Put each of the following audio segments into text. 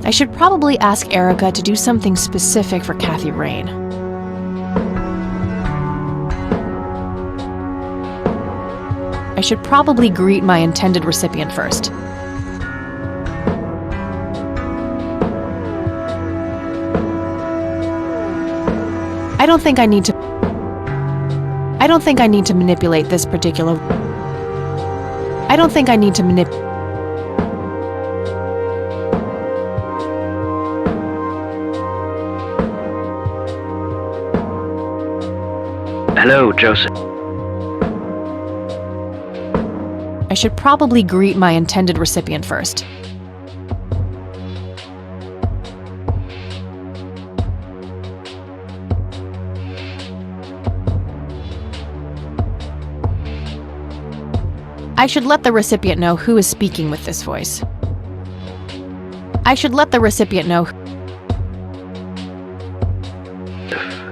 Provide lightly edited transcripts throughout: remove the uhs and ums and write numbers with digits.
I should probably ask Erica to do something specific for Kathy Rain. I should probably greet my intended recipient first. I don't think I need to manipulate this particular. I don't think I need to manipulate. Hello, Joseph. I should probably greet my intended recipient first. I should let the recipient know who is speaking with this voice. I should let the recipient know.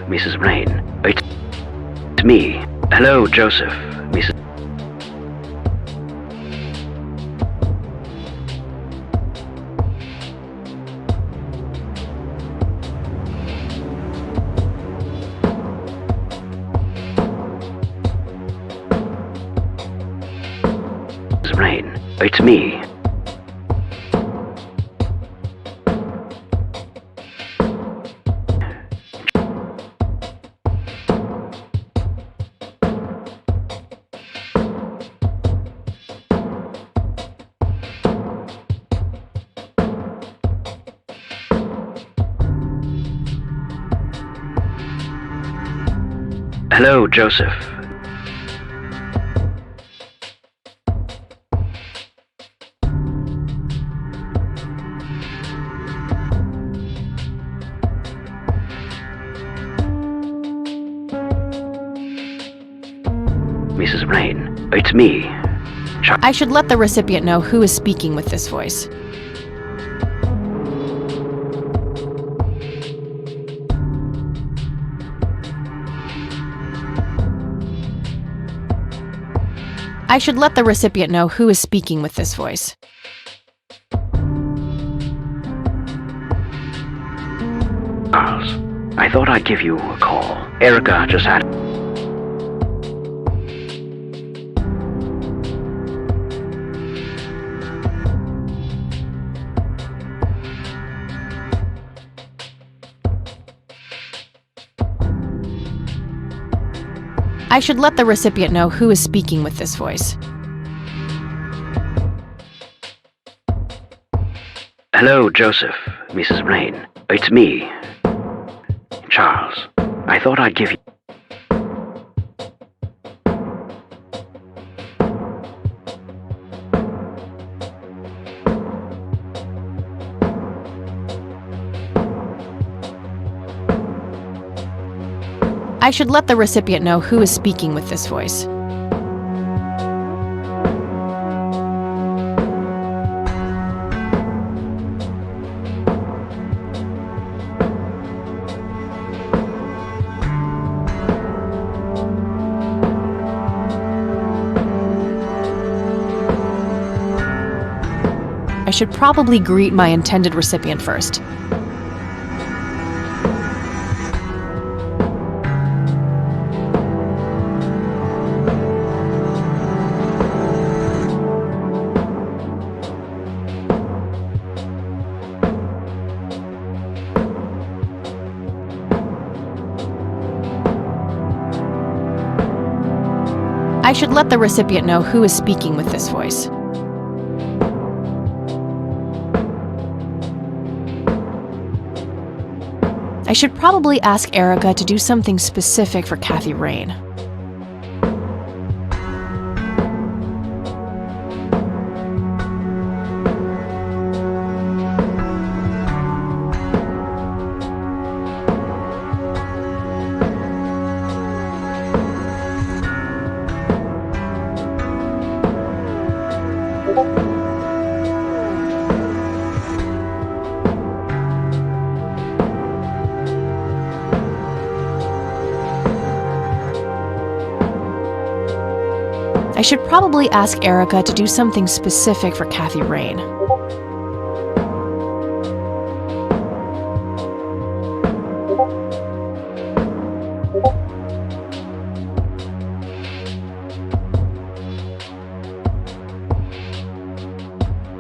Mrs. Rain. It's me. Hello, Joseph. Mrs. Rain. It's me. Hello, Joseph. Mrs. Rain, it's me. I should let the recipient know who is speaking with this voice. I should let the recipient know who is speaking with this voice. Charles, I thought I'd give you a call. Erica just had... I should let the recipient know who is speaking with this voice. Hello, Joseph. Mrs. Rain. It's me. Charles, I thought I'd give you... I should let the recipient know who is speaking with this voice. I should probably greet my intended recipient first. I should let the recipient know who is speaking with this voice. I should probably ask Erica to do something specific for Kathy Rain. I should probably ask Erica to do something specific for Kathy Rain.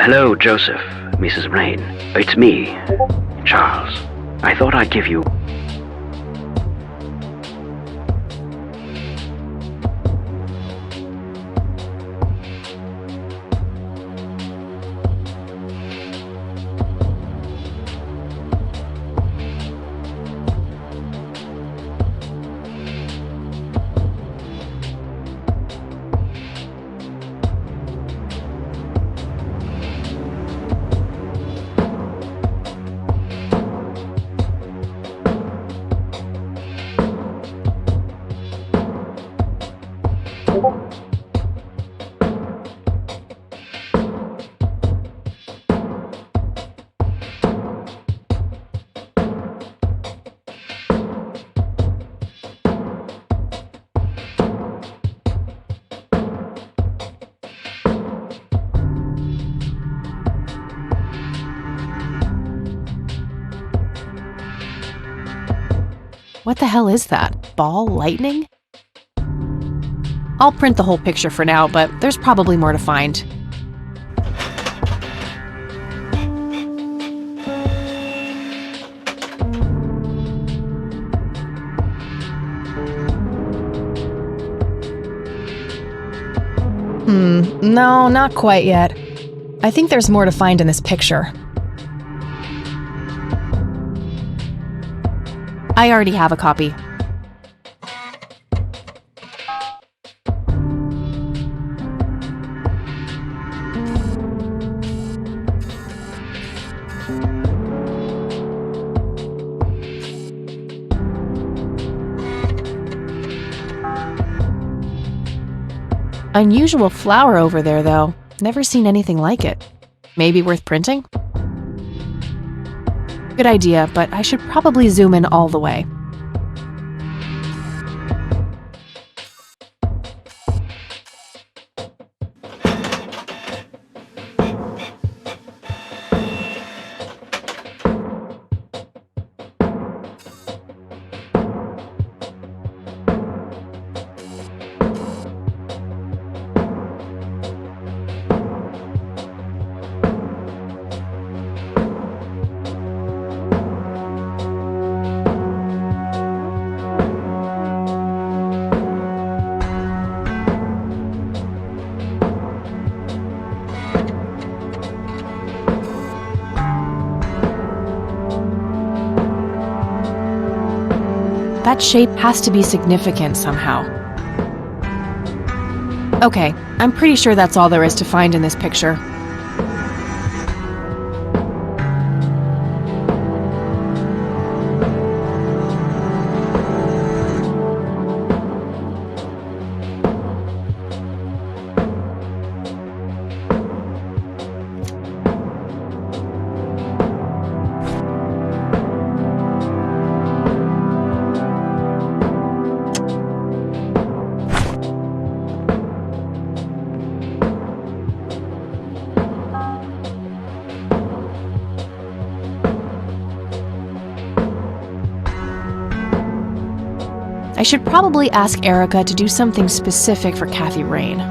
Hello, Joseph, Mrs. Rain. It's me, Charles. I thought I'd give you... What the hell is that? Ball lightning? I'll print the whole picture for now, but there's probably more to find. No, not quite yet. I think there's more to find in this picture. I already have a copy. Unusual flower over there, though. Never seen anything like it. Maybe worth printing? Good idea, but I should probably zoom in all the way. That shape has to be significant somehow. Okay, I'm pretty sure that's all there is to find in this picture. I should probably ask Erica to do something specific for Kathy Rain.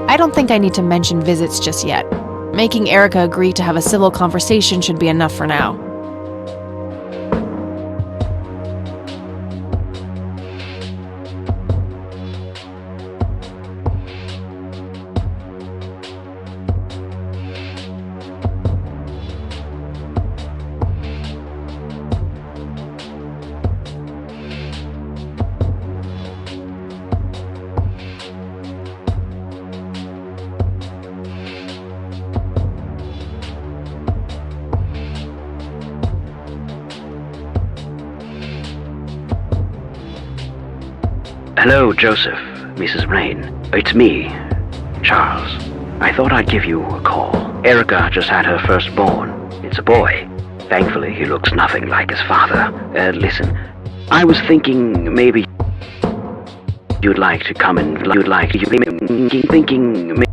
I don't think I need to mention visits just yet. Making Erica agree to have a civil conversation should be enough for now. Hello, Joseph, Mrs. Rain. It's me, Charles. I thought I'd give you a call. Erica just had her firstborn. It's a boy. Thankfully, he looks nothing like his father. Listen, I was thinking maybe you'd like to come and thinking.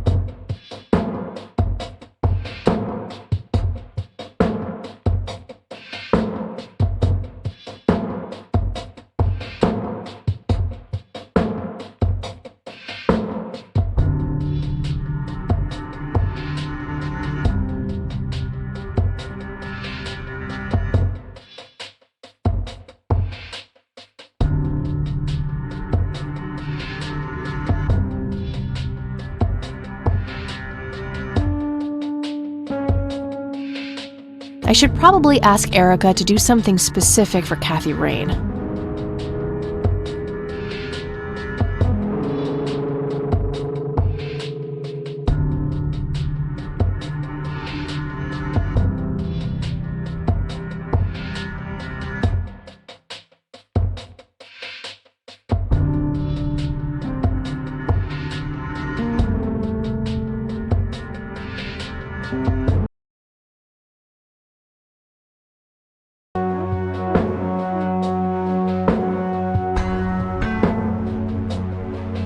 I should probably ask Erica to do something specific for Kathy Rain.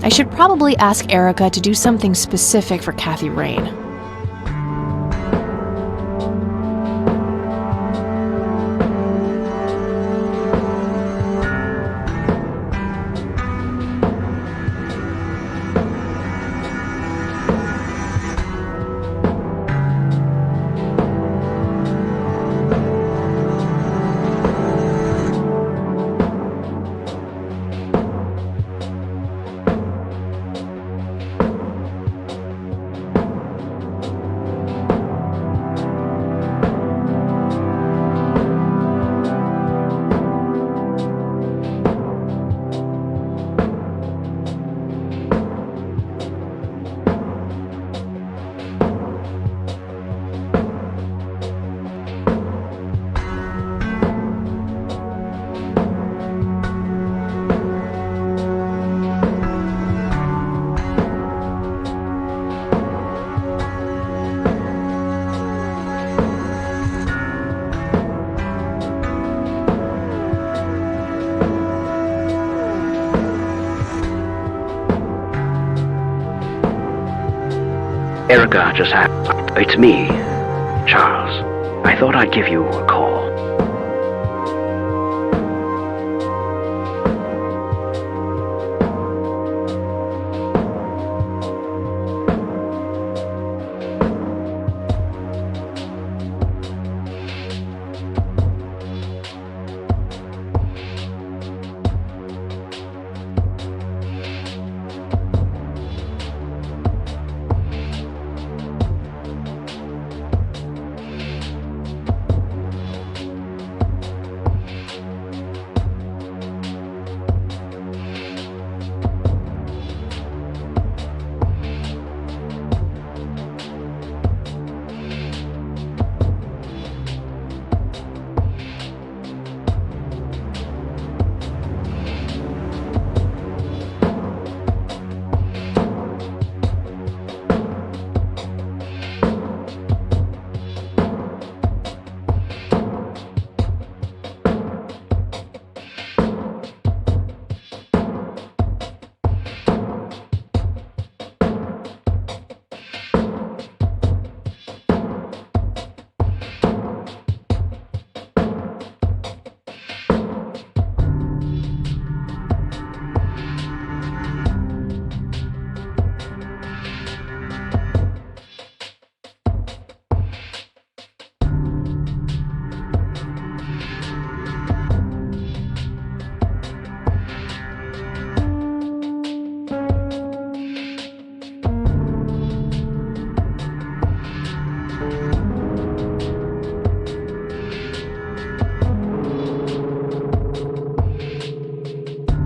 I should probably ask Erica to do something specific for Kathy Rain. Erica just had... It's me, Charles. I thought I'd give you a call.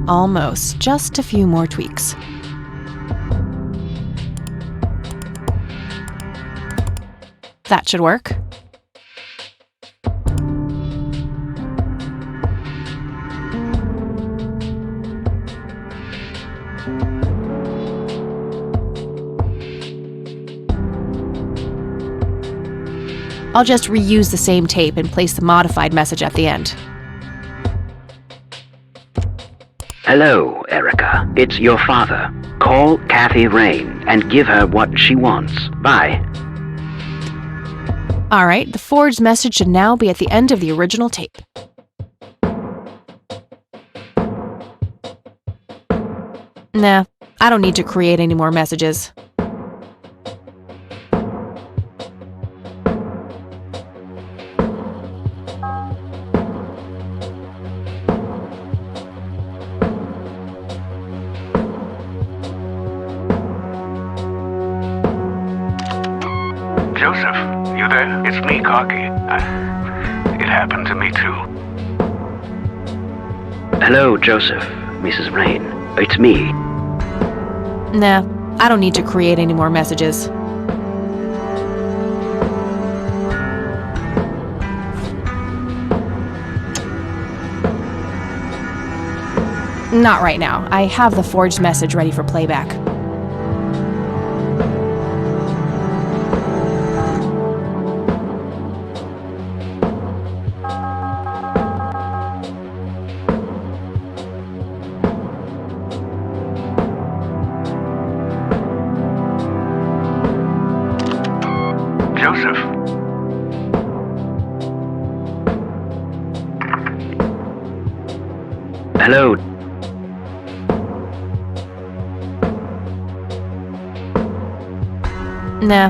Almost. Just a few more tweaks. That should work. I'll just reuse the same tape and place the modified message at the end. Hello, Erica. It's your father. Call Kathy Rain and give her what she wants. Bye. Alright, the forged message should now be at the end of the original tape. Nah, I don't need to create any more messages. Joseph, you there? It's me, Cocky. It happened to me too. Hello, Joseph. Mrs. Rain. It's me. Nah, I don't need to create any more messages. Not right now. I have the forged message ready for playback. Joseph. Hello. Nah.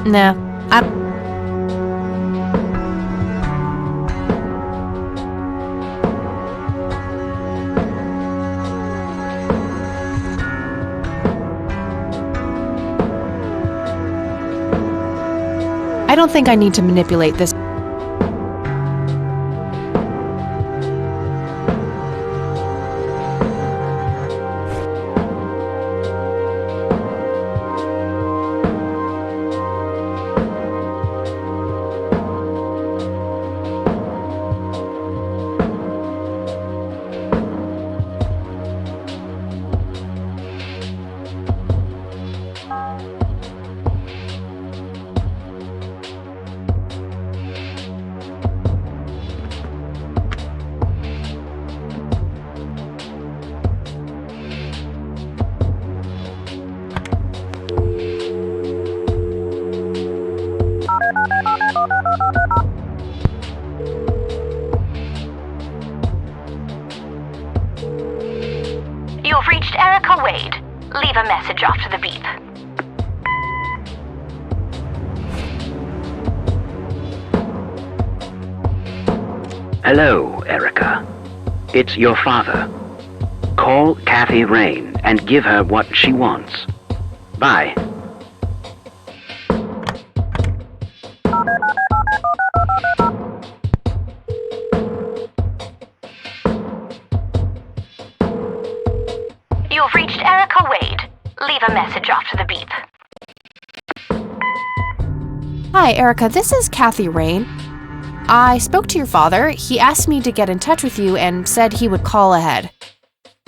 Nah. I don't think I need to manipulate this. You've reached Erica Wade. Leave a message after the beep. Hello, Erica. It's your father. Call Kathy Rain and give her what she wants. Bye. You've reached Erica Wade. Leave a message after the beep. Hi, Erica. This is Kathy Rain. I spoke to your father. He asked me to get in touch with you and said he would call ahead.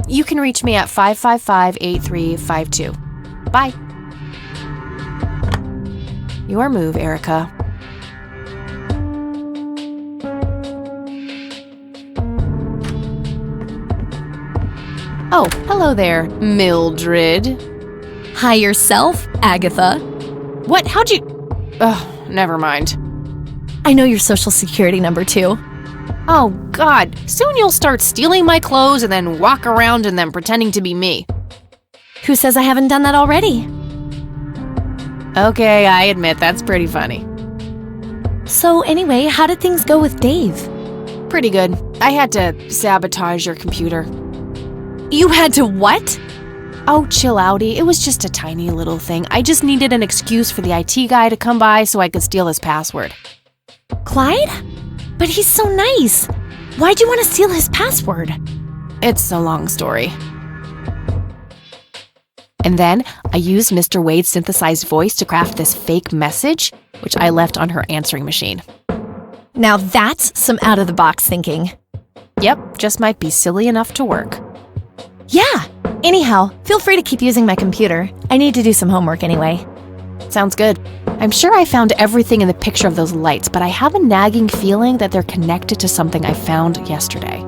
You can reach me at 555-8352. Bye. Your move, Erica. Oh, hello there, Mildred. Hi yourself, Agatha. What? How'd you... Oh, never mind. I know your social security number too. Oh, God. Soon you'll start stealing my clothes and then walk around in them pretending to be me. Who says I haven't done that already? Okay, I admit that's pretty funny. So anyway, how did things go with Dave? Pretty good. I had to sabotage your computer. You had to what? Oh, chill outy. It was just a tiny little thing. I just needed an excuse for the IT guy to come by so I could steal his password. Clyde? But he's so nice. Why'd you want to steal his password? It's a long story. And then I used Mr. Wade's synthesized voice to craft this fake message, which I left on her answering machine. Now that's some out-of-the-box thinking. Yep, just might be silly enough to work. Yeah. Anyhow, feel free to keep using my computer. I need to do some homework anyway. Sounds good. I I'm sure I found everything in the picture of those lights, but I have a nagging feeling that they're connected to something I found yesterday.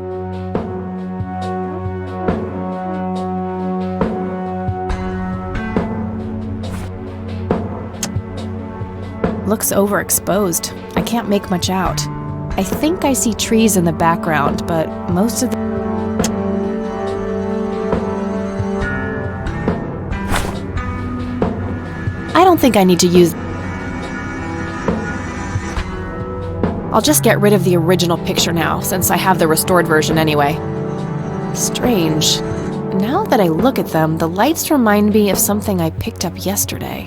Looks overexposed. I can't make much out. I think I see trees in the background, but most of the... I don't think I need to use... I'll just get rid of the original picture now, since I have the restored version anyway. Strange. Now that I look at them, the lights remind me of something I picked up yesterday.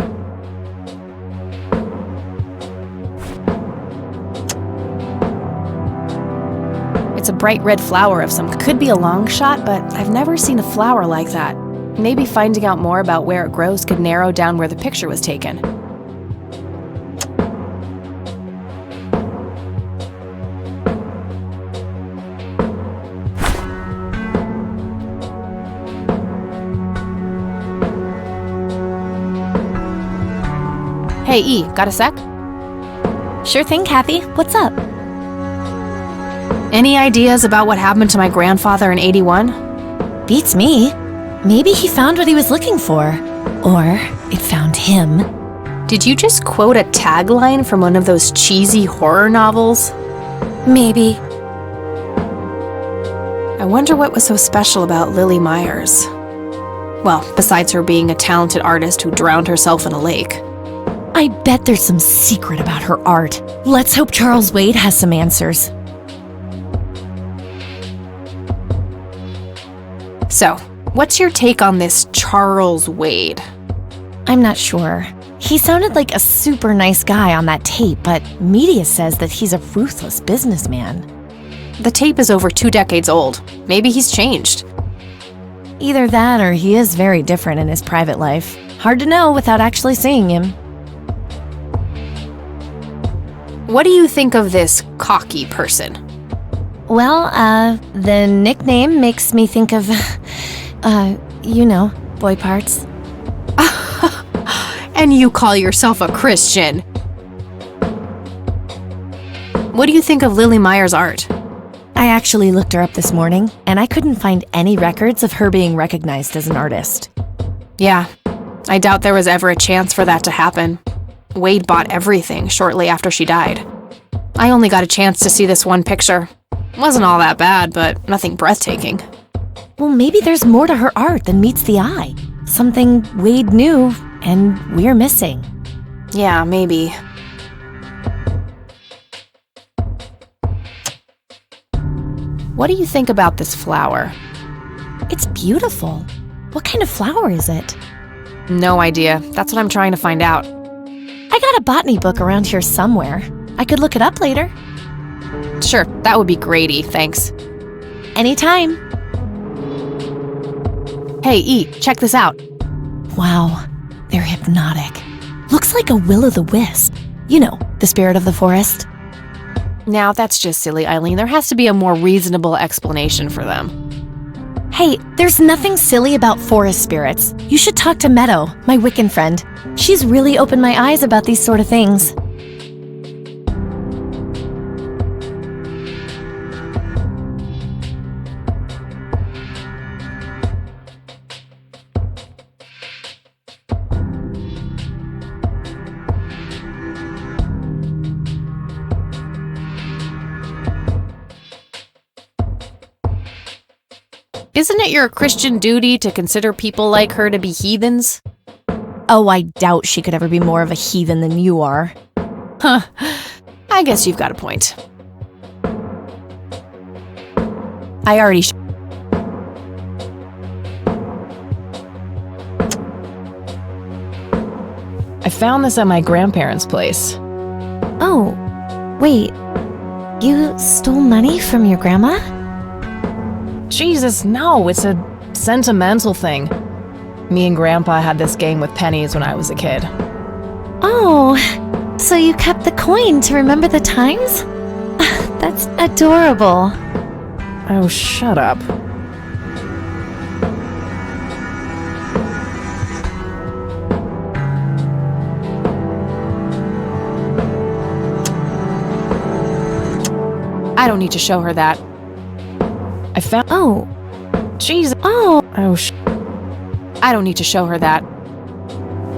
It's a bright red flower of some... Could be a long shot, but I've never seen a flower like that. Maybe finding out more about where it grows could narrow down where the picture was taken. Hey, E, got a sec? Sure thing, Kathy. What's up? Any ideas about what happened to my grandfather in '81? Beats me. Maybe he found what he was looking for. Or it found him. Did you just quote a tagline from one of those cheesy horror novels? Maybe. I wonder what was so special about Lily Myers. Well, besides her being a talented artist who drowned herself in a lake. I bet there's some secret about her art. Let's hope Charles Wade has some answers. So, what's your take on this Charles Wade? I'm not sure. He sounded like a super nice guy on that tape, but media says that he's a ruthless businessman. The tape is over 2 decades old. Maybe he's changed. Either that or he is very different in his private life. Hard to know without actually seeing him. What do you think of this cocky person? Well, the nickname makes me think of, you know, boy parts. And you call yourself a Christian. What do you think of Lily Myers' art? I actually looked her up this morning, and I couldn't find any records of her being recognized as an artist. Yeah, I doubt there was ever a chance for that to happen. Wade bought everything shortly after she died. I only got a chance to see this one picture. Wasn't all that bad, but nothing breathtaking. Well, maybe there's more to her art than meets the eye. Something Wade knew, and we're missing. Yeah, maybe. What do you think about this flower? It's beautiful. What kind of flower is it? No idea. That's what I'm trying to find out. I got a botany book around here somewhere. I could look it up later. Sure, that would be great, thanks. Anytime. Hey, E, check this out. Wow, they're hypnotic. Looks like a will-o'-the-wisp. You know, the spirit of the forest. Now, that's just silly, Eileen. There has to be a more reasonable explanation for them. Hey, there's nothing silly about forest spirits. You should talk to Meadow, my Wiccan friend. She's really opened my eyes about these sort of things. Isn't it your Christian duty to consider people like her to be heathens? Oh, I doubt she could ever be more of a heathen than you are. Huh. I guess you've got a point. I already I found this at my grandparents' place. Oh, wait. You stole money from your grandma? Jesus, no, it's a sentimental thing. Me and Grandpa had this game with pennies when I was a kid. Oh, so you kept the coin to remember the times? That's adorable. Oh, shut up. I don't need to show her that. I found. Oh. Jeez. Oh. I don't need to show her that.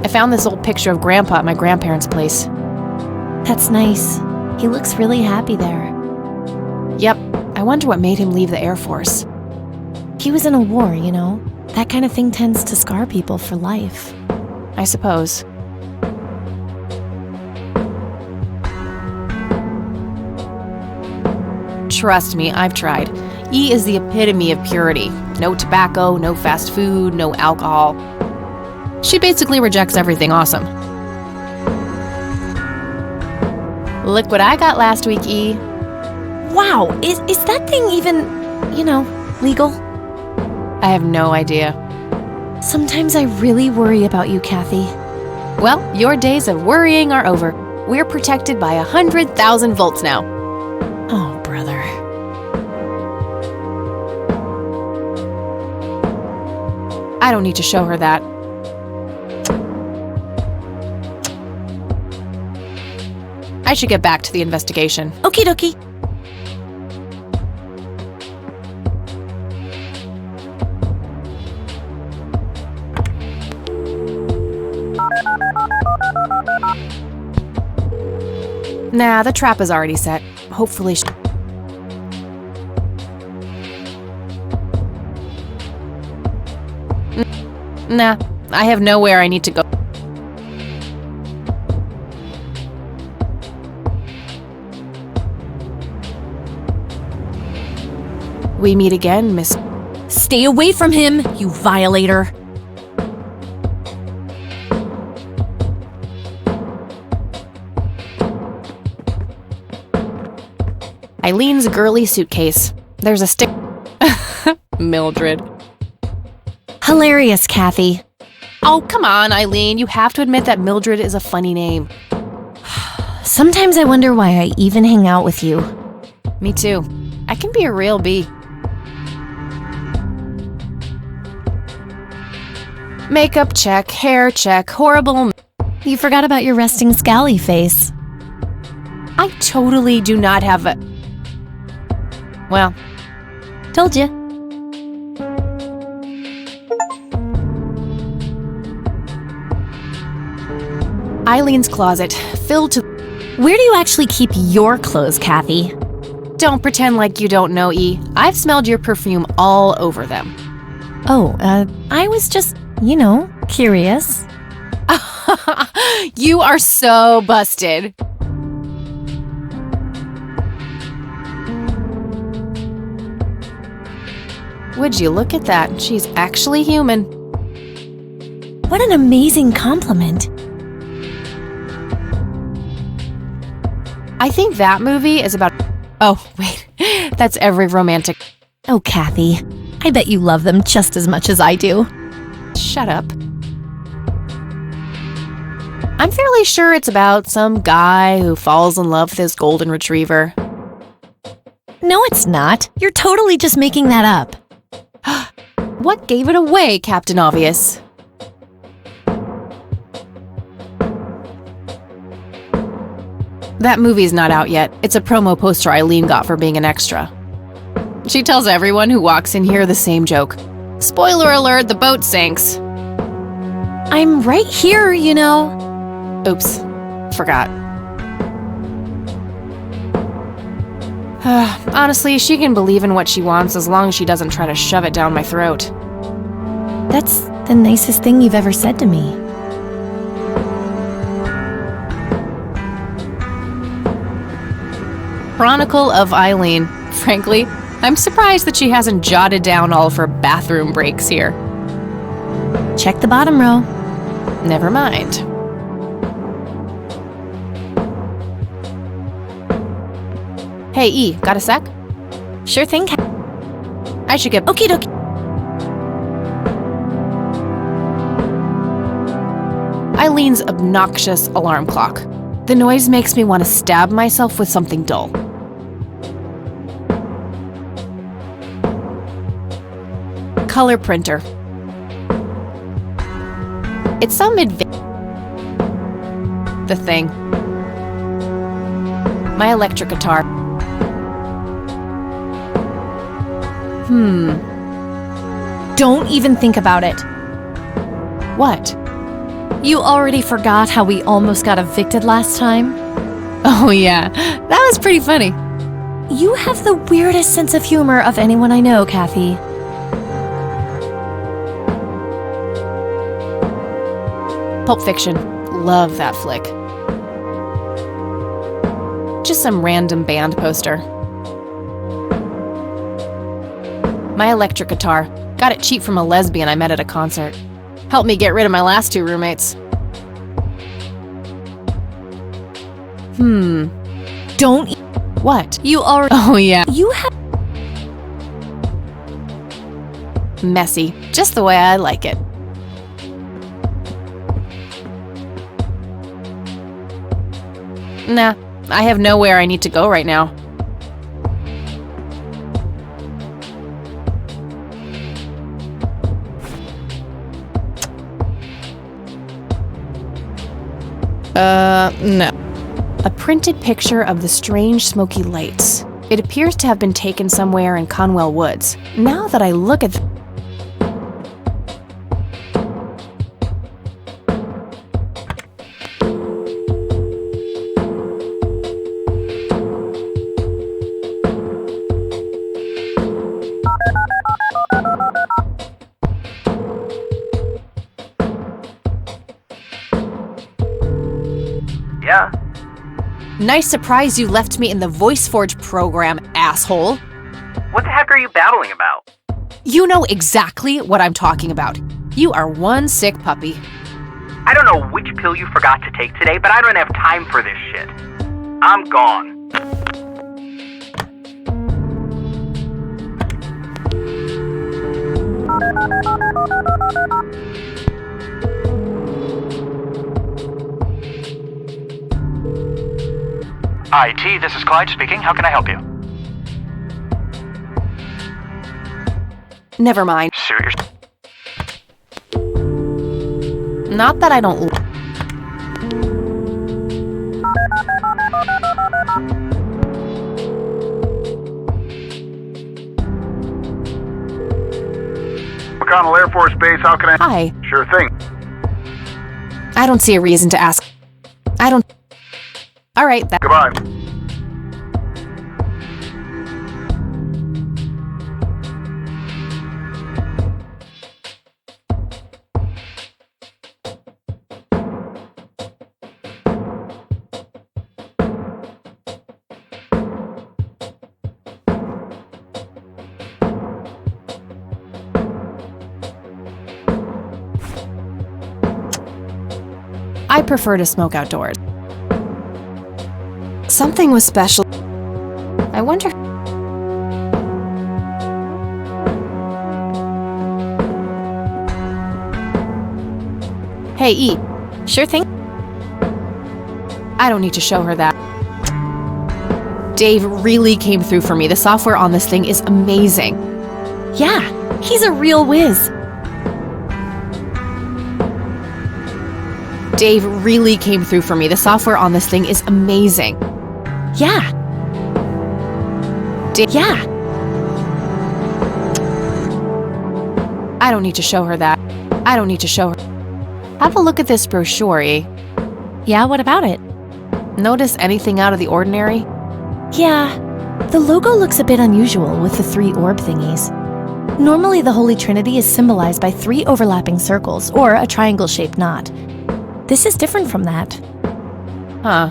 I found this old picture of Grandpa at my grandparents' place. That's nice. He looks really happy there. Yep. I wonder what made him leave the Air Force. He was in a war, you know? That kind of thing tends to scar people for life. I suppose. Trust me, I've tried. E is the epitome of purity. No tobacco, no fast food, no alcohol. She basically rejects everything awesome. Look what I got last week, E. Wow, is that thing even, legal? I have no idea. Sometimes I really worry about you, Kathy. Well, your days of worrying are over. We're protected by 100,000 volts now. Oh, brother. I don't need to show her that. I should get back to the investigation. Okie dokie. Nah, the trap is already set. Hopefully Nah, I have nowhere I need to go. We meet again, Miss. Stay away from him, you violator. Eileen's girly suitcase. There's a stick. Mildred. Hilarious, Kathy. Oh, come on, Eileen. You have to admit that Mildred is a funny name. Sometimes I wonder why I even hang out with you. Me too. I can be a real bee. Makeup check, hair check, horrible. You forgot about your resting scally face. I totally do not have a. Well, told you. Eileen's closet, filled to. Where do you actually keep your clothes, Kathy? Don't pretend like you don't know, E. I've smelled your perfume all over them. Oh, I was just, curious. You are so busted. Would you look at that? She's actually human. What an amazing compliment. I think that movie is about. Oh, wait. That's every romantic. Oh, Kathy. I bet you love them just as much as I do. Shut up. I'm fairly sure it's about some guy who falls in love with his golden retriever. No, it's not. You're totally just making that up. What gave it away, Captain Obvious? That movie's not out yet. It's a promo poster Eileen got for being an extra. She tells everyone who walks in here the same joke. Spoiler alert, the boat sinks. I'm right here, Oops, forgot. Honestly, she can believe in what she wants as long as she doesn't try to shove it down my throat. That's the nicest thing you've ever said to me. Chronicle of Eileen. Frankly, I'm surprised that she hasn't jotted down all of her bathroom breaks here. Check the bottom row. Never mind. Hey, E, got a sec? Sure thing. I should get. Okie dokie. Eileen's obnoxious alarm clock. The noise makes me want to stab myself with something dull. Color printer. It's some The thing. My electric guitar. Don't even think about it. What? You already forgot how we almost got evicted last time? Oh yeah, that was pretty funny. You have the weirdest sense of humor of anyone I know, Kathy. Pulp Fiction. Love that flick. Just some random band poster. My electric guitar. Got it cheap from a lesbian I met at a concert. Helped me get rid of my last 2 roommates. Don't. What? You already. Oh yeah. You have. Messy. Just the way I like it. Nah, I have nowhere I need to go right now. No. A printed picture of the strange smoky lights. It appears to have been taken somewhere in Conwell Woods. Now that I look at Yeah? Nice surprise you left me in the VoiceForge program, asshole. What the heck are you babbling about? You know exactly what I'm talking about. You are one sick puppy. I don't know which pill you forgot to take today, but I don't have time for this shit. I'm gone. IT, this is Clyde speaking. How can I help you? Never mind. Serious? Not that I don't. McConnell Air Force Base, how can I... Hi. Sure thing. I don't see a reason to ask. I don't. All right, that. Goodbye. I prefer to smoke outdoors. Something was special. I wonder. Hey, E. Sure thing. I don't need to show her that. Dave really came through for me. The software on this thing is amazing. Yeah, he's a real whiz. Dave really came through for me. The software on this thing is amazing. Yeah. Yeah. I don't need to show her that. I don't need to show her. Have a look at this brochure, E. Yeah, what about it? Notice anything out of the ordinary? Yeah. The logo looks a bit unusual with the 3 orb thingies. Normally, the Holy Trinity is symbolized by 3 overlapping circles or a triangle-shaped knot. This is different from that. Huh.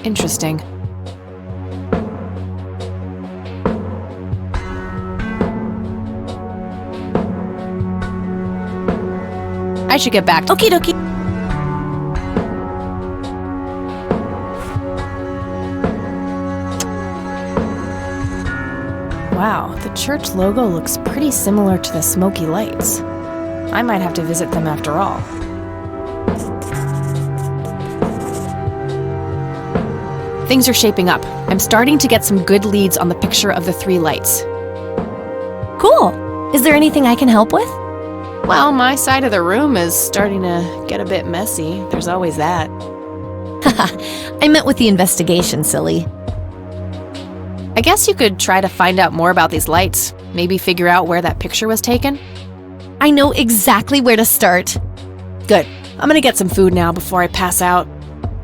Interesting. I should get back. Okie dokie. Wow, the church logo looks pretty similar to the smoky lights. I might have to visit them after all. Things are shaping up. I'm starting to get some good leads on the picture of the 3 lights. Cool. Is there anything I can help with? Well, my side of the room is starting to get a bit messy. There's always that. I meant with the investigation, silly. I guess you could try to find out more about these lights. Maybe figure out where that picture was taken. I know exactly where to start. Good. I'm gonna get some food now before I pass out.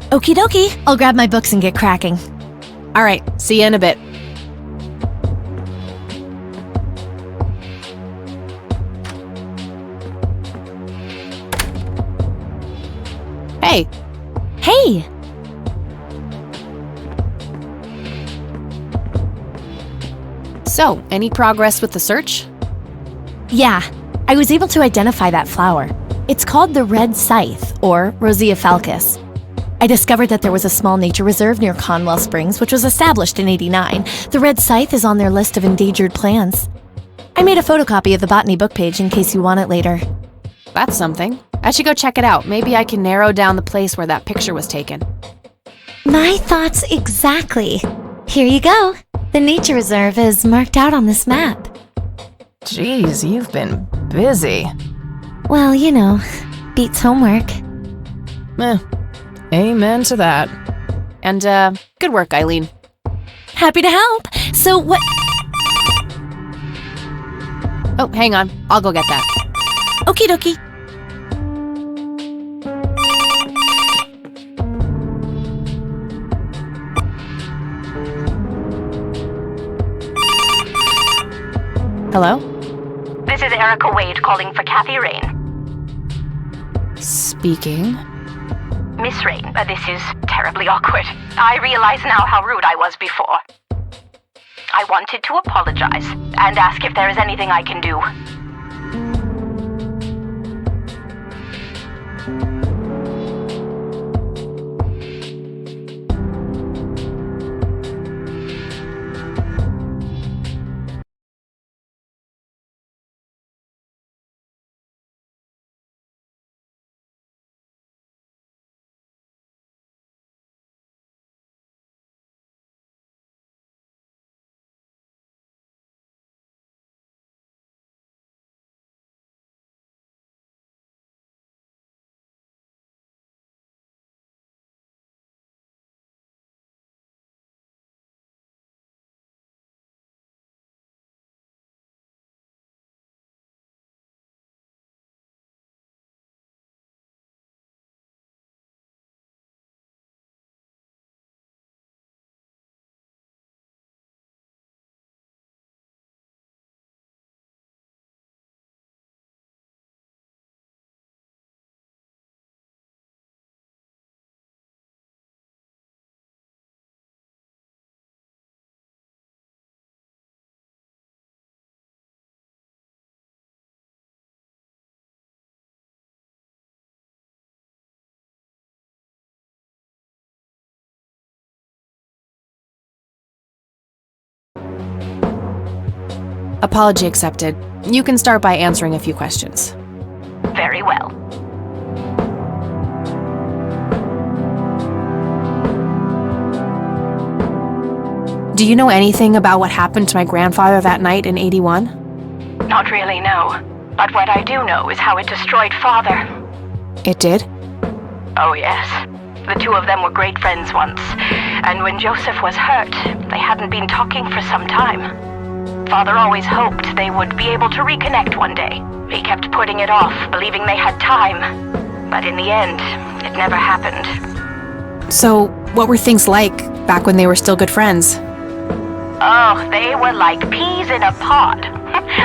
Okie dokie, I'll grab my books and get cracking. All right, see you in a bit. Hey. Hey! So, any progress with the search? Yeah, I was able to identify that flower. It's called the red scythe, or Rosea falcus. I discovered that there was a small nature reserve near Conwell Springs, which was established in '89. The red scythe is on their list of endangered plants. I made a photocopy of the botany book page in case you want it later. That's something. I should go check it out. Maybe I can narrow down the place where that picture was taken. My thoughts exactly. Here you go. The nature reserve is marked out on this map. Jeez, you've been busy. Well, you know, beats homework. Amen to that. And, good work, Eileen. Happy to help. So what? Oh, hang on. I'll go get that. Okie dokie. Hello? This is Erica Wade calling for Kathy Rain. Speaking. Miss Rain, this is terribly awkward. I realize now how rude I was before. I wanted to apologize and ask if there is anything I can do. Apology accepted. You can start by answering a few questions. Very well. Do you know anything about what happened to my grandfather that night in '81? Not really, no. But what I do know is how it destroyed Father. It did? Oh, yes. The two of them were great friends once. And when Joseph was hurt, they hadn't been talking for some time. Father always hoped they would be able to reconnect one day. He kept putting it off, believing they had time. But in the end, it never happened. So, what were things like back when they were still good friends? Oh, they were like peas in a pod.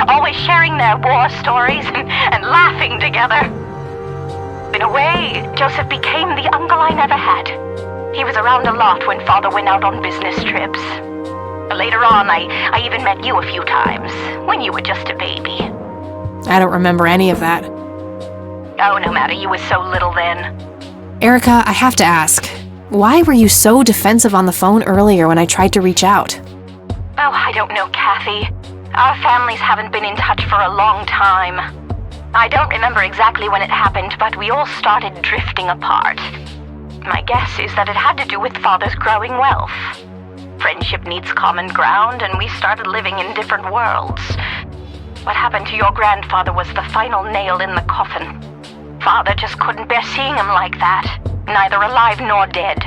Always sharing their war stories and laughing together. In a way, Joseph became the uncle I never had. He was around a lot when Father went out on business trips. Later on, I even met you a few times, when you were just a baby. I don't remember any of that. Oh, no matter, you were so little then. Erica, I have to ask, why were you so defensive on the phone earlier when I tried to reach out? Oh, I don't know, Kathy. Our families haven't been in touch for a long time. I don't remember exactly when it happened, but we all started drifting apart. My guess is that it had to do with Father's growing wealth. Friendship needs common ground, and we started living in different worlds. What happened to your grandfather was the final nail in the coffin. Father just couldn't bear seeing him like that, neither alive nor dead.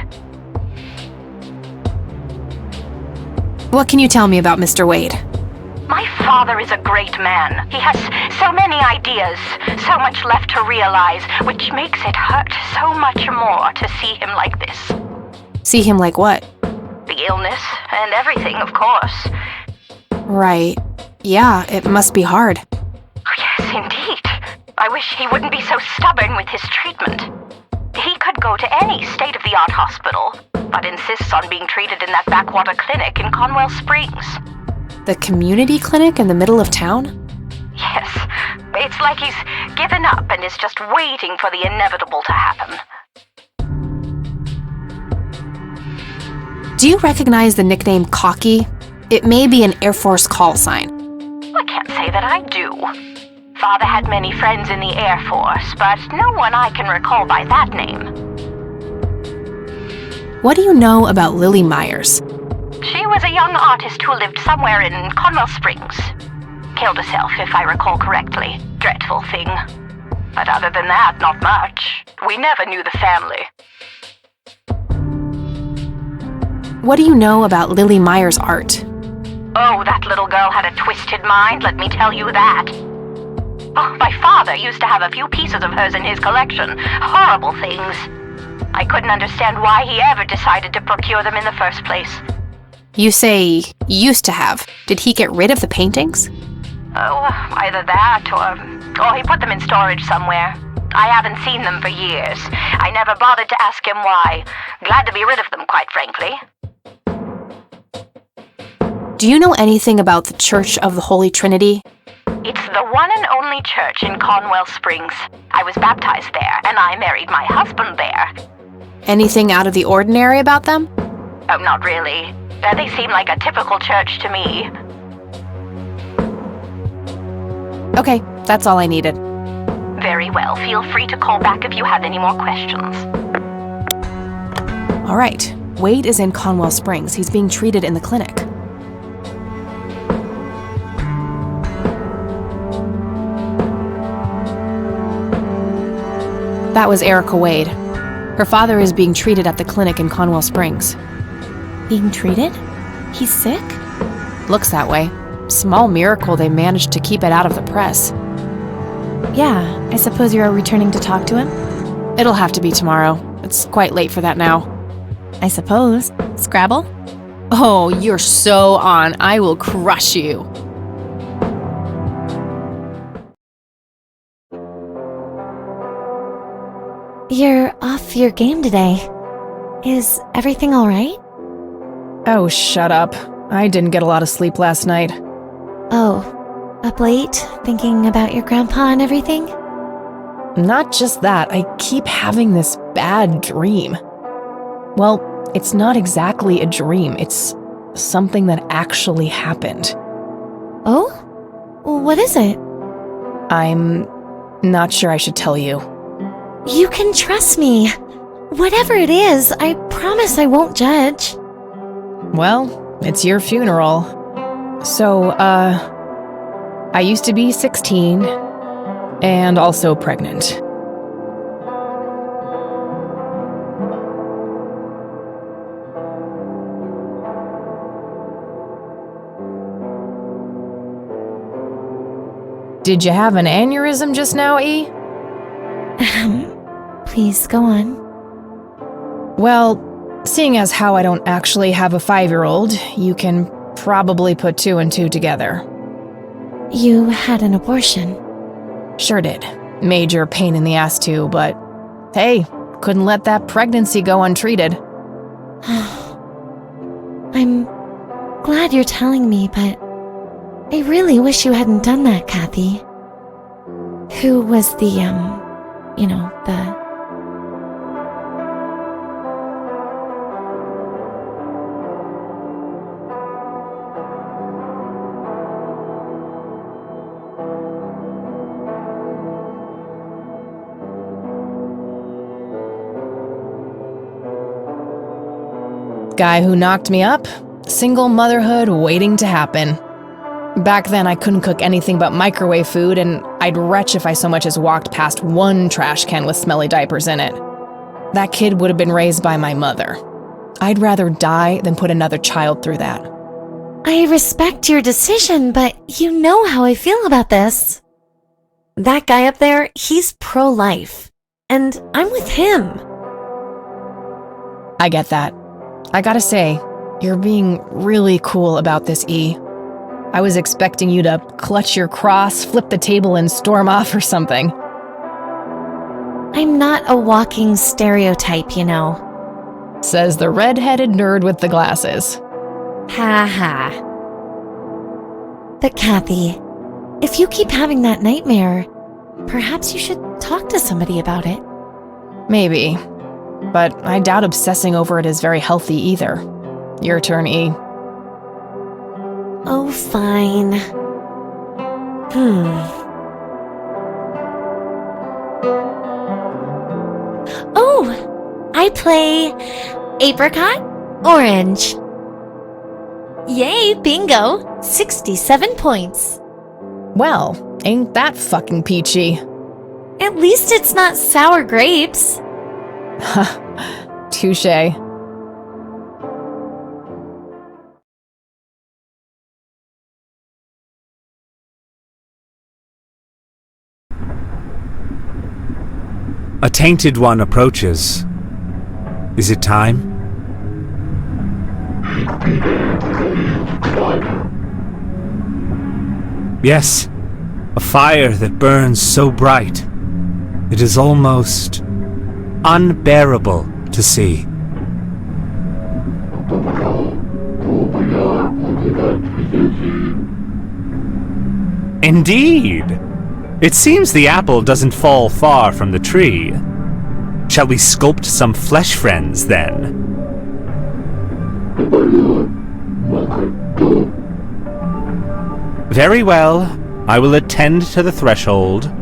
What can you tell me about Mr. Wade? My father is a great man. He has so many ideas, so much left to realize, which makes it hurt so much more to see him like this. See him like what? The illness and everything, of course. Right. Yeah, it must be hard. Oh, yes, indeed. I wish he wouldn't be so stubborn with his treatment. He could go to any state-of-the-art hospital, but insists on being treated in that backwater clinic in Conwell Springs. The community clinic in the middle of town? Yes, it's like he's given up and is just waiting for the inevitable to happen. Do you recognize the nickname Cocky? It may be an Air Force call sign. I can't say that I do. Father had many friends in the Air Force, but no one I can recall by that name. What do you know about Lily Myers? She was a young artist who lived somewhere in Conwell Springs. Killed herself, if I recall correctly. Dreadful thing. But other than that, not much. We never knew the family. What do you know about Lily Myers' art? Oh, that little girl had a twisted mind, let me tell you that. Oh, my father used to have a few pieces of hers in his collection. Horrible things. I couldn't understand why he ever decided to procure them in the first place. You say used to have. Did he get rid of the paintings? Oh, either that or he put them in storage somewhere. I haven't seen them for years. I never bothered to ask him why. Glad to be rid of them, quite frankly. Do you know anything about the Church of the Holy Trinity? It's the one and only church in Conwell Springs. I was baptized there, and I married my husband there. Anything out of the ordinary about them? Oh, not really. They seem like a typical church to me. Okay, that's all I needed. Very well. Feel free to call back if you have any more questions. All right. Wade is in Conwell Springs. He's being treated in the clinic. That was Erica Wade. Her father is being treated at the clinic in Conwell Springs. Being treated? He's sick? Looks that way. Small miracle they managed to keep it out of the press. Yeah, I suppose you're returning to talk to him? It'll have to be tomorrow. It's quite late for that now. I suppose. Scrabble? Oh, you're so on. I will crush you. You're off your game today. Is everything all right? Oh, shut up. I didn't get a lot of sleep last night. Oh, up late, thinking about your grandpa and everything? Not just that, I keep having this bad dream. Well, it's not exactly a dream, it's something that actually happened. Oh? What is it? I'm not sure I should tell you. You can trust me. Whatever it is, I promise I won't judge. Well, it's your funeral. So, I used to be 16 and also pregnant. Did you have an aneurysm just now, E? Please, go on. Well, seeing as how I don't actually have a 5-year-old, you can probably put 2 and 2 together. You had an abortion. Sure did. Major pain in the ass too, but hey, couldn't let that pregnancy go untreated. I'm glad you're telling me, but I really wish you hadn't done that, Kathy. Who was the guy who knocked me up? Single motherhood waiting to happen. Back then, I couldn't cook anything but microwave food, and I'd retch if I so much as walked past one trash can with smelly diapers in it. That kid would have been raised by my mother. I'd rather die than put another child through that. I respect your decision, but you know how I feel about this. That guy up there, he's pro-life, and I'm with him. I get that. I gotta say, you're being really cool about this, E. I was expecting you to clutch your cross, flip the table, and storm off or something. I'm not a walking stereotype, you know. Says the red-headed nerd with the glasses. Ha ha. But Kathy, if you keep having that nightmare, perhaps you should talk to somebody about it. Maybe. But I doubt obsessing over it is very healthy either. Your turn, E. Oh, fine. Oh, I play apricot, orange. Yay, bingo! 67 points. Well, ain't that fucking peachy. At least it's not sour grapes. Touché. A tainted one approaches. Is it time? Yes, a fire that burns so bright, it is almost unbearable to see. Indeed! It seems the apple doesn't fall far from the tree. Shall we sculpt some flesh friends, then? Very well. I will attend to the threshold.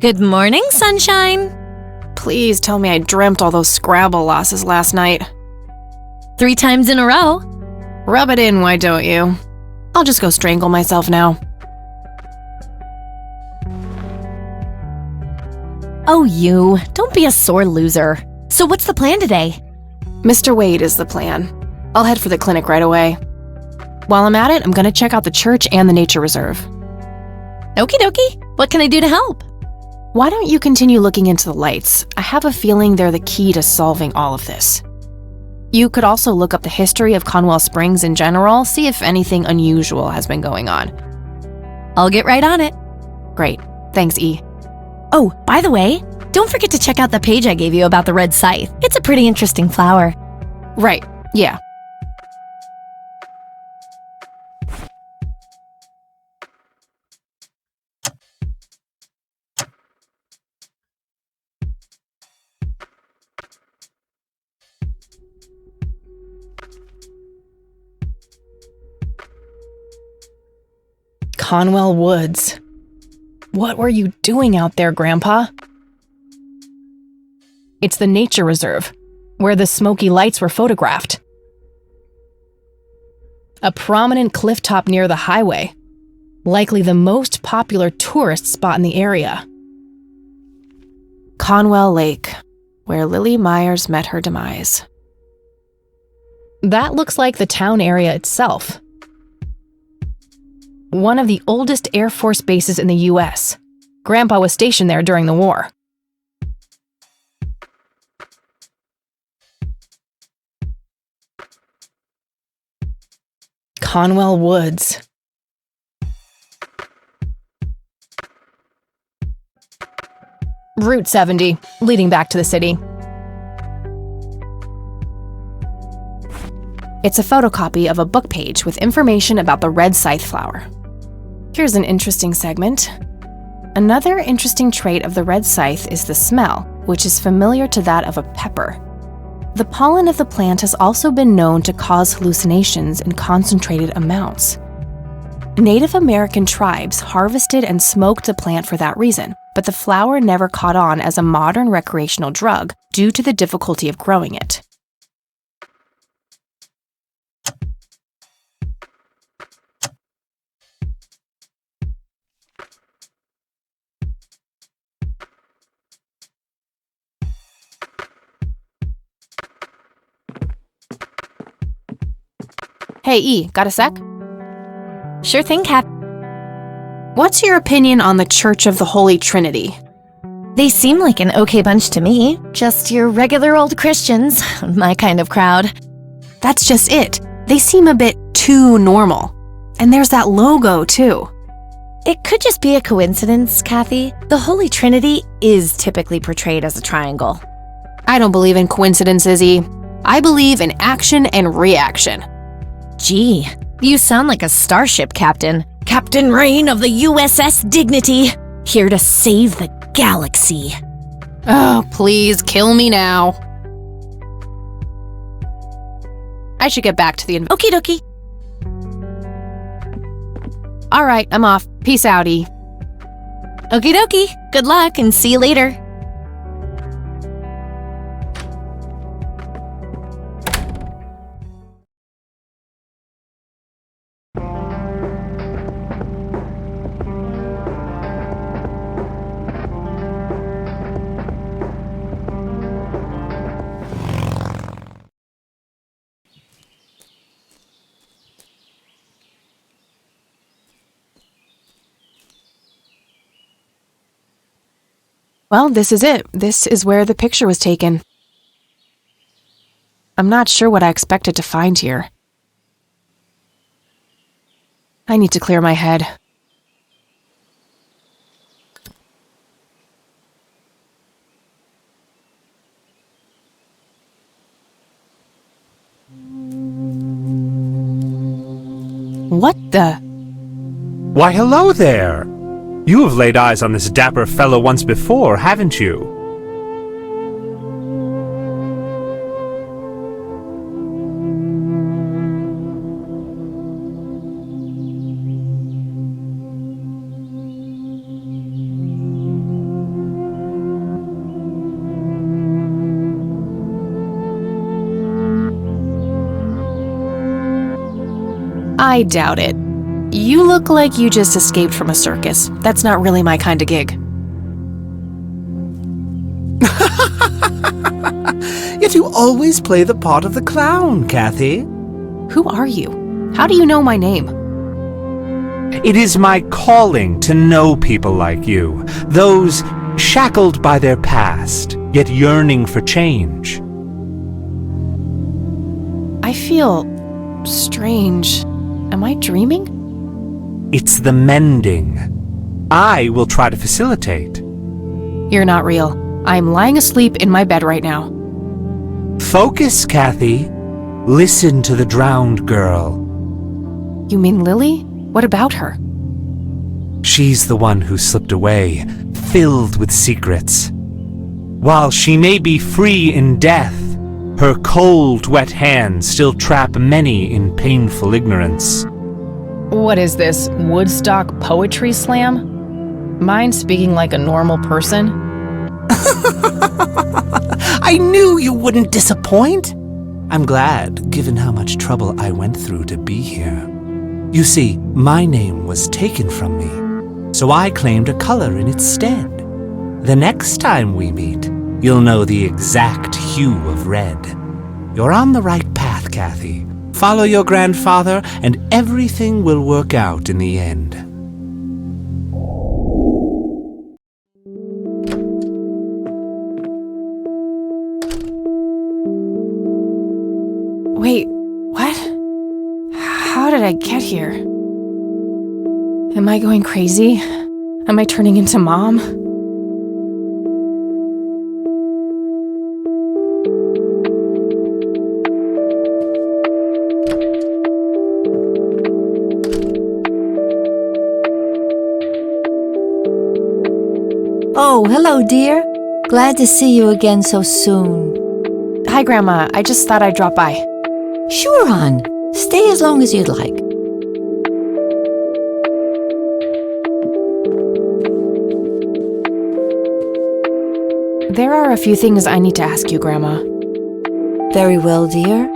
Good morning, sunshine. Please tell me I dreamt all those Scrabble losses last night. 3 times in a row. Rub it in, why don't you? I'll just go strangle myself now. Oh, you. Don't be a sore loser. So what's the plan today? Mr. Wade is the plan. I'll head for the clinic right away. While I'm at it, I'm gonna check out the church and the nature reserve. Okie dokie. What can I do to help? Why don't you continue looking into the lights? I have a feeling they're the key to solving all of this. You could also look up the history of Conwell Springs in general, see if anything unusual has been going on. I'll get right on it. Great. Thanks, E. Oh, by the way, don't forget to check out the page I gave you about the red scythe. It's a pretty interesting flower. Right. Yeah. Conwell Woods. What were you doing out there, Grandpa? It's the nature reserve, where the smoky lights were photographed. A prominent cliff top near the highway, likely the most popular tourist spot in the area. Conwell Lake, where Lily Myers met her demise. That looks like the town area itself. One of the oldest Air Force bases in the U.S. Grandpa was stationed there during the war. Conwell Woods. Route 70, leading back to the city. It's a photocopy of a book page with information about the red scythe flower. Here's an interesting segment. Another interesting trait of the red scythe is the smell, which is familiar to that of a pepper. The pollen of the plant has also been known to cause hallucinations in concentrated amounts. Native American tribes harvested and smoked the plant for that reason, but the flower never caught on as a modern recreational drug due to the difficulty of growing it. Hey, E, got a sec? Sure thing, Kath. What's your opinion on the Church of the Holy Trinity? They seem like an okay bunch to me. Just your regular old Christians, my kind of crowd. That's just it. They seem a bit too normal. And there's that logo, too. It could just be a coincidence, Kathy. The Holy Trinity is typically portrayed as a triangle. I don't believe in coincidences, E. I believe in action and reaction. Gee, you sound like a starship captain. Captain Rain of the USS Dignity, here to save the galaxy. Oh, please, kill me now. I should get back to the Okie dokie. All right, I'm off. Peace out, E. Okie dokie. Good luck and see you later. Well, this is it. This is where the picture was taken. I'm not sure what I expected to find here. I need to clear my head. What the? Why, hello there! You have laid eyes on this dapper fellow once before, haven't you? I doubt it. You look like you just escaped from a circus. That's not really my kind of gig. Yet you always play the part of the clown, Kathy. Who are you? How do you know my name? It is my calling to know people like you, those shackled by their past, yet yearning for change. I feel strange. Am I dreaming? It's the mending. I will try to facilitate. You're not real. I'm lying asleep in my bed right now. Focus, Kathy. Listen to the drowned girl. You mean Lily? What about her? She's the one who slipped away, filled with secrets. While she may be free in death, her cold, wet hands still trap many in painful ignorance. What is this, Woodstock Poetry Slam? Mind speaking like a normal person? I knew you wouldn't disappoint. I'm glad, given how much trouble I went through to be here. You see, my name was taken from me, so I claimed a color in its stead. The next time we meet, you'll know the exact hue of red. You're on the right path, Kathy. Follow your grandfather, and everything will work out in the end. Wait, what? How did I get here? Am I going crazy? Am I turning into Mom? Oh, hello, dear. Glad to see you again so soon. Hi, Grandma. I just thought I'd drop by. Sure, hon. Stay as long as you'd like. There are a few things I need to ask you, Grandma. Very well, dear.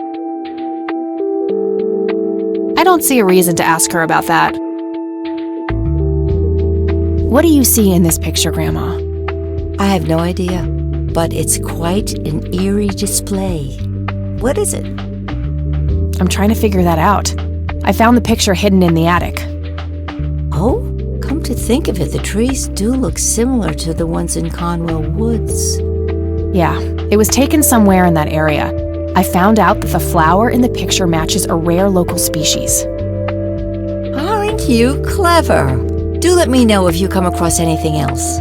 I don't see a reason to ask her about that. What do you see in this picture, Grandma? I have no idea, but it's quite an eerie display. What is it? I'm trying to figure that out. I found the picture hidden in the attic. Oh, come to think of it, the trees do look similar to the ones in Conwell Woods. Yeah, it was taken somewhere in that area. I found out that the flower in the picture matches a rare local species. Aren't you clever? Do let me know if you come across anything else.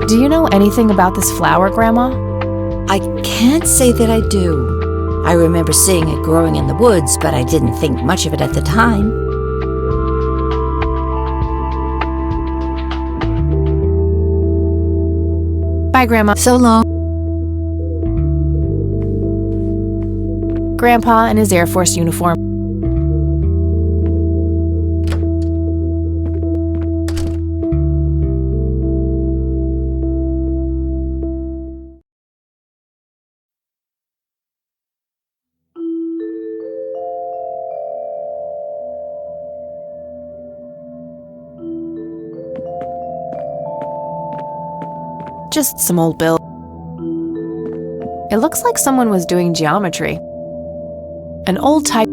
Do you know anything about this flower, Grandma? I can't say that I do. I remember seeing it growing in the woods, but I didn't think much of it at the time. Bye, Grandma. So long. Grandpa in his Air Force uniform. Just some old bill. It looks like someone was doing geometry. An old type.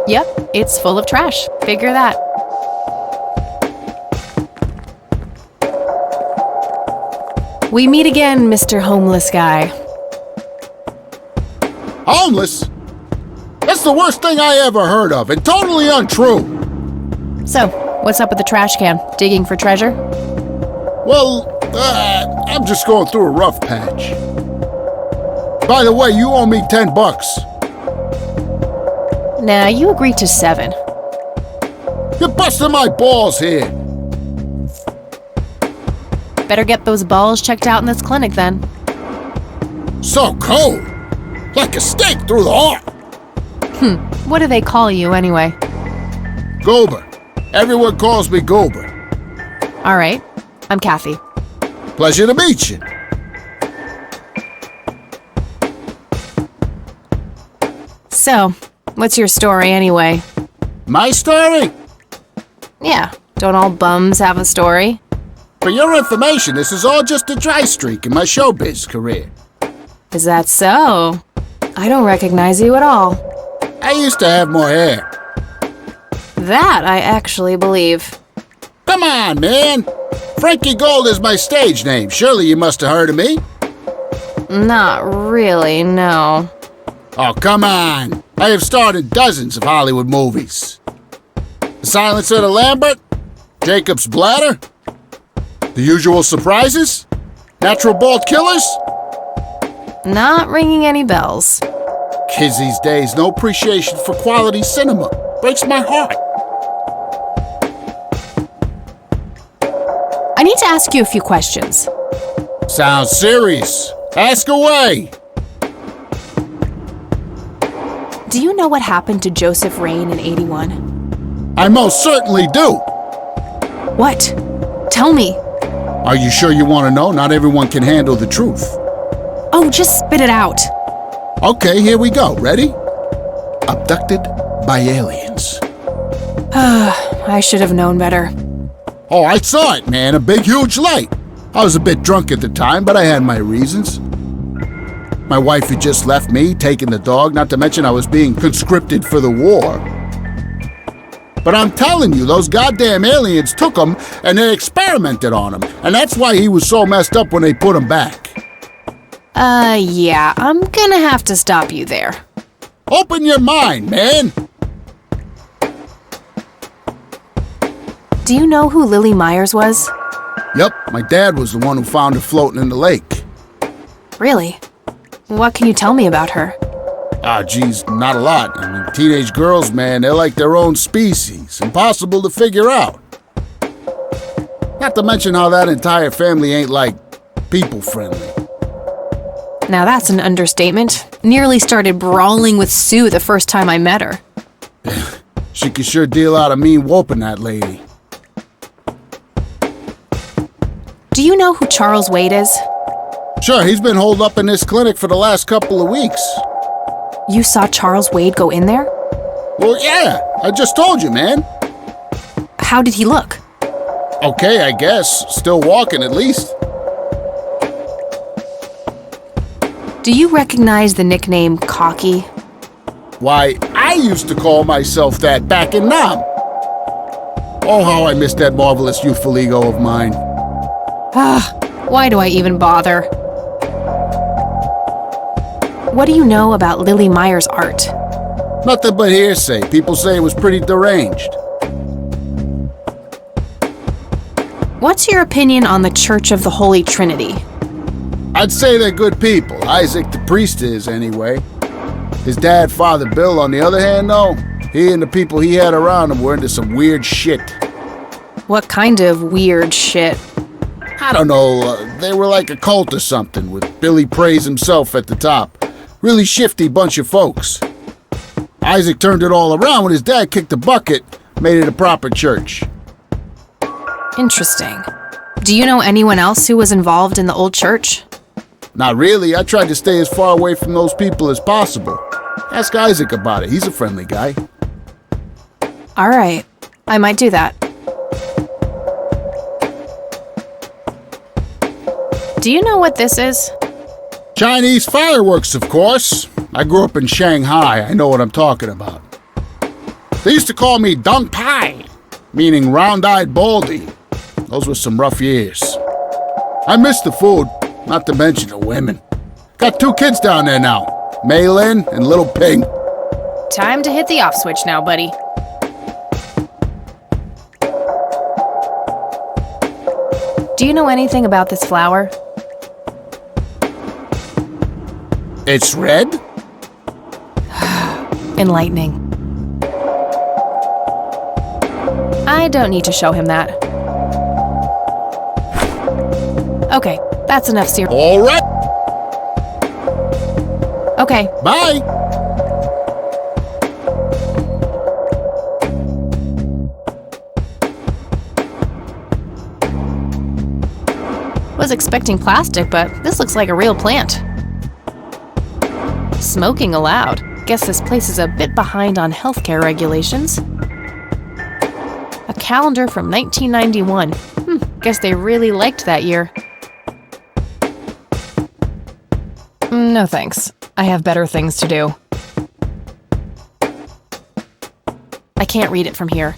Yep, it's full of trash. Figure that. We meet again, Mr. Homeless Guy. Homeless? That's the worst thing I ever heard of, and totally untrue. So, what's up with the trash can? Digging for treasure? Well, I'm just going through a rough patch. By the way, you owe me $10. Nah, you agreed to 7. You're busting my balls here. Better get those balls checked out in this clinic then. So cold. Like a stake through the heart. What do they call you anyway? Goober. Everyone calls me Goober. All right, I'm Kathy. Pleasure to meet you. So, what's your story anyway? My story? Yeah, don't all bums have a story? For your information, this is all just a dry streak in my showbiz career. Is that so? I don't recognize you at all. I used to have more hair. That I actually believe. Come on, man. Frankie Gold is my stage name. Surely you must have heard of me. Not really, no. Oh, come on. I have starred in dozens of Hollywood movies. The Silence of the Lambert, Jacob's Bladder, The Usual Surprises, Natural Bald Killers. Not ringing any bells. Kids these days, no appreciation for quality cinema. Breaks my heart. I need to ask you a few questions. Sounds serious. Ask away. Do you know what happened to Joseph Rain in 81? I most certainly do. What? Tell me. Are you sure you want to know? Not everyone can handle the truth. Oh, just spit it out. Okay, here we go. Ready? Abducted by aliens. I should have known better. Oh, I saw it, man. A big, huge light. I was a bit drunk at the time, but I had my reasons. My wife had just left me, taken the dog, not to mention I was being conscripted for the war. But I'm telling you, those goddamn aliens took him and they experimented on him. And that's why he was so messed up when they put him back. Yeah, I'm gonna have to stop you there. Open your mind, man. Do you know who Lily Myers was? Yep, my dad was the one who found her floating in the lake. Really? What can you tell me about her? Ah, geez, not a lot. I mean, teenage girls, man, they're like their own species. Impossible to figure out. Not to mention how that entire family ain't, like, people-friendly. Now that's an understatement. Nearly started brawling with Sue the first time I met her. She could sure deal out a mean whooping, that lady. Do you know who Charles Wade is? Sure, he's been holed up in this clinic for the last couple of weeks. You saw Charles Wade go in there? Well, yeah, I just told you, man. How did he look? Okay, I guess. Still walking, at least. Do you recognize the nickname Cocky? Why, I used to call myself that back in Nam. Oh, how I miss that marvelous youthful ego of mine. Why do I even bother? What do you know about Lily Meyer's art? Nothing but hearsay. People say it was pretty deranged. What's your opinion on the Church of the Holy Trinity? I'd say they're good people. Isaac the priest is, anyway. His dad, Father Bill, on the other hand, though, he and the people he had around him were into some weird shit. What kind of weird shit? I don't know, they were like a cult or something, with Billy Praise himself at the top. Really shifty bunch of folks. Isaac turned it all around when his dad kicked the bucket, made it a proper church. Interesting. Do you know anyone else who was involved in the old church? Not really. I tried to stay as far away from those people as possible. Ask Isaac about it. He's a friendly guy. All right. I might do that. Do you know what this is? Chinese fireworks, of course. I grew up in Shanghai. I know what I'm talking about. They used to call me Dong Pai, meaning round-eyed baldy. Those were some rough years. I miss the food, not to mention the women. Got 2 kids down there now, Mei Lin and Little Ping. Time to hit the off switch now, buddy. Do you know anything about this flower? It's red? Enlightening. I don't need to show him that. Okay, that's enough serious. All right. Okay, Bye. was expecting plastic, but this looks like a real plant. Smoking allowed. Guess this place is a bit behind on healthcare regulations. A calendar from 1991. Guess they really liked that year. No thanks. I have better things to do. I can't read it from here.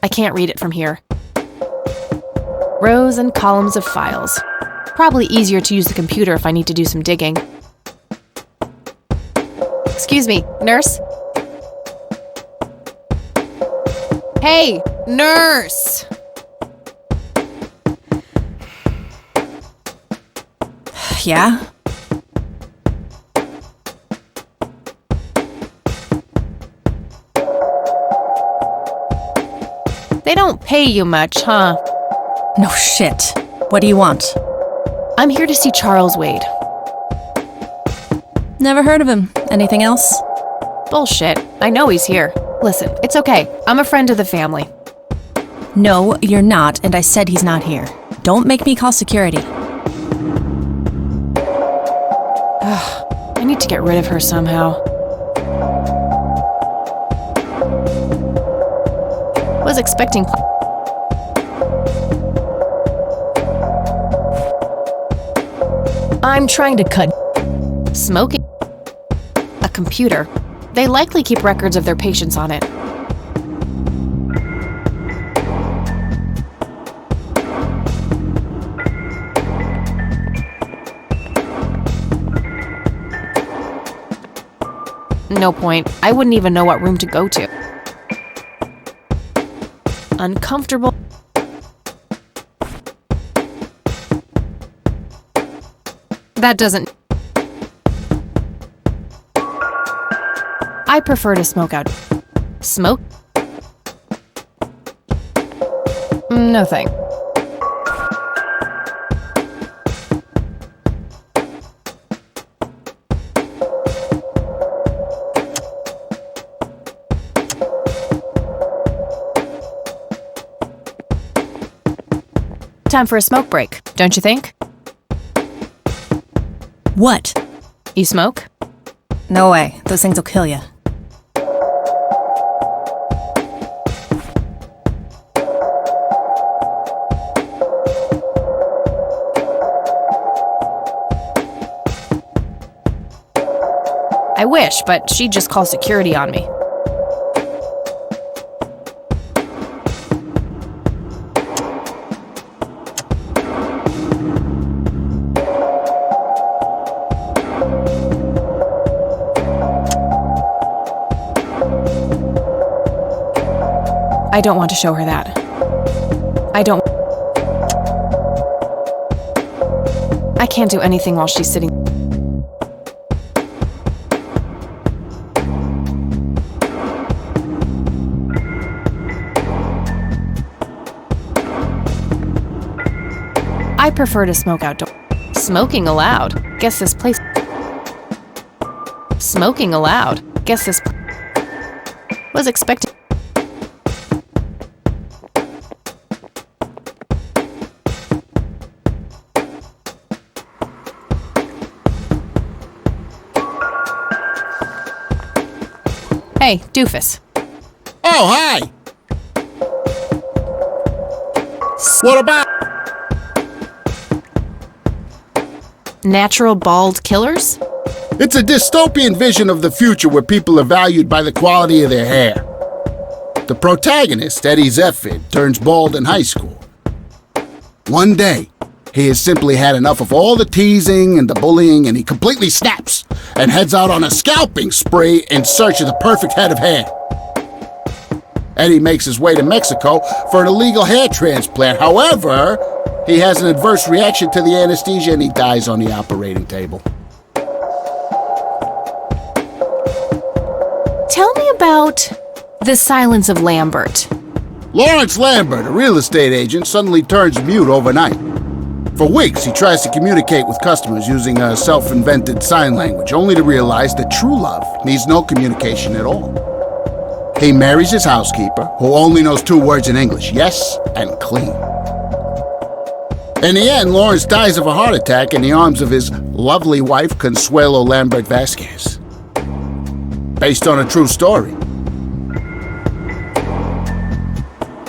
I can't read it from here. Rows and columns of files. Probably easier to use the computer if I need to do some digging. Excuse me, nurse? Hey, nurse! Yeah? They don't pay you much, huh? No shit. What do you want? I'm here to see Charles Wade. Never heard of him. Anything else? Bullshit. I know he's here. Listen, it's okay. I'm a friend of the family. No, you're not, and I said he's not here. Don't make me call security. I need to get rid of her somehow. Was expecting... I'm trying to cut... Smoking... A computer. They likely keep records of their patients on it. No point. I wouldn't even know what room to go to. Uncomfortable. That doesn't... I prefer to smoke out. Smoke? No thanks. Time for a smoke break, don't you think? What? You smoke? No way. Those things will kill you. I wish, but she'd just call security on me. I don't want to show her that. I can't do anything while she's sitting. I prefer to smoke outdoors. Smoking allowed. Guess this place. Smoking allowed. Guess this was expected. Hey, doofus. Oh, hi! What about... Natural bald killers? It's a dystopian vision of the future where people are valued by the quality of their hair. The protagonist, Eddie Zephyr, turns bald in high school. One day, he has simply had enough of all the teasing and the bullying, and he completely snaps and heads out on a scalping spree in search of the perfect head of hair. Eddie makes his way to Mexico for an illegal hair transplant. However, he has an adverse reaction to the anesthesia and he dies on the operating table. Tell me about The Silence of Lambert. Lawrence Lambert, a real estate agent, suddenly turns mute overnight. For weeks, he tries to communicate with customers using a self-invented sign language, only to realize that true love needs no communication at all. He marries his housekeeper, who only knows 2 words in English, yes and clean. In the end, Lawrence dies of a heart attack in the arms of his lovely wife, Consuelo Lambert Vasquez. Based on a true story.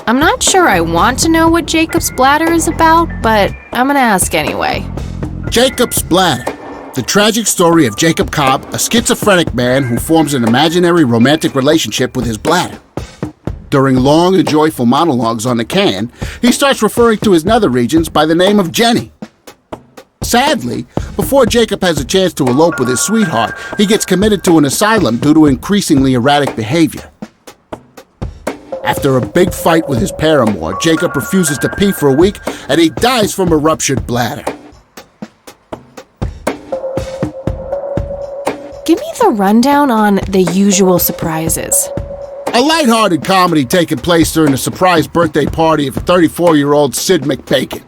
I'm not sure I want to know what Jacob's Bladder is about, but I'm gonna ask anyway. Jacob's Bladder. The tragic story of Jacob Cobb, a schizophrenic man who forms an imaginary romantic relationship with his bladder. During long and joyful monologues on the can, he starts referring to his nether regions by the name of Jenny. Sadly, before Jacob has a chance to elope with his sweetheart, he gets committed to an asylum due to increasingly erratic behavior. After a big fight with his paramour, Jacob refuses to pee for a week and he dies from a ruptured bladder. Give me the rundown on The Usual Surprises. A lighthearted comedy taking place during a surprise birthday party of 34-year-old Sid McBacon.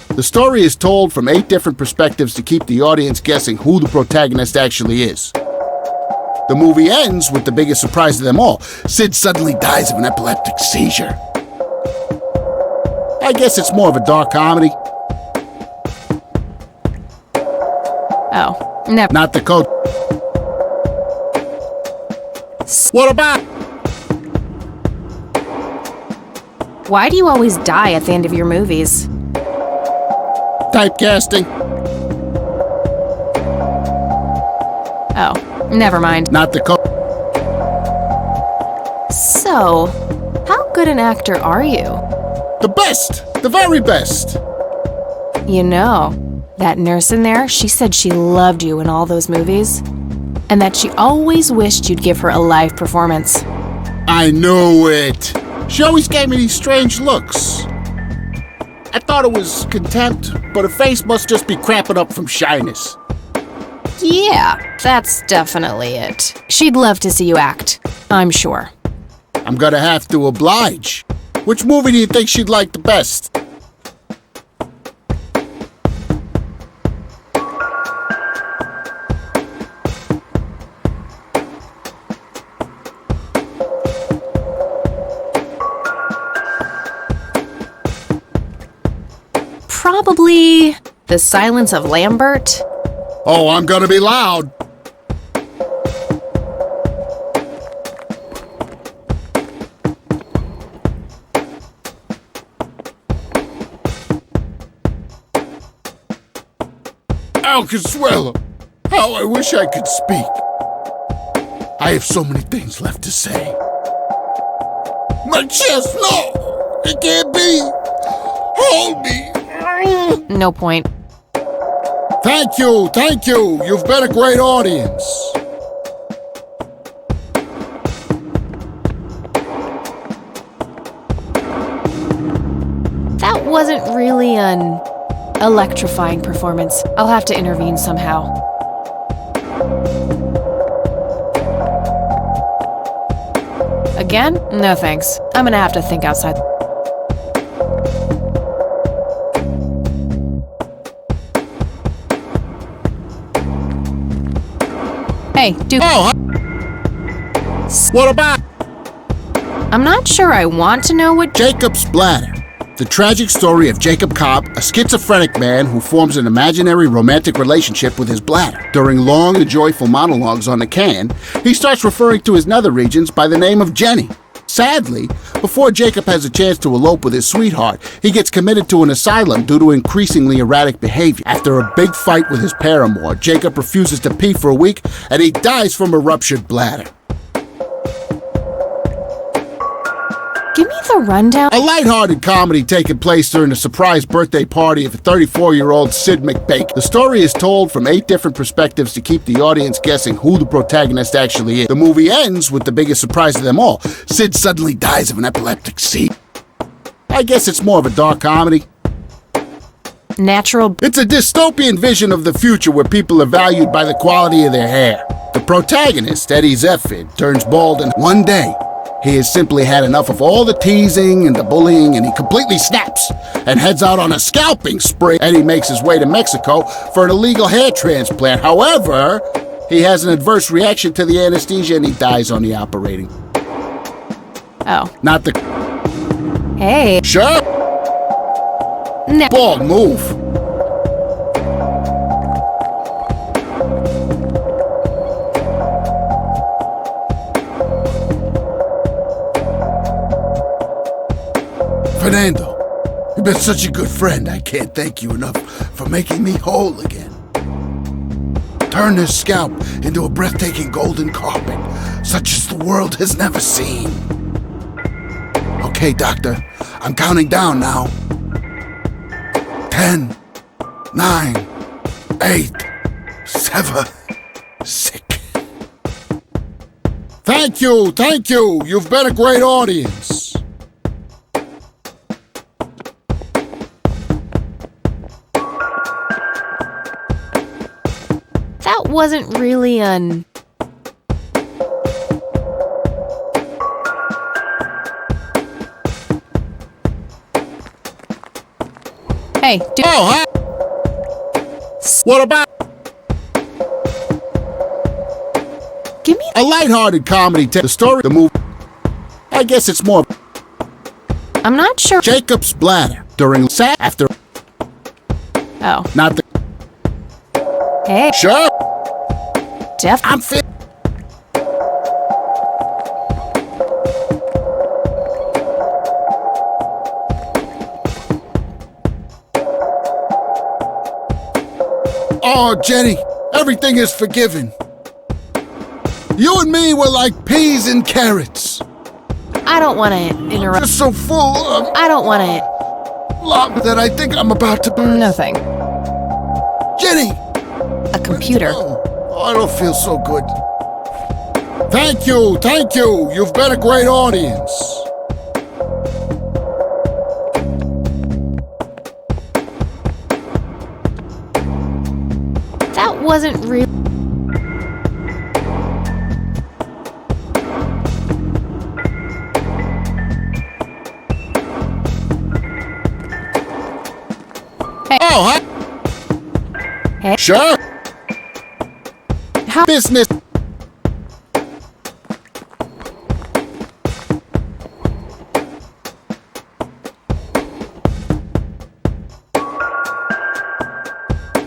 The story is told from 8 different perspectives to keep the audience guessing who the protagonist actually is. The movie ends with the biggest surprise of them all. Sid suddenly dies of an epileptic seizure. I guess it's more of a dark comedy. Oh, never. Not the coach. What about? Why do you always die at the end of your movies? Typecasting. Oh, never mind. Not the coach. So, how good an actor are you? The best! The very best! You know, that nurse in there, she said she loved you in all those movies, and that she always wished you'd give her a live performance. I knew it! She always gave me these strange looks. I thought it was contempt, but her face must just be cramping up from shyness. Yeah, that's definitely it. She'd love to see you act, I'm sure. I'm gonna have to oblige. Which movie do you think she'd like the best? Probably The Silence of Lambert. Oh, I'm gonna be loud. Al Consuelo, how I wish I could speak. I have so many things left to say. My chest, no! It can't be! Hold me! No point. Thank you! You've been a great audience. That wasn't really an electrifying performance. I'll have to intervene somehow. Again? No thanks. I'm gonna have to think outside. Hey, dude. Oh, what about I'm not sure I want to know what. Jacob's bladder? The tragic story of Jacob Cobb, a schizophrenic man who forms an imaginary romantic relationship with his bladder. During long and joyful monologues on the can, he starts referring to his nether regions by the name of Jenny. Sadly, before Jacob has a chance to elope with his sweetheart, he gets committed to an asylum due to increasingly erratic behavior. After a big fight with his paramour, Jacob refuses to pee for a week, and he dies from a ruptured bladder. Give me the rundown. A lighthearted comedy taking place during the surprise birthday party of a 34-year-old Sid McBake. The story is told from 8 different perspectives to keep the audience guessing who the protagonist actually is. The movie ends with the biggest surprise of them all. Sid suddenly dies of an epileptic seizure. I guess it's more of a dark comedy. Natural. It's a dystopian vision of the future where people are valued by the quality of their hair. The protagonist, Eddie Zephyr, turns bald, and one day, he has simply had enough of all the teasing and the bullying, and he completely snaps and heads out on a scalping spree. Eddie makes his way to Mexico for an illegal hair transplant. However, he has an adverse reaction to the anesthesia and he dies on the operating. Oh. Not the... Hey. Sure. No. Bald move. Fernando, you've been such a good friend. I can't thank you enough for making me whole again. Turn this scalp into a breathtaking golden carpet, such as the world has never seen. Okay, doctor, I'm counting down now. 10, 9, 8, 7, 6. Thank you. You've been a great audience. That wasn't really an... Hey, dude. Oh, huh? What about Give me... a lighthearted comedy? The story, the movie. I guess it's more I'm not sure... Jacob's bladder during after. Oh. Not the... Hey. Sure. Def... I'm fit. Oh, Jenny, everything is forgiven. You and me were like peas and carrots. I don't want to interrupt. Just so full of I don't want to... love that I think I'm about to burst. No thing. Jenny! A computer. Oh, I don't feel so good. Thank you. You've been a great audience. wasn't really... Oh, huh? Hey. Sure. How... Business.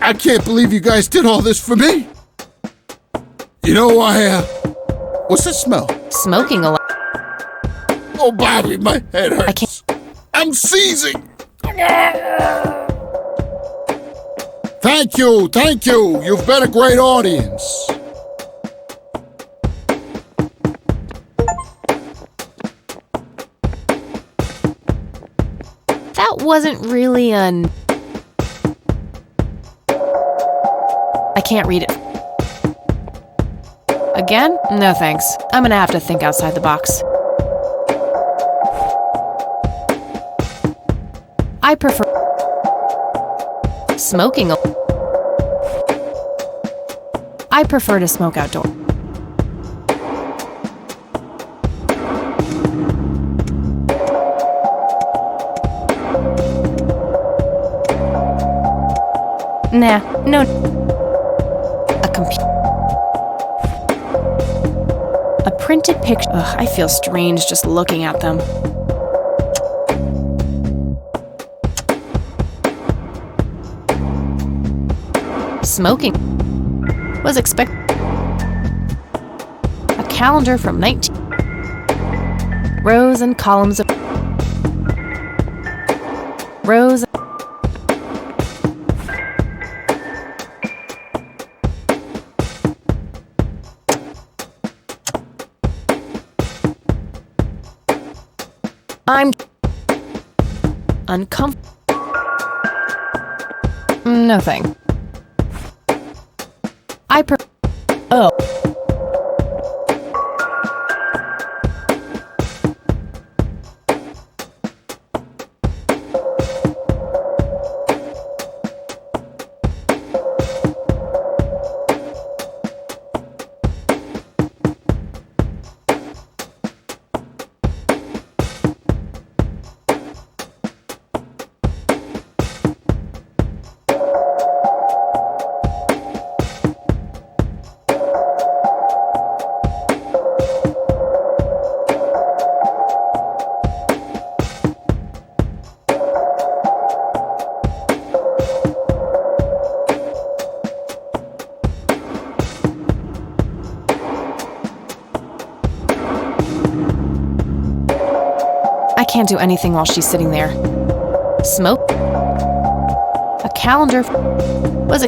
I can't believe you guys did all this for me. You know, what's that smell? Smoking a lot. Oh, Bobby, my head hurts. I can't... I'm seizing. Thank you. You've been a great audience. That wasn't really an... I can't read it. Again? No thanks. I'm gonna have to think outside the box. I prefer... smoking a... I prefer to smoke outdoors. Nah, no. A computer. A printed picture. Ugh, I feel strange just looking at them. Smoking. Was expected. A calendar from 19. Rows and columns of. Rows. I'm uncomfortable. No thing. Oh. I can't do anything while she's sitting there. Smoke? A calendar was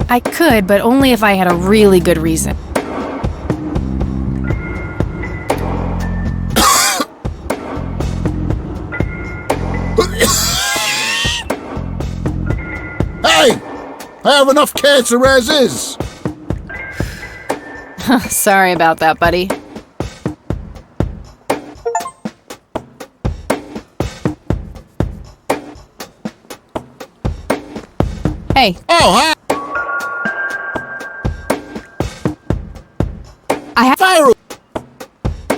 I could, but only if I had a really good reason. Hey! I have enough cancer as is! Sorry about that, buddy. Hey. Oh, hi! I have... Fire!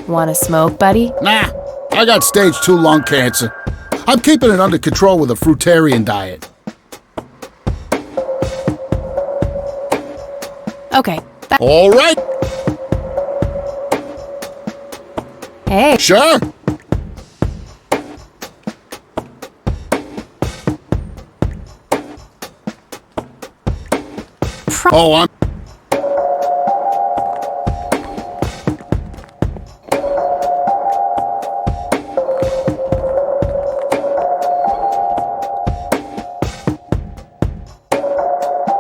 Wanna smoke, buddy? Nah, I got stage 2 lung cancer. I'm keeping it under control with a fruitarian diet. Okay. All right. Hey. Sure. Oh, I'm...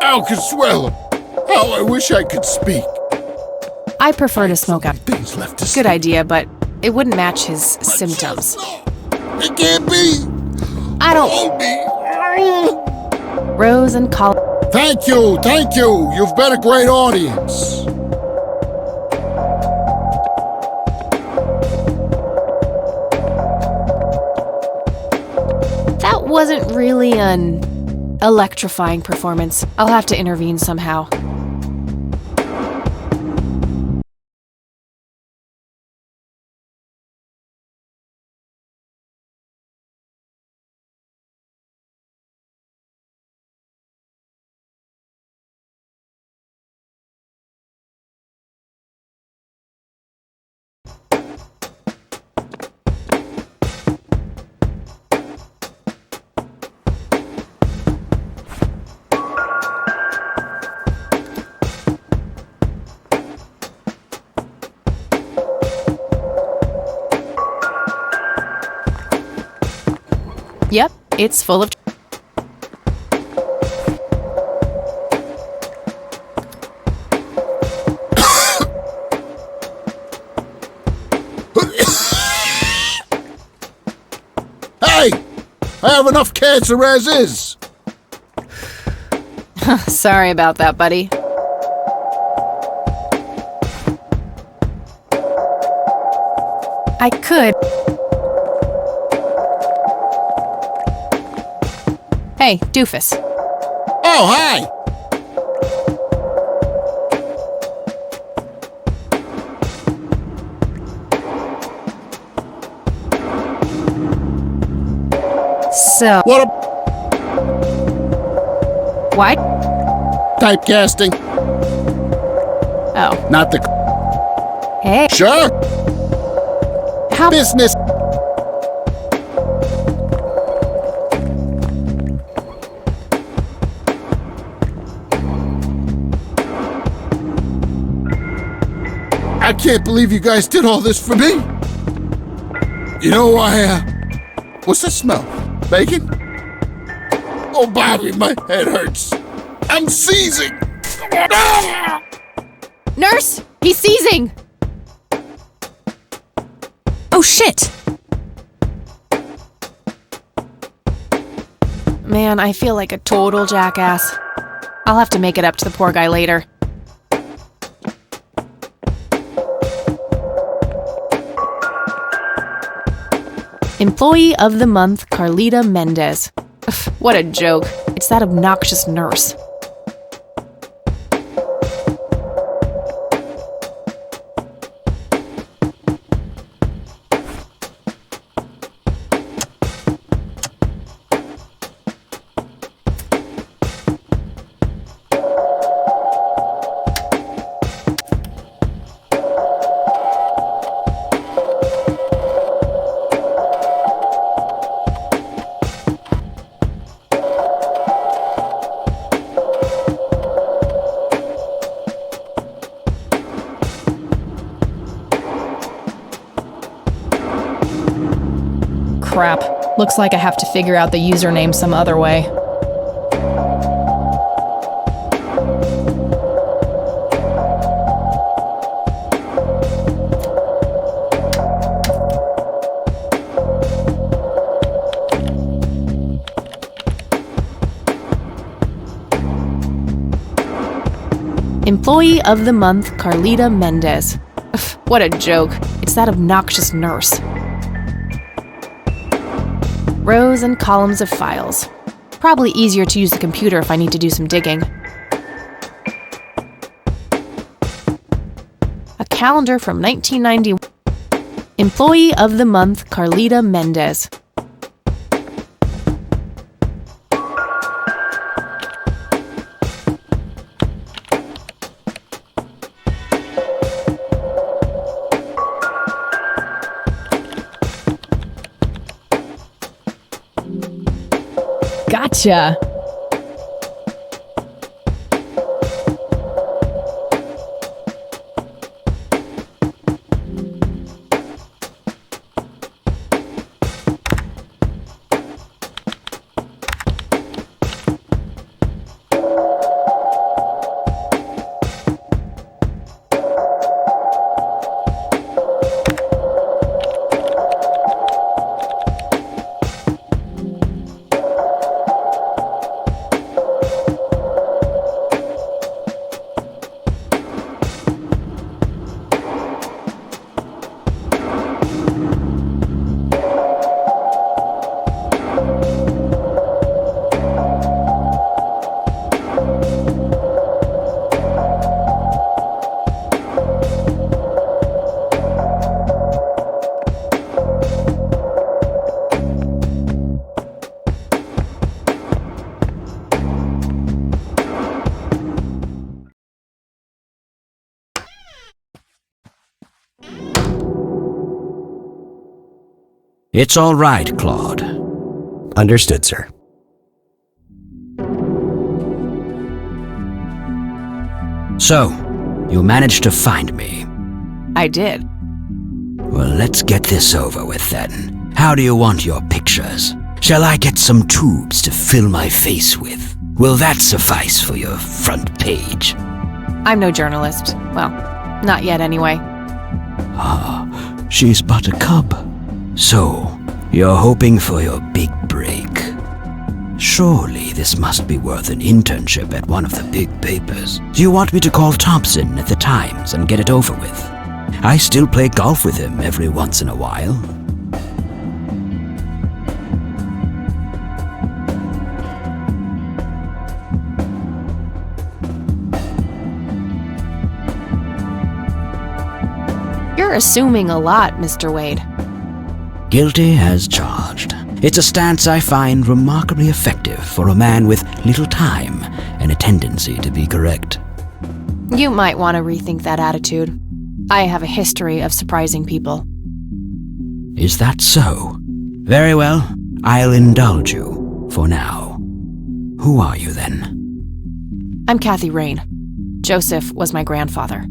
Al Consuelo. Oh, I wish I could speak. I prefer to smoke out. Things left to Good idea, but it wouldn't match his symptoms. It can't be. I don't... Hold me. Rose and Colin... Thank you. You've been a great audience. wasn't really an electrifying performance. I'll have to intervene somehow. Yep, it's full of... Hey! I have enough cancer as is! Sorry about that, buddy. I could... Hey, doofus. Oh, hi! So... What a What? typecasting. Oh. Not the... Hey. Sure! How... Business! I can't believe you guys did all this for me. You know, what's that smell? Bacon? Oh, Bobby, my head hurts. I'm seizing. Nurse! He's seizing! Oh shit! Man, I feel like a total jackass. I'll have to make it up to the poor guy later. Employee of the Month, Carlita Mendez. Ugh, what a joke. It's that obnoxious nurse. Crap. Looks like I have to figure out the username some other way. Employee of the Month, Carlita Mendez. Ugh, what a joke. It's that obnoxious nurse. Rows and columns of files. Probably easier to use the computer if I need to do some digging. A calendar from 1990. Employee of the Month, Carlita Mendez. Gotcha! It's all right, Claude. Understood, sir. So, you managed to find me. I did. Well, let's get this over with then. How do you want your pictures? Shall I get some tubes to fill my face with? Will that suffice for your front page? I'm no journalist. Well, not yet anyway. Ah, she's but a cub. So, you're hoping for your big break. Surely this must be worth an internship at one of the big papers. Do you want me to call Thompson at the Times and get it over with? I still play golf with him every once in a while. You're assuming a lot, Mr. Wade. Guilty as charged. It's a stance I find remarkably effective for a man with little time and a tendency to be correct. You might want to rethink that attitude. I have a history of surprising people. Is that so? Very well, I'll indulge you for now. Who are you then? I'm Kathy Rain. Joseph was my grandfather.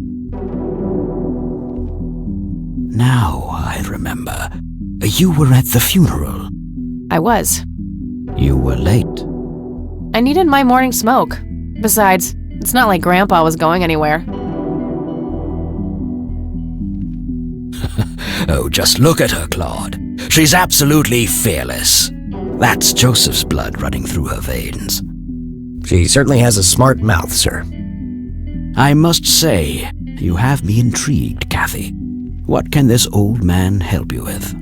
Now I remember. You were at the funeral. I was. You were late. I needed my morning smoke. Besides, it's not like Grandpa was going anywhere. Oh, just look at her, Claude. She's absolutely fearless. That's Joseph's blood running through her veins. She certainly has a smart mouth, sir. I must say, you have me intrigued, Kathy. What can this old man help you with?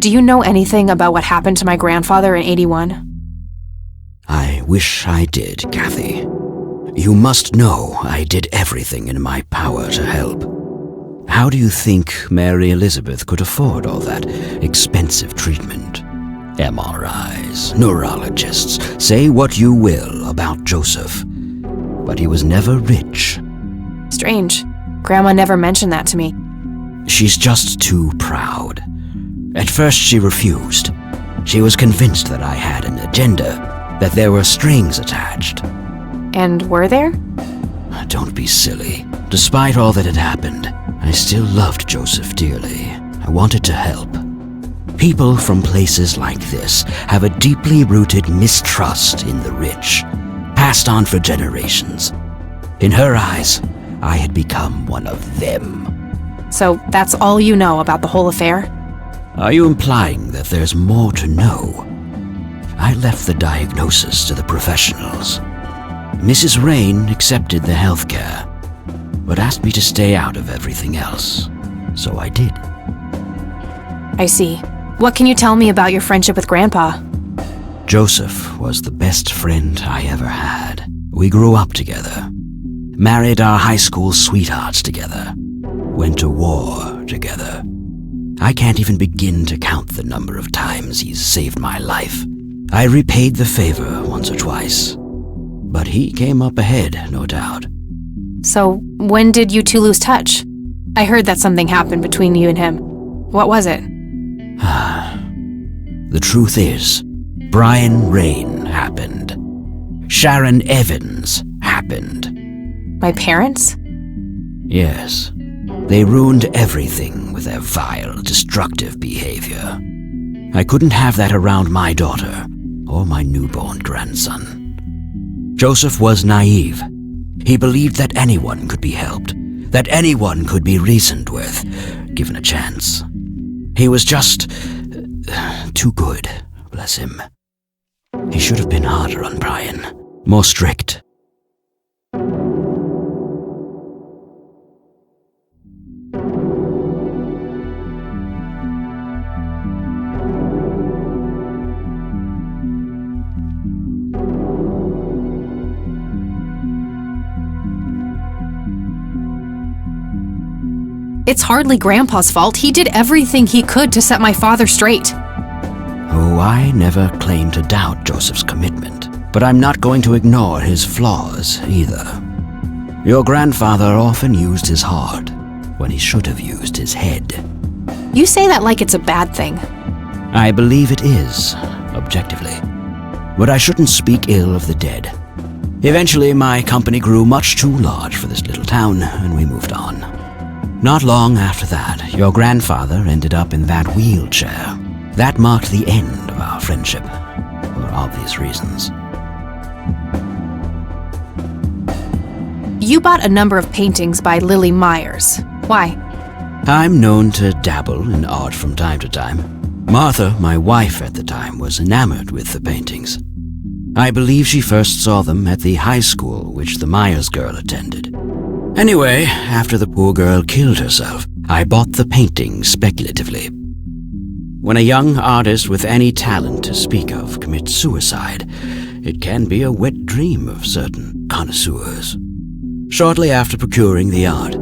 Do you know anything about what happened to my grandfather in '81? I wish I did, Kathy. You must know I did everything in my power to help. How do you think Mary Elizabeth could afford all that expensive treatment? MRIs, neurologists, say what you will about Joseph, but he was never rich. Strange. Grandma never mentioned that to me. She's just too proud. At first she refused. She was convinced that I had an agenda, that there were strings attached. And were there? Don't be silly. Despite all that had happened, I still loved Joseph dearly. I wanted to help. People from places like this have a deeply rooted mistrust in the rich, passed on for generations. In her eyes, I had become one of them. So that's all you know about the whole affair? Are you implying that there's more to know? I left the diagnosis to the professionals. Mrs. Rain accepted the health care, but asked me to stay out of everything else. So I did. I see. What can you tell me about your friendship with Grandpa? Joseph was the best friend I ever had. We grew up together, married our high school sweethearts together, went to war together. I can't even begin to count the number of times he's saved my life. I repaid the favor once or twice, but he came up ahead, no doubt. So, when did you two lose touch? I heard that something happened between you and him. What was it? The truth is, Brian Rain happened. Sharon Evans happened. My parents? Yes. They ruined everything with their vile, destructive behavior. I couldn't have that around my daughter or my newborn grandson. Joseph was naive. He believed that anyone could be helped, that anyone could be reasoned with, given a chance. He was just too good, bless him. He should have been harder on Brian, more strict. It's hardly Grandpa's fault. He did everything he could to set my father straight. Oh, I never claimed to doubt Joseph's commitment, but I'm not going to ignore his flaws either. Your grandfather often used his heart, when he should have used his head. You say that like it's a bad thing. I believe it is, objectively. But I shouldn't speak ill of the dead. Eventually, my company grew much too large for this little town, and we moved on. Not long after that, your grandfather ended up in that wheelchair. That marked the end of our friendship, for obvious reasons. You bought a number of paintings by Lily Myers. Why? I'm known to dabble in art from time to time. Martha, my wife at the time, was enamored with the paintings. I believe she first saw them at the high school which the Myers girl attended. Anyway, after the poor girl killed herself, I bought the paintings speculatively. When a young artist with any talent to speak of commits suicide, it can be a wet dream of certain connoisseurs. Shortly after procuring the art,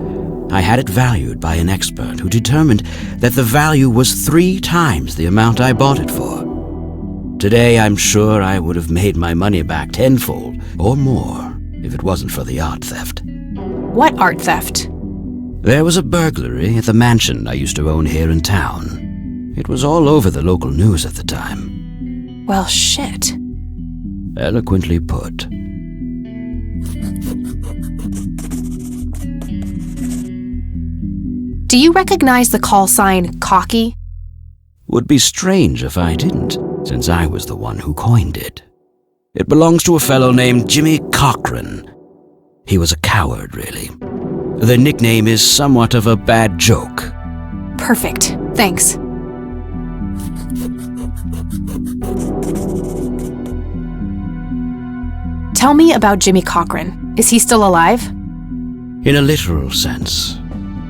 I had it valued by an expert who determined that the value was 3 times the amount I bought it for. Today, I'm sure I would have made my money back tenfold or more if it wasn't for the art theft. What art theft? There was a burglary at the mansion I used to own here in town. It was all over the local news at the time. Well, shit. Eloquently put. Do you recognize the call sign Cocky? Would be strange if I didn't, since I was the one who coined it. It belongs to a fellow named Jimmy Cochran. He was a coward, really. The nickname is somewhat of a bad joke. Perfect. Thanks. Tell me about Jimmy Cochran. Is he still alive? In a literal sense.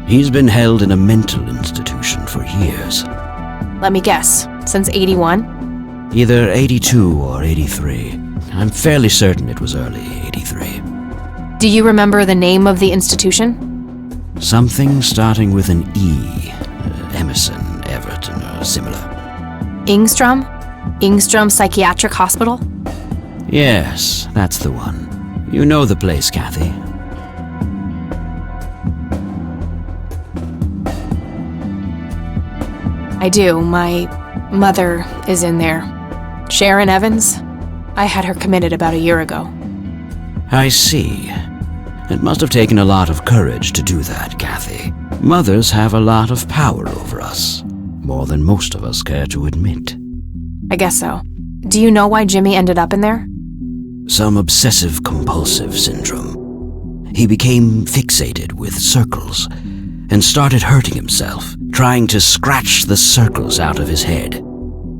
He's been held in a mental institution for years. Let me guess. Since 81? Either 82 or 83. I'm fairly certain it was early 83. Do you remember the name of the institution? Something starting with an E. Emerson, Everton, or similar. Ingstrom? Ingstrom Psychiatric Hospital? Yes, that's the one. You know the place, Kathy. I do. My mother is in there. Sharon Evans? I had her committed about a year ago. I see. It must have taken a lot of courage to do that, Kathy. Mothers have a lot of power over us. More than most of us care to admit. I guess so. Do you know why Jimmy ended up in there? Some obsessive-compulsive syndrome. He became fixated with circles and started hurting himself, trying to scratch the circles out of his head.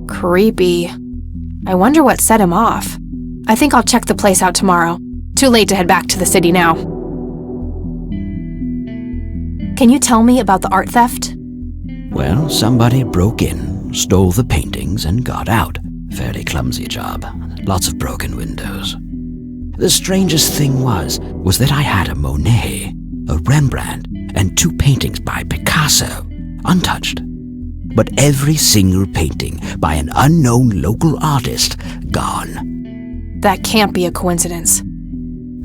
Creepy. I wonder what set him off. I think I'll check the place out tomorrow. Too late to head back to the city now. Can you tell me about the art theft? Well, somebody broke in, stole the paintings, and got out. Fairly clumsy job. Lots of broken windows. The strangest thing was that I had a Monet, a Rembrandt, and 2 paintings by Picasso, untouched. But every single painting by an unknown local artist, gone. That can't be a coincidence.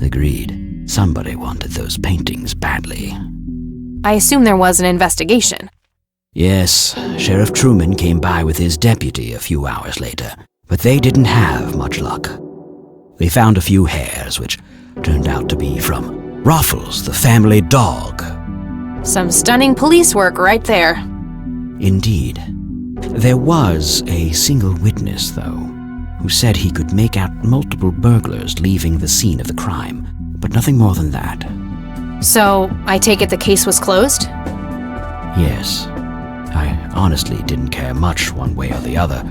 Agreed. Somebody wanted those paintings badly. I assume there was an investigation. Yes, Sheriff Truman came by with his deputy a few hours later, but they didn't have much luck. They found a few hairs, which turned out to be from Ruffles, the family dog. Some stunning police work right there. Indeed. There was a single witness, though, who said he could make out multiple burglars leaving the scene of the crime, but nothing more than that. So, I take it the case was closed? Yes. I honestly didn't care much one way or the other,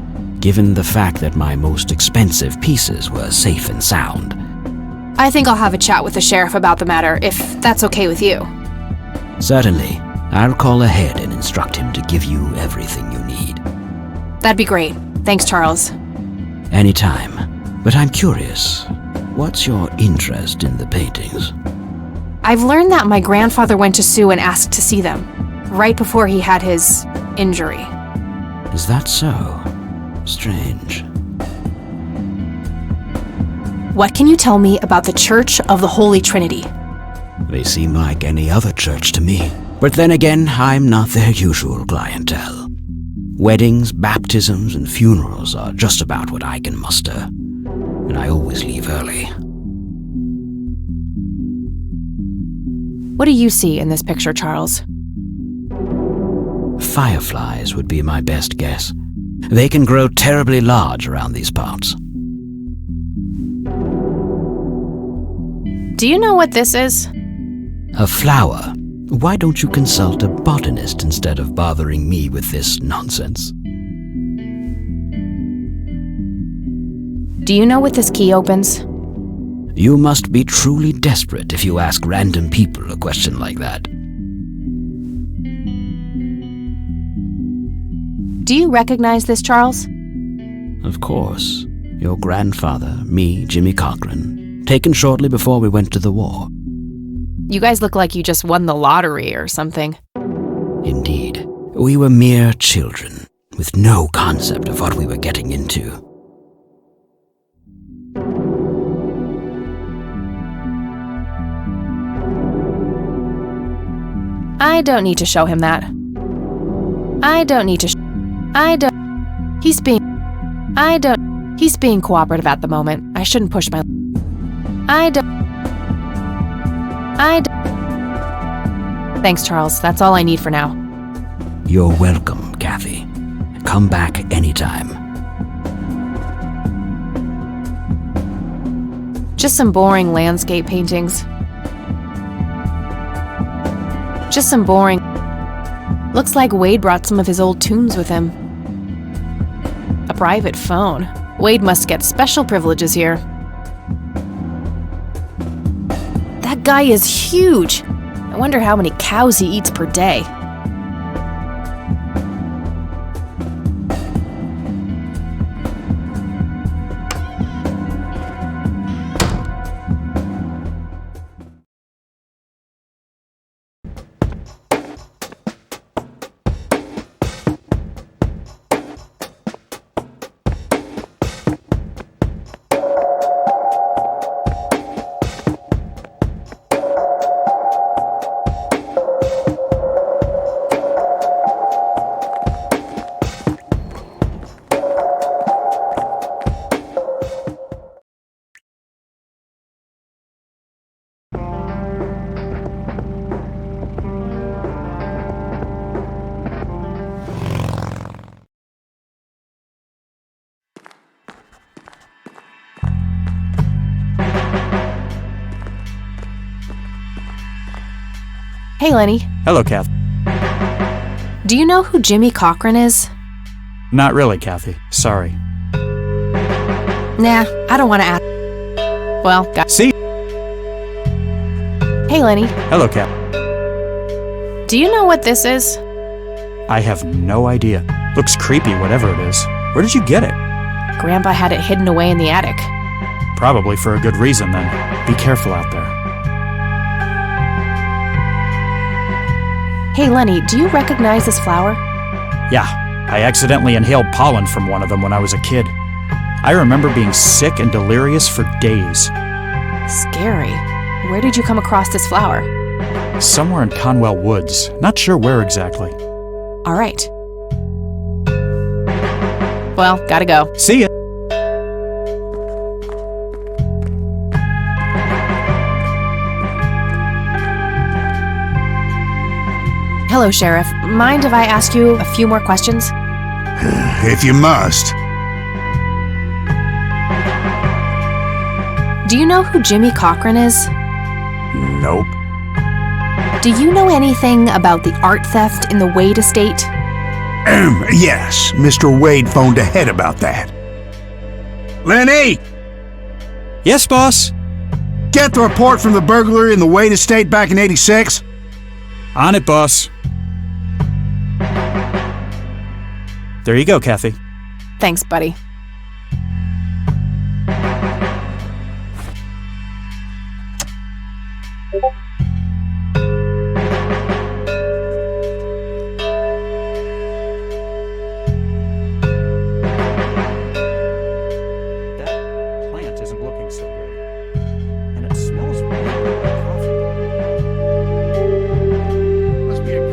given the fact that my most expensive pieces were safe and sound. I think I'll have a chat with the sheriff about the matter, if that's okay with you. Certainly. I'll call ahead and instruct him to give you everything you need. That'd be great. Thanks, Charles. Anytime. But I'm curious, what's your interest in the paintings? I've learned that my grandfather went to Sue and asked to see them, right before he had his injury. Is that so? Strange. What can you tell me about the Church of the Holy Trinity? They seem like any other church to me, But then again, I'm not their usual clientele. Weddings, baptisms, and funerals are just about what I can muster. And I always leave early. What do you see in this picture, Charles? Fireflies would be my best guess. They can grow terribly large around these parts. Do you know what this is? A flower. Why don't you consult a botanist instead of bothering me with this nonsense? Do you know what this key opens? You must be truly desperate if you ask random people a question like that. Do you recognize this, Charles? Of course. Your grandfather, me, Jimmy Cochran, taken shortly before we went to the war. You guys look like you just won the lottery or something. Indeed. We were mere children, with no concept of what we were getting into. I don't need to show him that. He's being cooperative at the moment. I shouldn't push my... Thanks, Charles. That's all I need for now. You're welcome, Kathy. Come back anytime. Just some boring landscape paintings. Looks like Wade brought some of his old tunes with him. A private phone. Wade must get special privileges here. That guy is huge. I wonder how many cows he eats per day. Hey, Lenny. Hello, Kathy. Do you know who Jimmy Cochran is? Not really, Kathy. Sorry. Nah, I don't want to ask. Well, See? Hey, Lenny. Hello, Kathy. Do you know what this is? I have no idea. Looks creepy, whatever it is. Where did you get it? Grandpa had it hidden away in the attic. Probably for a good reason, then. Be careful out there. Hey, Lenny, do you recognize this flower? Yeah, I accidentally inhaled pollen from one of them when I was a kid. I remember being sick and delirious for days. Scary. Where did you come across this flower? Somewhere in Conwell Woods. Not sure where exactly. All right. Well, gotta go. See ya. Hello, Sheriff. Mind if I ask you a few more questions? If you must. Do you know who Jimmy Cochran is? Nope. Do you know anything about the art theft in the Wade estate? Yes, Mr. Wade phoned ahead about that. Lenny! Yes, boss? Get the report from the burglary in the Wade estate back in '86? On it, boss. There you go, Kathy. Thanks, buddy. That plant isn't looking so good. And it smells really like coffee. Must be a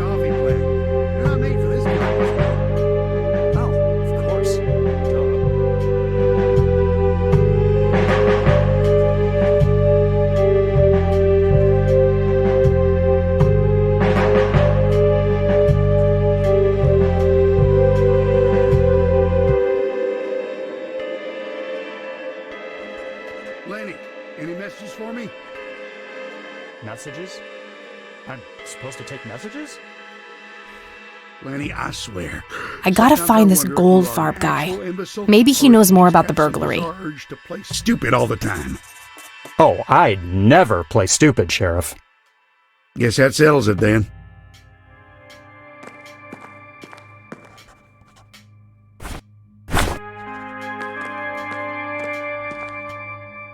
fake messages? Lenny, I swear. I gotta find this Goldfarb guy. Maybe he knows more about the burglary. Stupid all the time. Oh, I'd never play stupid, Sheriff. Guess that settles it then.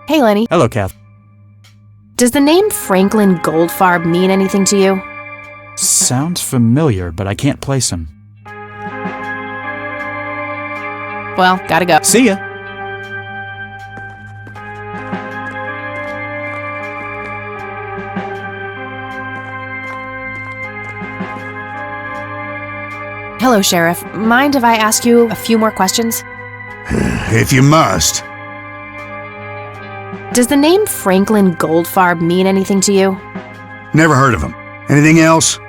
Hey, Lenny. Hello, Kath. Does the name Franklin Goldfarb mean anything to you? Sounds familiar, but I can't place him. Well, gotta go. See ya! Hello, Sheriff. Mind if I ask you a few more questions? If you must. Does the name Franklin Goldfarb mean anything to you? Never heard of him. Anything else?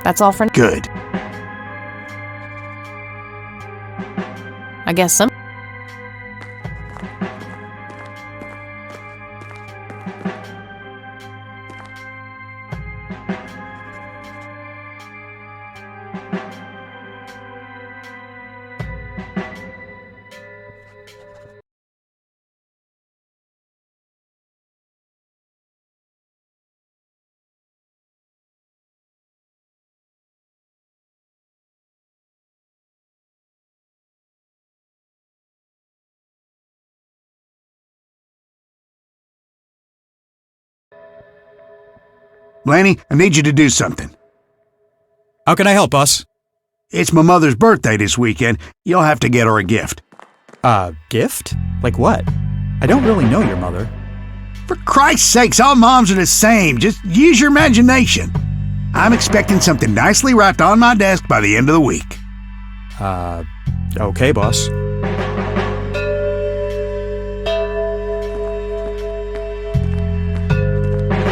That's all for now. Good. I guess some. Lanny, I need you to do something. How can I help, boss? It's my mother's birthday this weekend. You'll have to get her a gift. Gift? Like what? I don't really know your mother. For Christ's sakes, all moms are the same. Just use your imagination. I'm expecting something nicely wrapped on my desk by the end of the week. Okay, boss.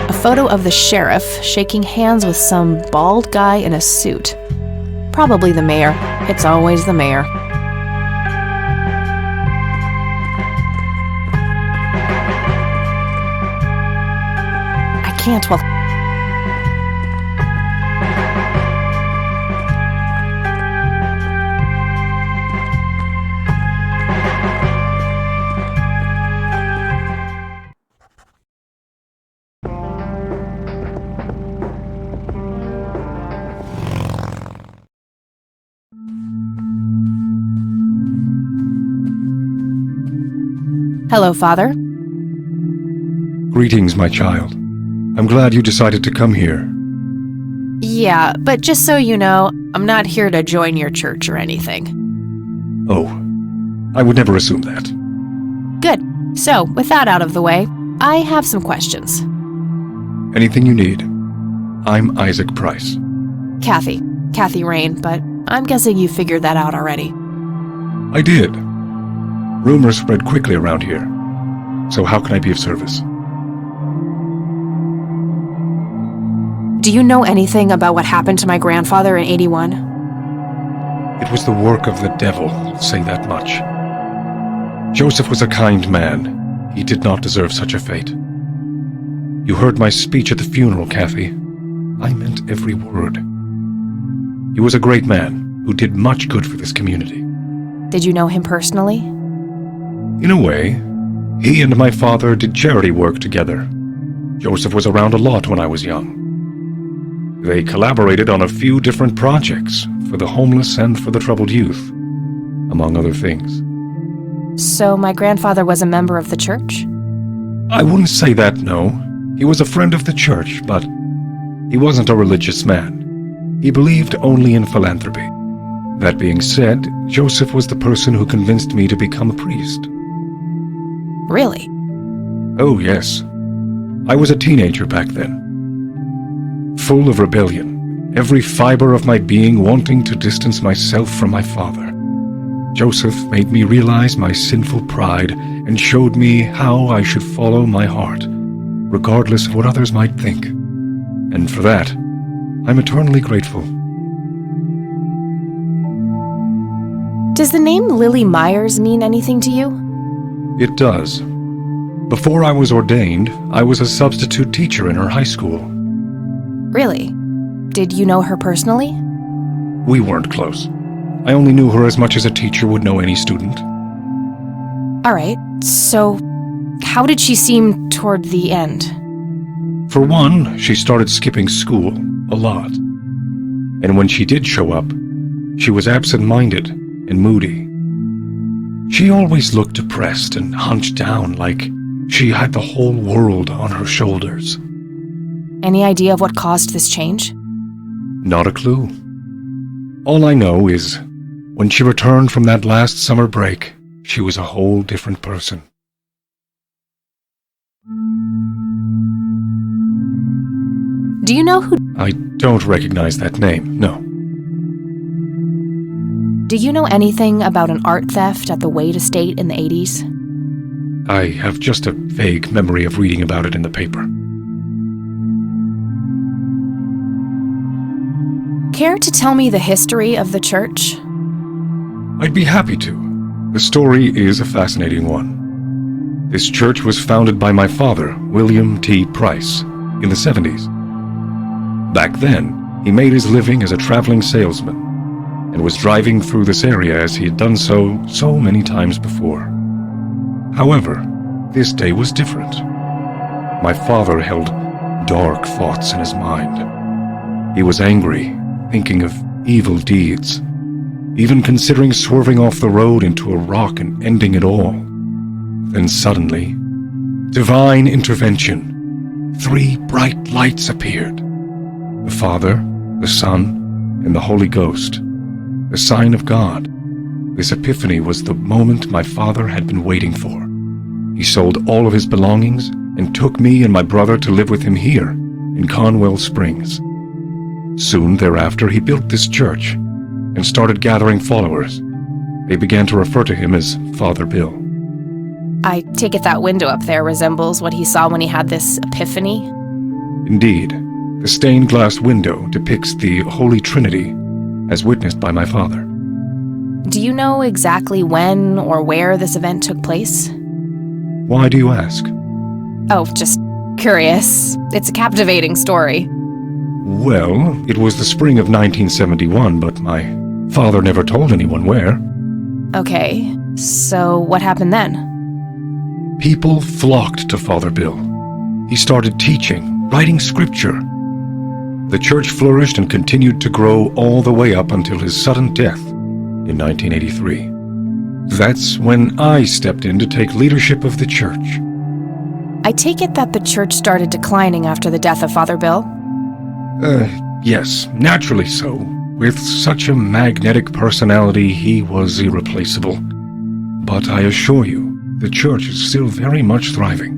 A photo of the sheriff shaking hands with some bald guy in a suit. Probably the mayor. It's always the mayor. I can't, well... Hello, Father. Greetings, my child. I'm glad you decided to come here. Yeah, but just so you know, I'm not here to join your church or anything. Oh, I would never assume that. Good. So, with that out of the way, I have some questions. Anything you need. I'm Isaac Price. Kathy Rain, but I'm guessing you figured that out already. I did. Rumors spread quickly around here. So how can I be of service? Do you know anything about what happened to my grandfather in '81? It was the work of the devil, I'll say that much. Joseph was a kind man. He did not deserve such a fate. You heard my speech at the funeral, Kathy. I meant every word. He was a great man who did much good for this community. Did you know him personally? In a way, he and my father did charity work together. Joseph was around a lot when I was young. They collaborated on a few different projects for the homeless and for the troubled youth, among other things. So my grandfather was a member of the church? I wouldn't say that, no. He was a friend of the church, but he wasn't a religious man. He believed only in philanthropy. That being said, Joseph was the person who convinced me to become a priest. Really? Oh, yes. I was a teenager back then. Full of rebellion, every fiber of my being wanting to distance myself from my father. Joseph made me realize my sinful pride and showed me how I should follow my heart, regardless of what others might think. And for that, I'm eternally grateful. Does the name Lily Myers mean anything to you? It does. Before I was ordained, I was a substitute teacher in her high school. Really? Did you know her personally? We weren't close. I only knew her as much as a teacher would know any student. Alright, so how did she seem toward the end? For one, she started skipping school a lot. And when she did show up, she was absent-minded and moody. She always looked depressed and hunched down like she had the whole world on her shoulders. Any idea of what caused this change? Not a clue. All I know is, when she returned from that last summer break, she was a whole different person. Do you know who... I don't recognize that name, no. Do you know anything about an art theft at the Wade estate in the 80s? I have just a vague memory of reading about it in the paper. Care to tell me the history of the church? I'd be happy to. The story is a fascinating one. This church was founded by my father, William T. Price, in the 70s. Back then, he made his living as a traveling salesman and was driving through this area as he had done so many times before. However, this day was different. My father held dark thoughts in his mind. He was angry, thinking of evil deeds, even considering swerving off the road into a rock and ending it all. Then suddenly, divine intervention. 3 bright lights appeared. The Father, the Son, and the Holy Ghost. The sign of God. This epiphany was the moment my father had been waiting for. He sold all of his belongings and took me and my brother to live with him here, in Conwell Springs. Soon thereafter, he built this church and started gathering followers. They began to refer to him as Father Bill. I take it that window up there resembles what he saw when he had this epiphany? Indeed, the stained glass window depicts the Holy Trinity, as witnessed by my father. Do you know exactly when or where this event took place? Why do you ask? Oh, just curious. It's a captivating story. Well, it was the spring of 1971, but my father never told anyone where. Okay, so what happened then? People flocked to Father Bill. He started teaching, writing scripture. The church flourished and continued to grow all the way up until his sudden death in 1983. That's when I stepped in to take leadership of the church. I take it that the church started declining after the death of Father Bill? Yes, naturally so. With such a magnetic personality, he was irreplaceable. But I assure you, the church is still very much thriving.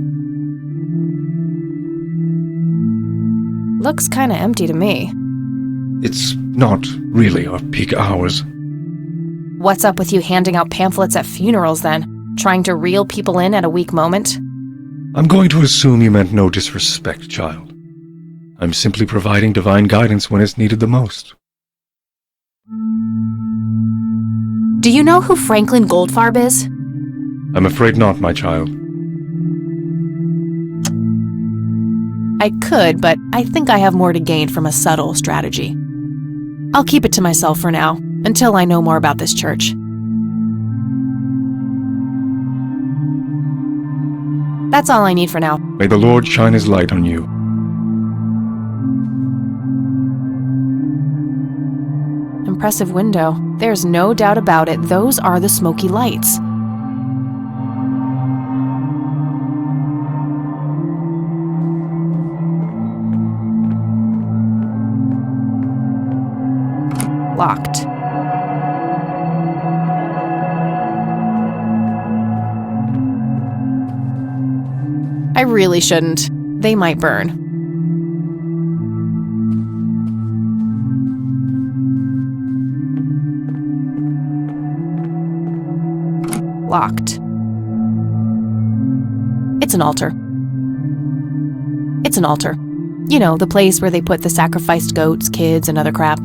Looks kinda empty to me. It's not really our peak hours. What's up with you handing out pamphlets at funerals then? Trying to reel people in at a weak moment? I'm going to assume you meant no disrespect, child. I'm simply providing divine guidance when it's needed the most. Do you know who Franklin Goldfarb is? I'm afraid not, my child. I could, but I think I have more to gain from a subtle strategy. I'll keep it to myself for now, until I know more about this church. That's all I need for now. May the Lord shine his light on you. Impressive window. There's no doubt about it. Those are the smoky lights. Locked. I really shouldn't. They might burn. Locked. It's an altar. It's an altar. You know, the place where they put the sacrificed goats, kids, and other crap.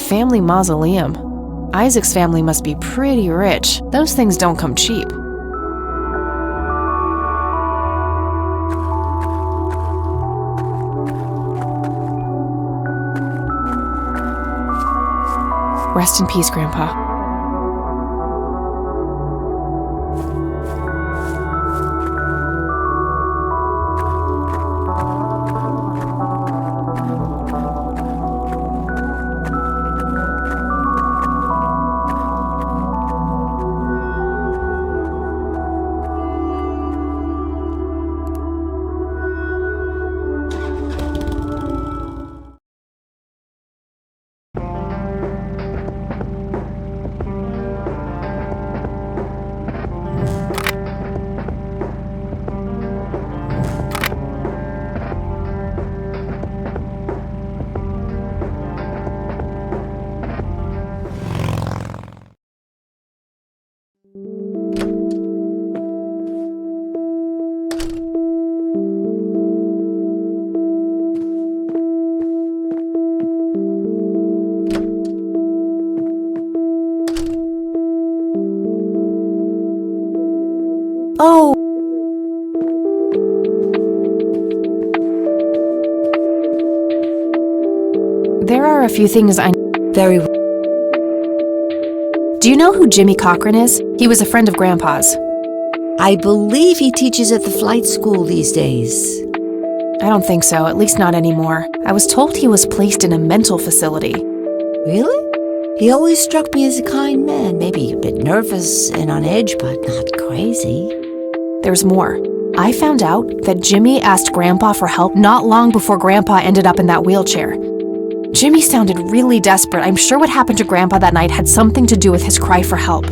family mausoleum. Isaac's family must be pretty rich. Those things don't come cheap. Rest in peace, Grandpa. Oh. There are a few things I Very well. Do you know who Jimmy Cochran is? He was a friend of Grandpa's. I believe he teaches at the flight school these days. I don't think so, at least not anymore. I was told he was placed in a mental facility. Really? He always struck me as a kind man, maybe a bit nervous and on edge, but not crazy. There's more. I found out that Jimmy asked Grandpa for help not long before Grandpa ended up in that wheelchair. Jimmy sounded really desperate. I'm sure what happened to Grandpa that night had something to do with his cry for help.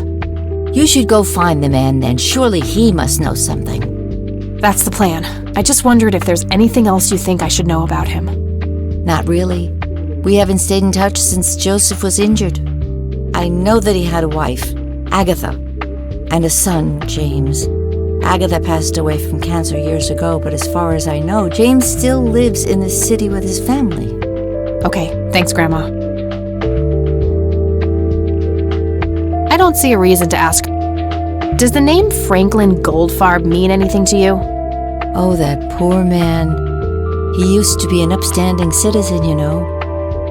You should go find the man then. Surely he must know something. That's the plan. I just wondered if there's anything else you think I should know about him. Not really. We haven't stayed in touch since Joseph was injured. I know that he had a wife, Agatha, and a son, James. Agatha passed away from cancer years ago, but as far as I know, James still lives in the city with his family. Okay, thanks, Grandma. I don't see a reason to ask. Does the name Franklin Goldfarb mean anything to you? Oh, that poor man. He used to be an upstanding citizen, you know.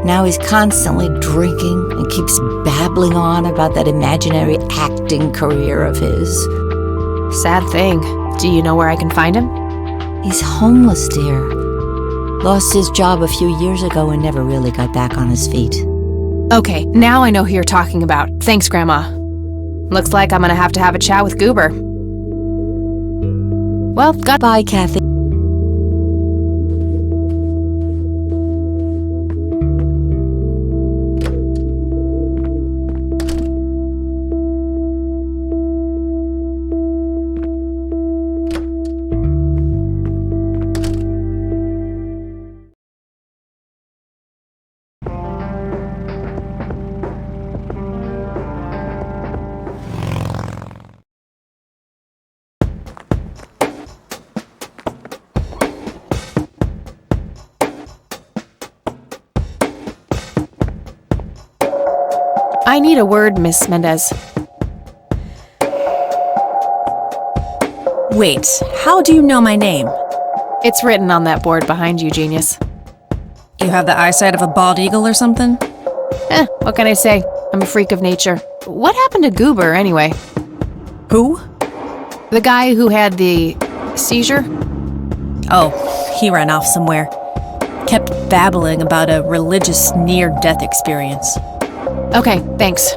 Now he's constantly drinking and keeps babbling on about that imaginary acting career of his. Sad thing. Do you know where I can find him? He's homeless, dear. Lost his job a few years ago and never really got back on his feet. Okay, now I know who you're talking about. Thanks, Grandma. Looks like I'm gonna have to have a chat with Goober. Well, goodbye, Kathy. I need a word, Miss Mendez. Wait, how do you know my name? It's written on that board behind you, genius. You have the eyesight of a bald eagle or something? What can I say? I'm a freak of nature. What happened to Goober, anyway? Who? The guy who had the seizure? Oh, he ran off somewhere. Kept babbling about a religious near-death experience. Okay, thanks.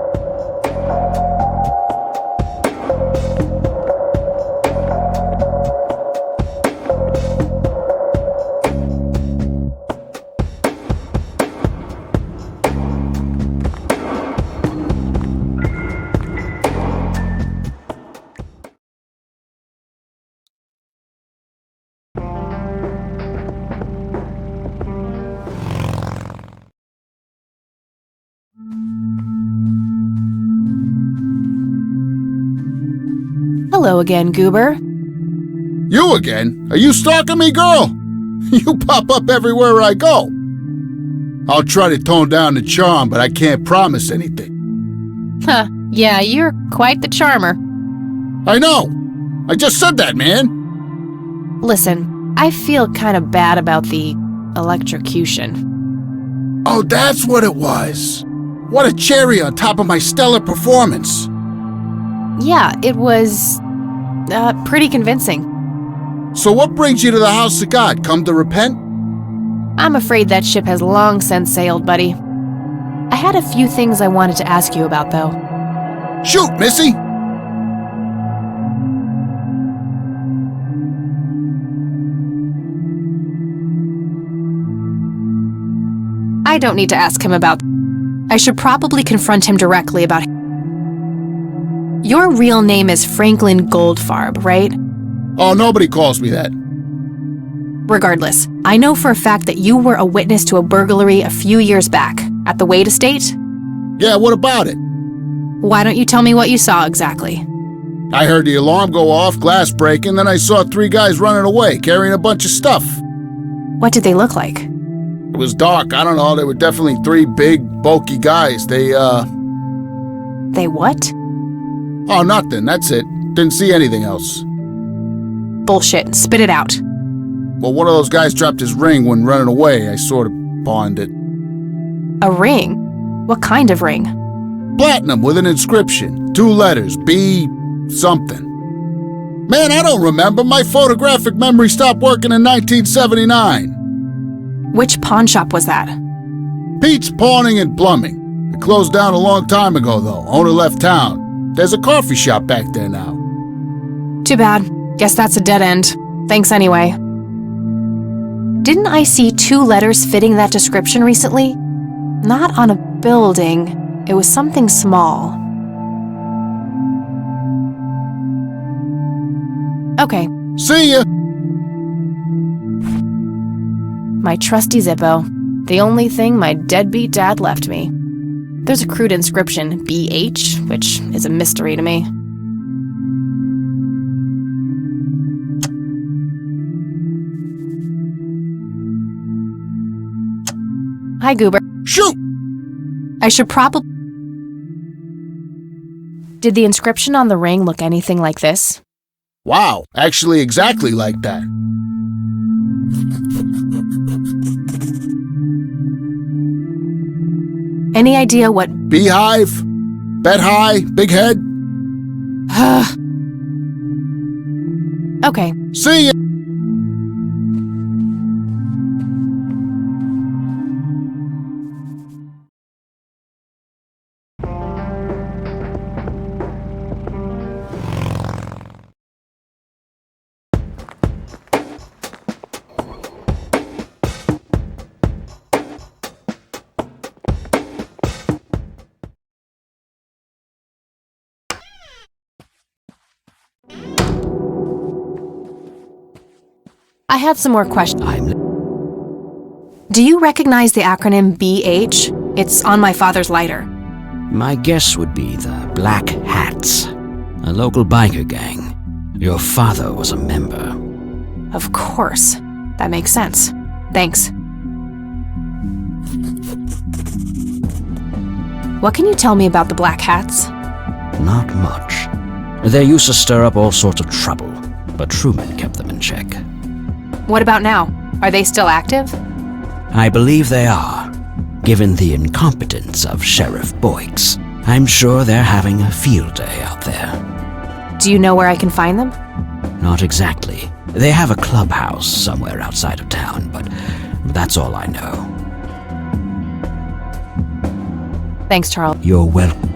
Hello again, Goober. You again? Are you stalking me, girl? You pop up everywhere I go. I'll try to tone down the charm, but I can't promise anything. Huh, yeah, you're quite the charmer. I know! I just said that, man! Listen, I feel kind of bad about the electrocution. Oh, that's what it was! What a cherry on top of my stellar performance! Yeah, it was pretty convincing. So what brings you to the house of God? Come to repent? I'm afraid that ship has long since sailed, buddy. I had a few things I wanted to ask you about, though. Shoot, Missy! I don't need to ask him about... I should probably confront him directly about... Your real name is Franklin Goldfarb, right? Oh, nobody calls me that. Regardless, I know for a fact that you were a witness to a burglary a few years back, at the Wade estate? Yeah, what about it? Why don't you tell me what you saw exactly? I heard the alarm go off, glass breaking, then I saw 3 guys running away, carrying a bunch of stuff. What did they look like? It was dark, I don't know, they were definitely 3 big, bulky guys. They what? Oh, nothing, that's it. Didn't see anything else. Bullshit, spit it out. Well, one of those guys dropped his ring when running away. I sort of pawned it. A ring? What kind of ring? Platinum with an inscription. 2 letters, B something. Man, I don't remember. My photographic memory stopped working in 1979. Which pawn shop was that? Pete's Pawning and Plumbing. It closed down a long time ago, though. Owner left town. There's a coffee shop back there now. Too bad. Guess that's a dead end. Thanks anyway. Didn't I see 2 letters fitting that description recently? Not on a building. It was something small. Okay. See ya! My trusty Zippo. The only thing my deadbeat dad left me. There's a crude inscription, BH, which is a mystery to me. Hi, Goober. Shoot! I should probably... Did the inscription on the ring look anything like this? Wow, actually exactly like that. Any idea what... Beehive? Bet high? Big head? Okay. See ya! I had some more questions. Do you recognize the acronym BH? It's on my father's lighter. My guess would be the Black Hats, a local biker gang. Your father was a member. Of course. That makes sense. Thanks. What can you tell me about the Black Hats? Not much. They used to stir up all sorts of trouble, but Truman kept them in check. What about now? Are they still active? I believe they are. Given the incompetence of Sheriff Boyks, I'm sure they're having a field day out there. Do you know where I can find them? Not exactly. They have a clubhouse somewhere outside of town, but that's all I know. Thanks, Charles. You're welcome.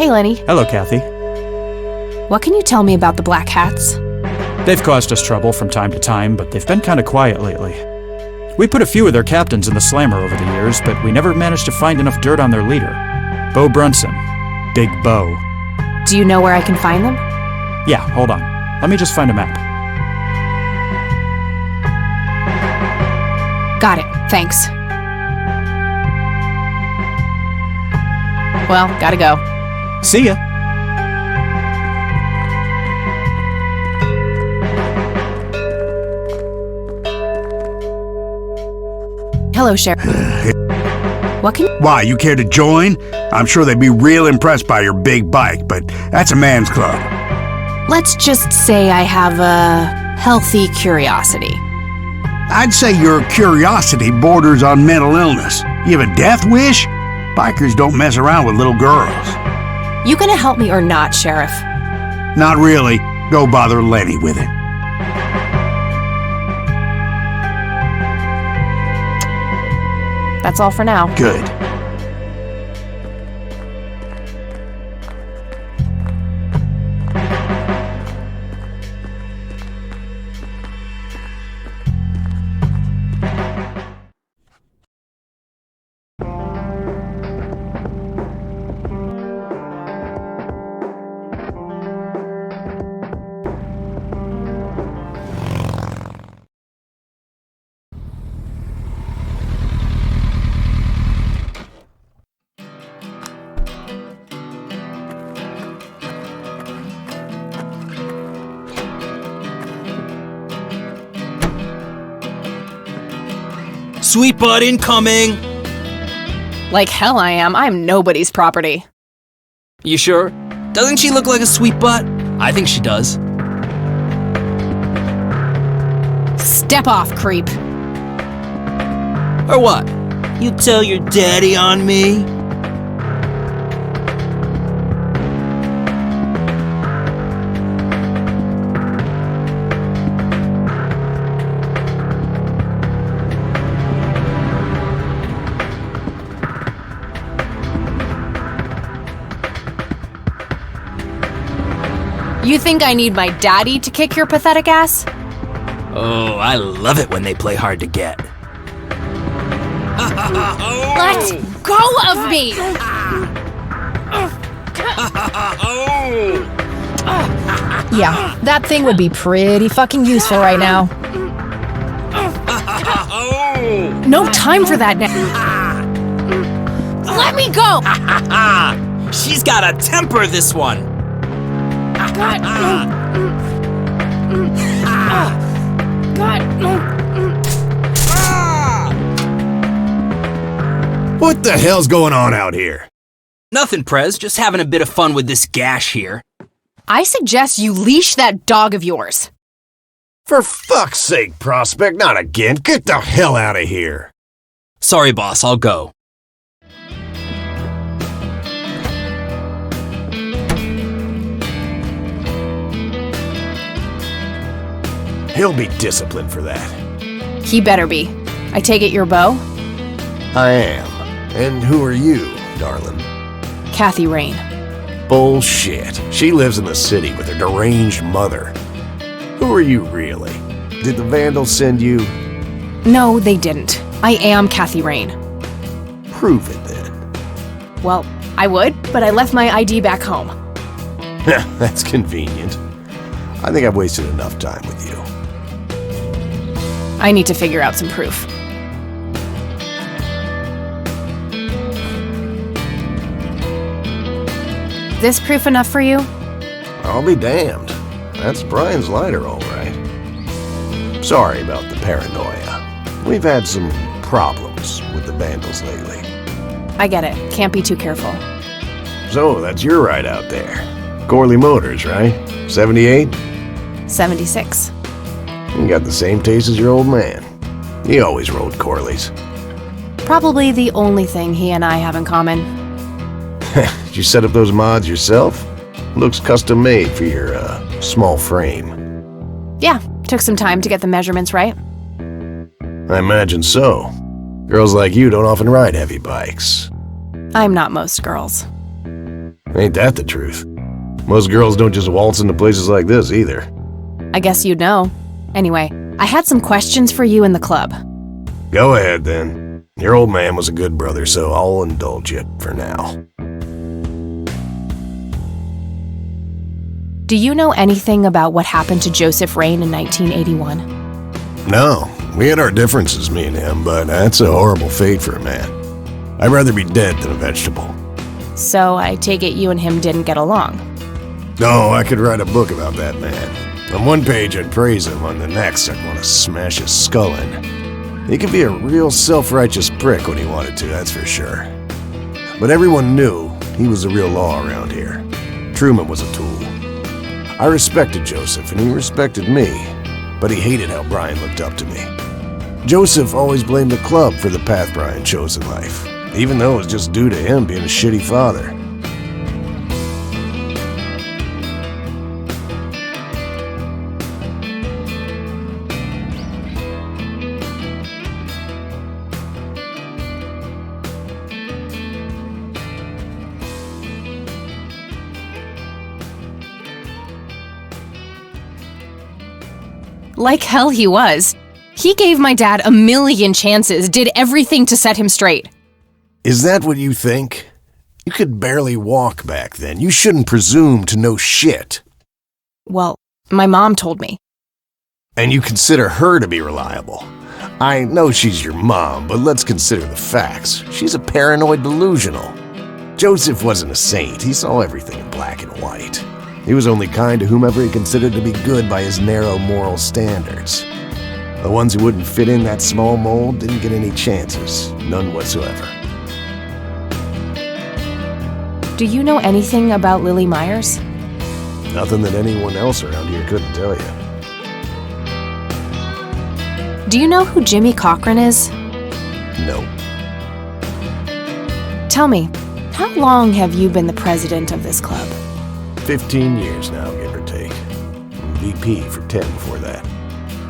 Hey, Lenny. Hello, Kathy. What can you tell me about the Black Hats? They've caused us trouble from time to time, but they've been kind of quiet lately. We put a few of their captains in the slammer over the years, but we never managed to find enough dirt on their leader. Bo Brunson. Big Bo. Do you know where I can find them? Yeah, hold on. Let me just find a map. Got it. Thanks. Well, gotta go. See ya. Hello, Sheriff. What can... Why, you care to join? I'm sure they'd be real impressed by your big bike, but that's a man's club. Let's just say I have a healthy curiosity. I'd say your curiosity borders on mental illness. You have a death wish? Bikers don't mess around with little girls. You gonna help me or not, Sheriff? Not really. Go bother Lenny with it. That's all for now. Good. Sweet butt incoming! Like hell I am. I'm nobody's property. You sure? Doesn't she look like a sweet butt? I think she does. Step off, creep. Or what? You tell your daddy on me? You think I need my daddy to kick your pathetic ass? Oh, I love it when they play hard to get. Let go of me! Yeah, that thing would be pretty fucking useful right now. No time for that now. Let me go! She's got a temper, this one. God, no. God, no. What the hell's going on out here? Nothing, Prez. Just having a bit of fun with this gash here. I suggest you leash that dog of yours. For fuck's sake, Prospect, not again. Get the hell out of here. Sorry, boss. I'll go. He'll be disciplined for that. He better be. I take it you're Bo? I am. And who are you, darling? Kathy Rain. Bullshit. She lives in the city with her deranged mother. Who are you, really? Did the Vandals send you? No, they didn't. I am Kathy Rain. Prove it, then. Well, I would, but I left my ID back home. That's convenient. I think I've wasted enough time with you. I need to figure out some proof. This proof enough for you? I'll be damned. That's Brian's lighter, all right. Sorry about the paranoia. We've had some problems with the Vandals lately. I get it. Can't be too careful. So, that's your ride out there. Corley Motors, right? 78? 76. You got the same taste as your old man. He always rode Corleys. Probably the only thing he and I have in common. Did you set up those mods yourself? Looks custom made for your, small frame. Yeah, took some time to get the measurements right. I imagine so. Girls like you don't often ride heavy bikes. I'm not most girls. Ain't that the truth? Most girls don't just waltz into places like this either. I guess you'd know. Anyway, I had some questions for you in the club. Go ahead, then. Your old man was a good brother, so I'll indulge you for now. Do you know anything about what happened to Joseph Rain in 1981? No, we had our differences, me and him, but that's a horrible fate for a man. I'd rather be dead than a vegetable. So I take it you and him didn't get along. No, I could write a book about that man. On one page I'd praise him, on the next I'd want to smash his skull in. He could be a real self-righteous prick when he wanted to, that's for sure. But everyone knew he was the real law around here. Truman was a tool. I respected Joseph, and he respected me, but he hated how Brian looked up to me. Joseph always blamed the club for the path Brian chose in life, even though it was just due to him being a shitty father. Like hell he was. He gave my dad a million chances, did everything to set him straight. Is that what you think? You could barely walk back then. You shouldn't presume to know shit. Well, my mom told me. And you consider her to be reliable. I know she's your mom, but let's consider the facts. She's a paranoid delusional. Joseph wasn't a saint. He saw everything in black and white. He was only kind to whomever he considered to be good by his narrow moral standards. The ones who wouldn't fit in that small mold didn't get any chances, none whatsoever. Do you know anything about Lily Myers? Nothing that anyone else around here couldn't tell you. Do you know who Jimmy Cochran is? No. Tell me, how long have you been the president of this club? 15 years now, give or take. VP for 10 before that.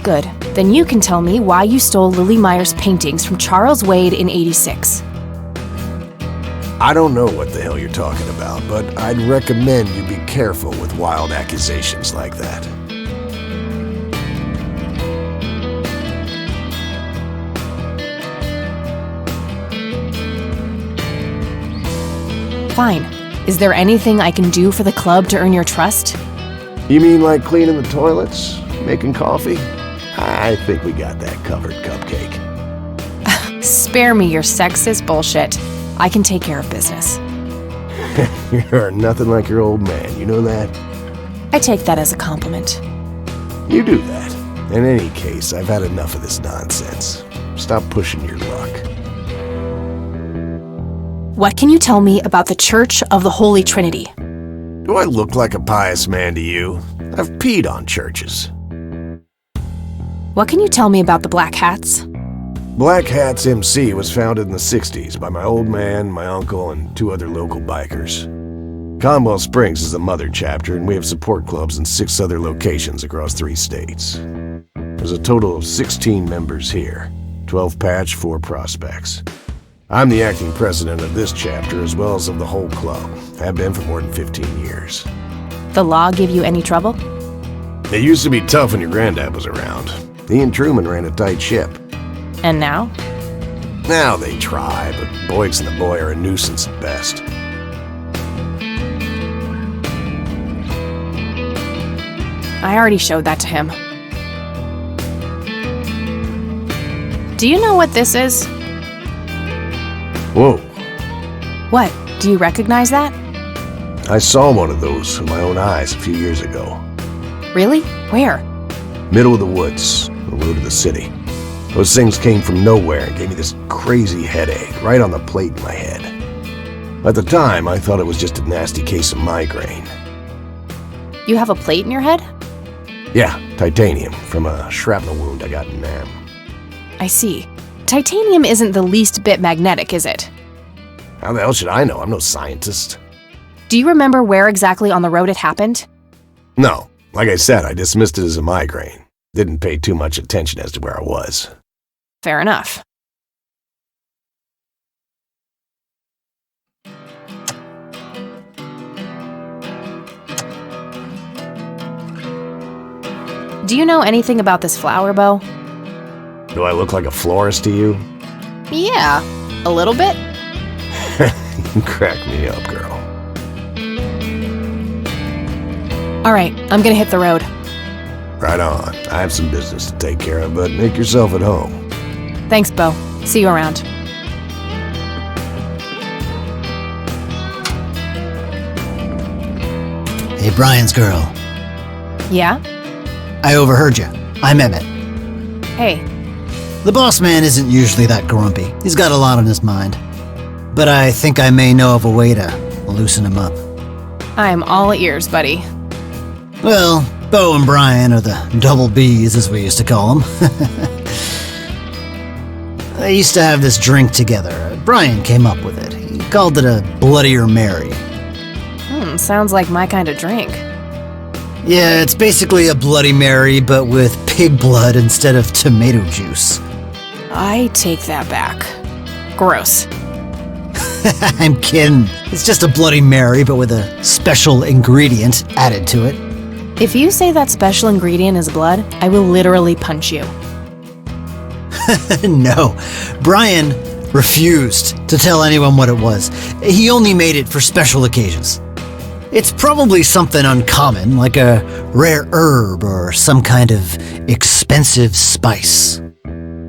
Good. Then you can tell me why you stole Lily Myers' paintings from Charles Wade in '86. I don't know what the hell you're talking about, but I'd recommend you be careful with wild accusations like that. Fine. Is there anything I can do for the club to earn your trust? You mean like cleaning the toilets? Making coffee? I think we got that covered, Cupcake. Spare me your sexist bullshit. I can take care of business. You're nothing like your old man, you know that? I take that as a compliment. You do that. In any case, I've had enough of this nonsense. Stop pushing your luck. What can you tell me about the Church of the Holy Trinity? Do I look like a pious man to you? I've peed on churches. What can you tell me about the Black Hats? Black Hats MC was founded in the 60s by my old man, my uncle, and 2 other local bikers. Conwell Springs is the mother chapter, and we have support clubs in 6 other locations across 3 states. There's a total of 16 members here, 12 patch, 4 prospects. I'm the acting president of this chapter as well as of the whole club. Have been for more than 15 years. The law give you any trouble? It used to be tough when your granddad was around. He and Truman ran a tight ship. And now? Now they try, but Boyks and the boy are a nuisance at best. I already showed that to him. Do you know what this is? Whoa. What? Do you recognize that? I saw one of those with my own eyes a few years ago. Really? Where? Middle of the woods, the road to the city. Those things came from nowhere and gave me this crazy headache right on the plate in my head. At the time, I thought it was just a nasty case of migraine. You have a plate in your head? Yeah, titanium from a shrapnel wound I got in Nam. I see. Titanium isn't the least bit magnetic, is it? How the hell should I know? I'm no scientist. Do you remember where exactly on the road it happened? No. Like I said, I dismissed it as a migraine. Didn't pay too much attention as to where I was. Fair enough. Do you know anything about this flower, Bo? Do I look like a florist to you? Yeah, a little bit. You crack me up, girl. All right, I'm gonna hit the road. Right on. I have some business to take care of, but make yourself at home. Thanks, Bo. See you around. Hey, Brian's girl. Yeah? I overheard you. I'm Emmett. Hey. The boss man isn't usually that grumpy. He's got a lot on his mind. But I think I may know of a way to loosen him up. I'm all ears, buddy. Well, Bo and Brian are the double Bs, as we used to call them. They used to have this drink together. Brian came up with it. He called it a Bloodier Mary. Sounds like my kind of drink. Yeah, it's basically a Bloody Mary, but with pig blood instead of tomato juice. I take that back. Gross. I'm kidding. It's just a Bloody Mary, but with a special ingredient added to it. If you say that special ingredient is blood, I will literally punch you. No, Brian refused to tell anyone what it was. He only made it for special occasions. It's probably something uncommon, like a rare herb or some kind of expensive spice.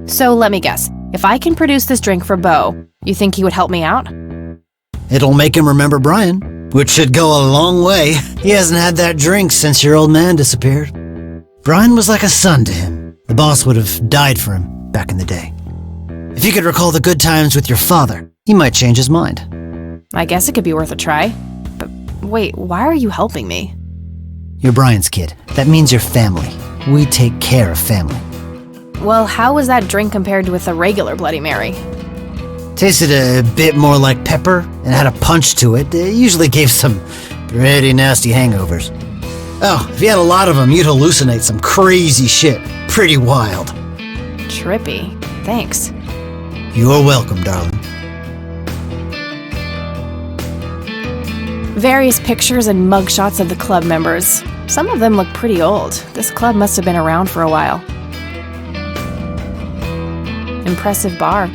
So let me guess. If I can produce this drink for Bo, you think he would help me out? It'll make him remember Brian, which should go a long way. He hasn't had that drink since your old man disappeared. Brian was like a son to him. The boss would have died for him back in the day. If you could recall the good times with your father, he might change his mind. I guess it could be worth a try. But wait, why are you helping me? You're Brian's kid. That means you're family. We take care of family. Well, how was that drink compared with a regular Bloody Mary? Tasted a bit more like pepper and had a punch to it. It usually gave some pretty nasty hangovers. Oh, if you had a lot of them, you'd hallucinate some crazy shit. Pretty wild. Trippy. Thanks. You're welcome, darling. Various pictures and mugshots of the club members. Some of them look pretty old. This club must have been around for a while. Impressive bar.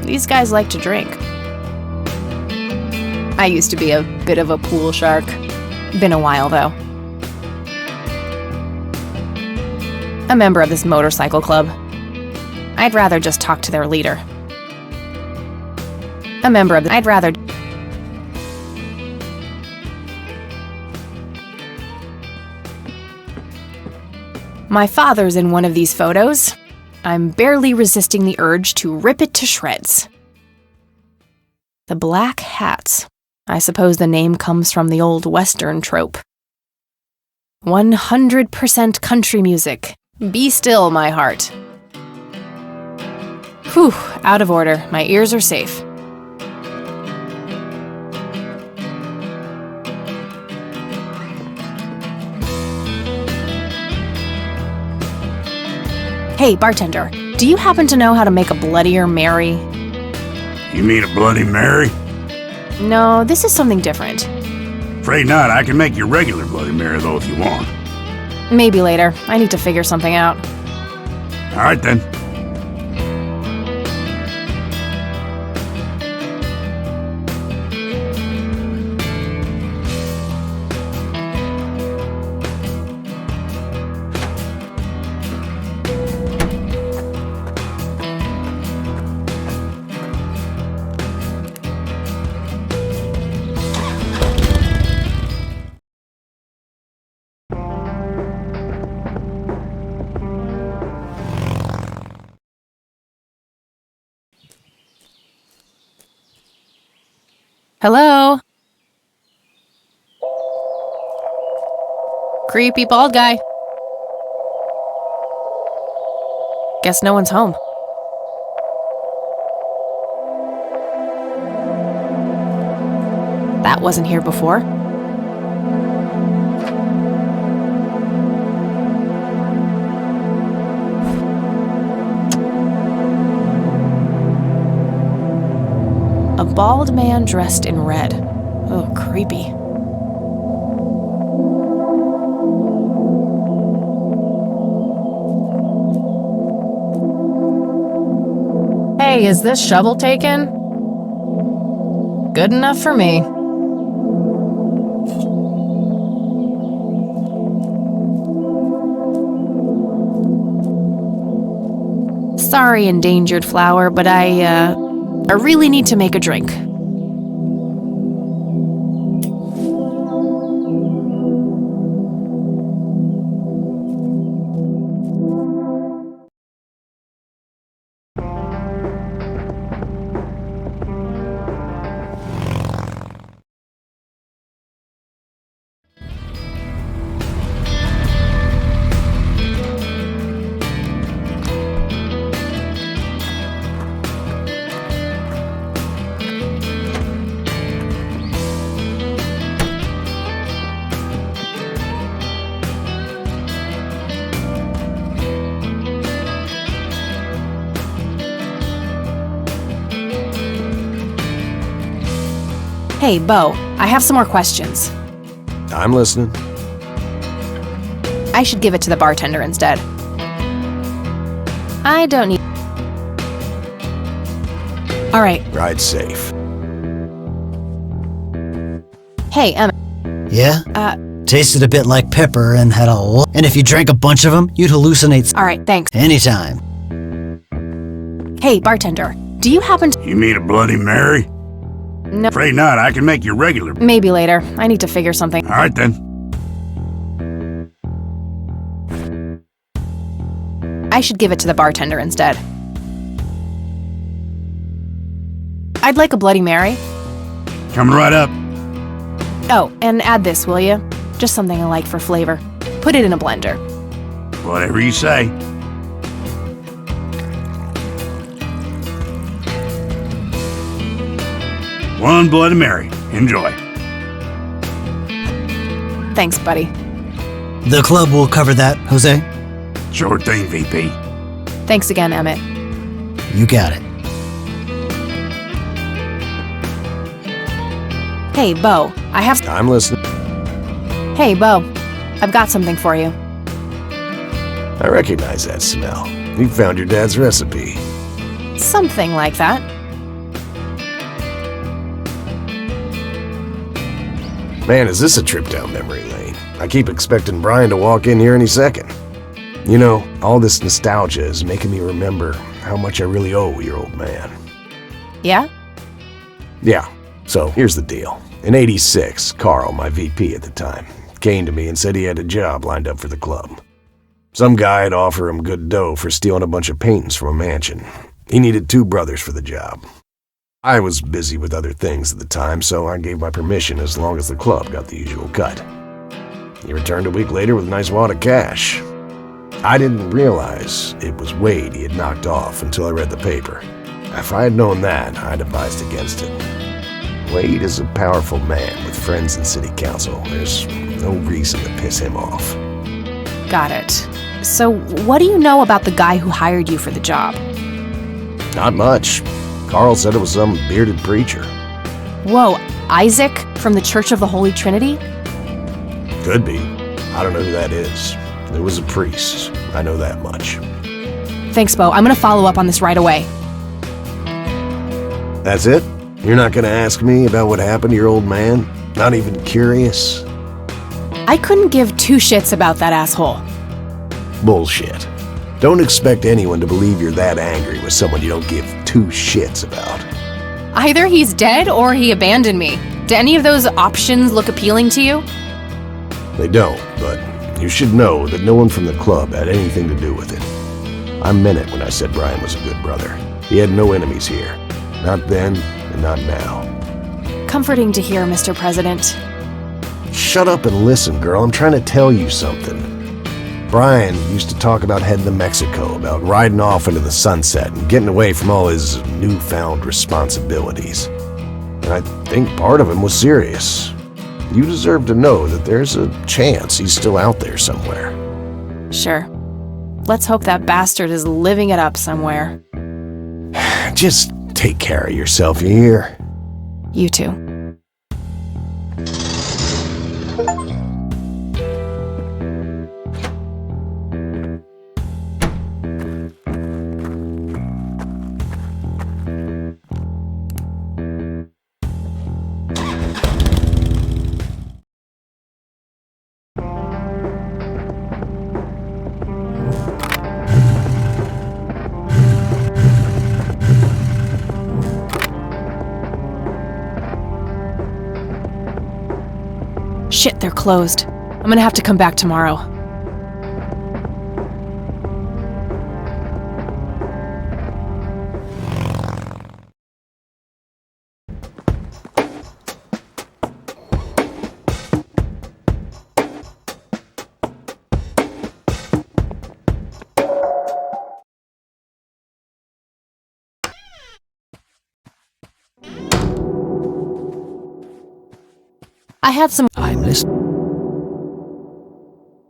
These guys like to drink. I used to be a bit of a pool shark. Been a while, though. A member of this motorcycle club. I'd rather just talk to their leader. A member of the... I'd rather... My father's in one of these photos. I'm barely resisting the urge to rip it to shreds. The Black Hats. I suppose the name comes from the old Western trope. 100% country music. Be still, my heart. Whew, out of order. My ears are safe. Hey, bartender, do you happen to know how to make a Bloodier Mary? You mean a Bloody Mary? No, this is something different. Afraid not. I can make your regular Bloody Mary, though, if you want. Maybe later. I need to figure something out. All right, then. Hello? Creepy bald guy. Guess no one's home. That wasn't here before. A bald man dressed in red. Oh, creepy. Hey, is this shovel taken? Good enough for me. Sorry, endangered flower, but I really need to make a drink. Hey, Bo, I have some more questions. I'm listening. I should give it to the bartender instead. I don't need... All right. Ride safe. Hey, Emma. Yeah? Tasted a bit like pepper and had and if you drank a bunch of them, you'd hallucinate. All right, thanks. Anytime. Hey, bartender, do you happen to... You need a Bloody Mary? No. Afraid not. I can make you regular. Maybe later. I need to figure something. All right, then. I should give it to the bartender instead. I'd like a Bloody Mary. Coming right up. Oh, and add this, will you? Just something I like for flavor. Put it in a blender. Whatever you say. One Bloody Mary. Enjoy. Thanks, buddy. The club will cover that, Jose? Sure thing, VP. Thanks again, Emmett. You got it. Hey, Bo, I have... I'm listening. Hey, Bo, I've got something for you. I recognize that smell. You found your dad's recipe. Something like that. Man, is this a trip down memory lane. I keep expecting Brian to walk in here any second. You know, all this nostalgia is making me remember how much I really owe your old man. Yeah? Yeah, so here's the deal. In '86, Carl, my VP at the time, came to me and said he had a job lined up for the club. Some guy had offered him good dough for stealing a bunch of paintings from a mansion. He needed 2 brothers for the job. I was busy with other things at the time, so I gave my permission as long as the club got the usual cut. He returned a week later with a nice wad of cash. I didn't realize it was Wade he had knocked off until I read the paper. If I had known that, I'd advised against it. Wade is a powerful man with friends in city council. There's no reason to piss him off. Got it. So, what do you know about the guy who hired you for the job? Not much. Carl said it was some bearded preacher. Whoa, Isaac from the Church of the Holy Trinity? Could be. I don't know who that is. It was a priest. I know that much. Thanks, Bo. I'm gonna follow up on this right away. That's it? You're not gonna ask me about what happened to your old man? Not even curious? I couldn't give 2 shits about that asshole. Bullshit. Don't expect anyone to believe you're that angry with someone you don't give 2 shits about. Either he's dead or he abandoned me. Do any of those options look appealing to you? They don't, but you should know that no one from the club had anything to do with it. I meant it when I said Brian was a good brother. He had no enemies here. Not then, and not now. Comforting to hear, Mr. President. Shut up and listen, girl. I'm trying to tell you something. Brian used to talk about heading to Mexico, about riding off into the sunset and getting away from all his newfound responsibilities. And I think part of him was serious. You deserve to know that there's a chance he's still out there somewhere. Sure. Let's hope that bastard is living it up somewhere. Just take care of yourself, you hear? You too. Shit, they're closed. I'm gonna have to come back tomorrow. I have some. I'm listening.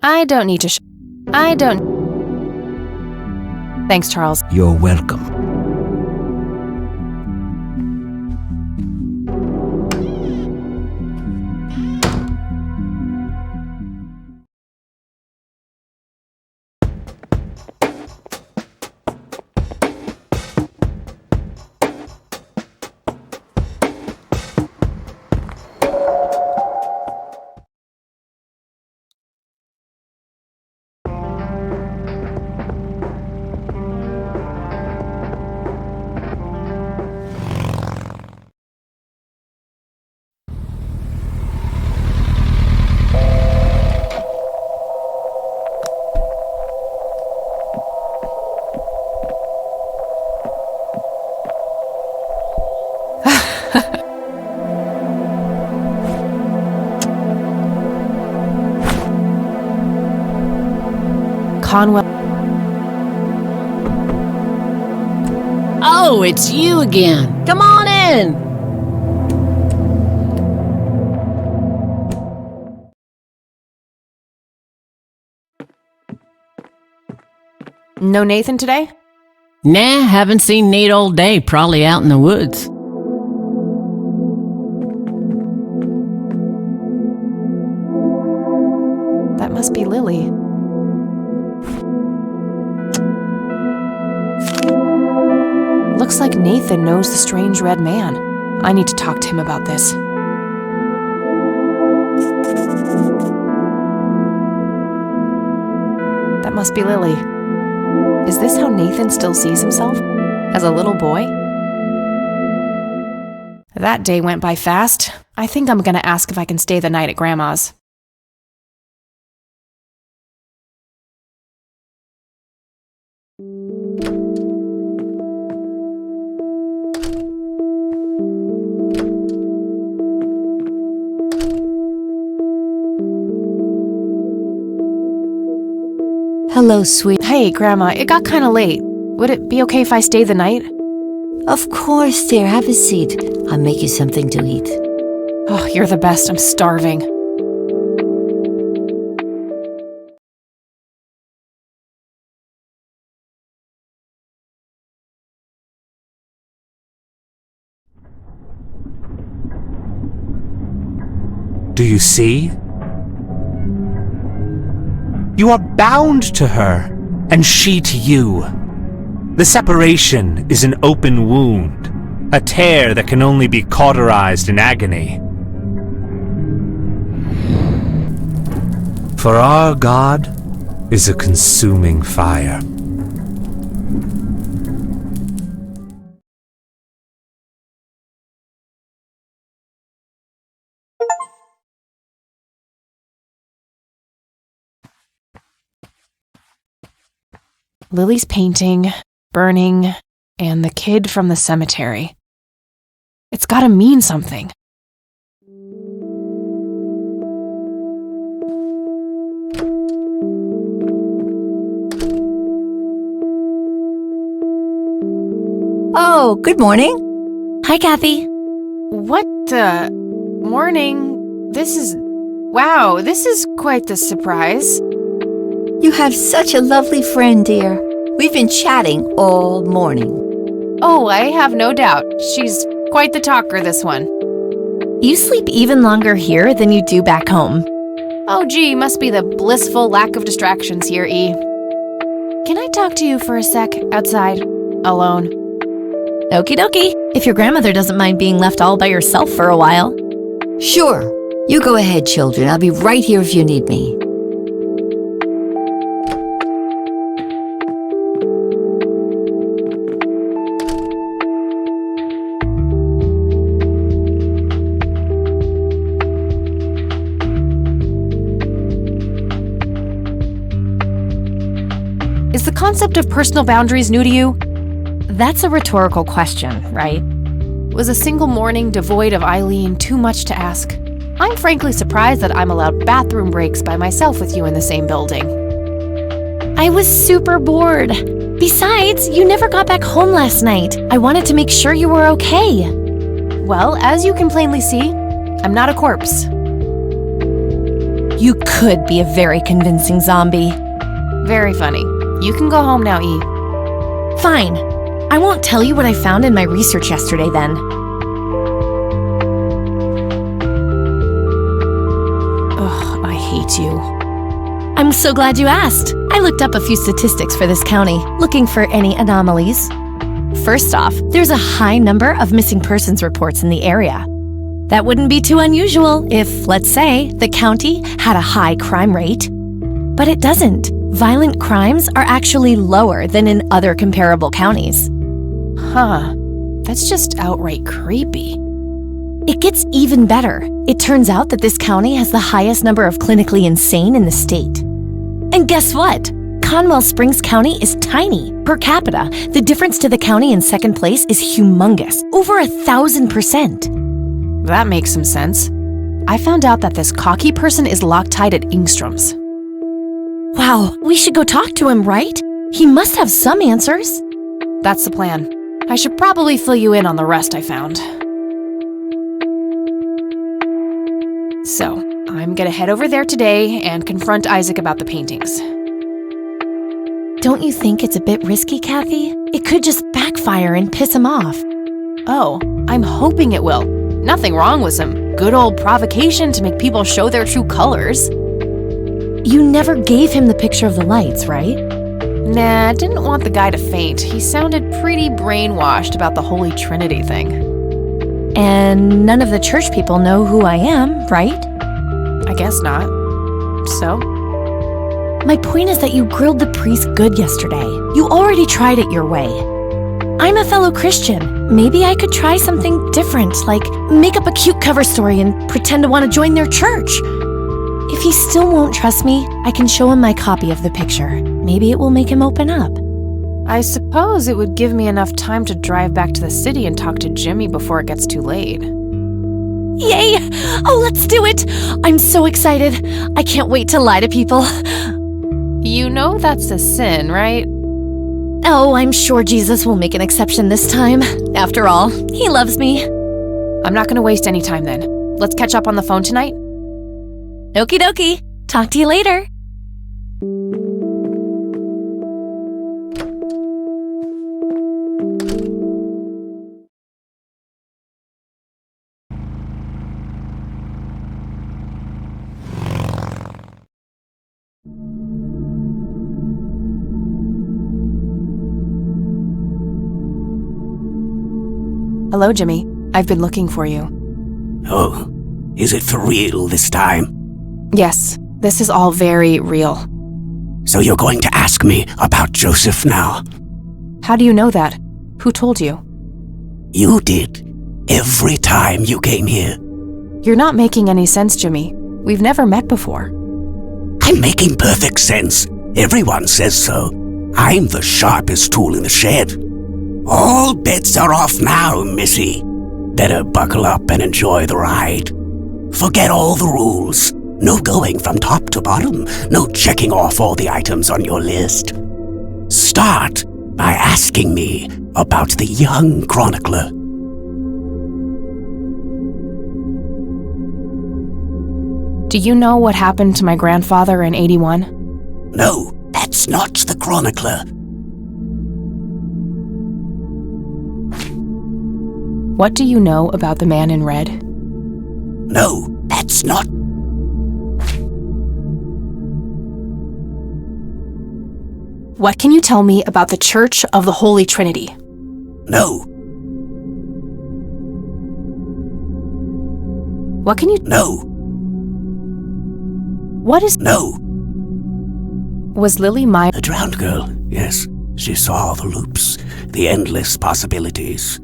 I don't need to. I don't. Thanks, Charles. You're welcome. Conwell. Oh, it's you again. Come on in. No Nathan today? Nah, haven't seen Nate all day. Probably out in the woods. That must be Lily. Looks like Nathan knows the strange red man. I need to talk to him about this. That must be Lily. Is this how Nathan still sees himself? As a little boy? That day went by fast. I think I'm gonna ask if I can stay the night at Grandma's. Hello, sweet. Hey, Grandma, it got kinda late. Would it be okay if I stay the night? Of course, dear. Have a seat. I'll make you something to eat. Oh, you're the best. I'm starving. Do you see? You are bound to her, and she to you. The separation is an open wound, a tear that can only be cauterized in agony. For our God is a consuming fire. Lily's painting, burning, and the kid from the cemetery. It's gotta mean something. Oh, good morning. Hi, Kathy. What the? Morning. This is quite the surprise. You have such a lovely friend, dear. We've been chatting all morning. Oh, I have no doubt. She's quite the talker, this one. You sleep even longer here than you do back home. Oh, gee, must be the blissful lack of distractions here, E. Can I talk to you for a sec outside, alone? Okie dokie. If your grandmother doesn't mind being left all by yourself for a while. Sure. You go ahead, children. I'll be right here if you need me. the concept of personal boundaries new to you? That's a rhetorical question, right? Was a single morning devoid of Eileen too much to ask? I'm frankly surprised that I'm allowed bathroom breaks by myself with you in the same building. I was super bored. Besides, you never got back home last night. I wanted to make sure you were okay. Well, as you can plainly see, I'm not a corpse. You could be a very convincing zombie. Very funny. You can go home now, E. Fine. I won't tell you what I found in my research yesterday then. Ugh, I hate you. I'm so glad you asked. I looked up a few statistics for this county, looking for any anomalies. First off, there's a high number of missing persons reports in the area. That wouldn't be too unusual if, let's say, the county had a high crime rate. But it doesn't. Violent crimes are actually lower than in other comparable counties. Huh. That's just outright creepy. It gets even better. It turns out that this county has the highest number of clinically insane in the state. And guess what? Conwell Springs County is tiny. Per capita, the difference to the county in second place is humongous, over 1,000%. That makes some sense. I found out that this cocky person is Loctite at Ingstrom's. Wow, we should go talk to him, right? He must have some answers. That's the plan. I should probably fill you in on the rest I found. So, I'm gonna head over there today and confront Isaac about the paintings. Don't you think it's a bit risky, Kathy? It could just backfire and piss him off. Oh, I'm hoping it will. Nothing wrong with some good old provocation to make people show their true colors. You never gave him the picture of the lights, right? Nah, didn't want the guy to faint. He sounded pretty brainwashed about the Holy Trinity thing. And none of the church people know who I am, right? I guess not. So? My point is that you grilled the priest good yesterday. You already tried it your way. I'm a fellow Christian. Maybe I could try something different, like make up a cute cover story and pretend to want to join their church. If he still won't trust me, I can show him my copy of the picture. Maybe it will make him open up. I suppose it would give me enough time to drive back to the city and talk to Jimmy before it gets too late. Yay! Oh, let's do it! I'm so excited. I can't wait to lie to people. You know that's a sin, right? Oh, I'm sure Jesus will make an exception this time. After all, he loves me. I'm not gonna waste any time then. Let's catch up on the phone tonight. Okie dokie. Talk to you later. Hello, Jimmy. I've been looking for you. Oh, is it for real this time? Yes, this is all very real. So you're going to ask me about Joseph now? How do you know that? Who told you? You did. Every time you came here. You're not making any sense, Jimmy. We've never met before. I'm making perfect sense. Everyone says so. I'm the sharpest tool in the shed. All bets are off now, Missy. Better buckle up and enjoy the ride. Forget all the rules. No going from top to bottom. No checking off all the items on your list. Start by asking me about the young chronicler. Do you know what happened to my grandfather in 81? No, that's not the chronicler. What do you know about the man in red? No, that's not. What can you tell me about the Church of the Holy Trinity? No. What can you... No. What is... No. Was Lily my... A drowned girl, yes. She saw the loops, the endless possibilities.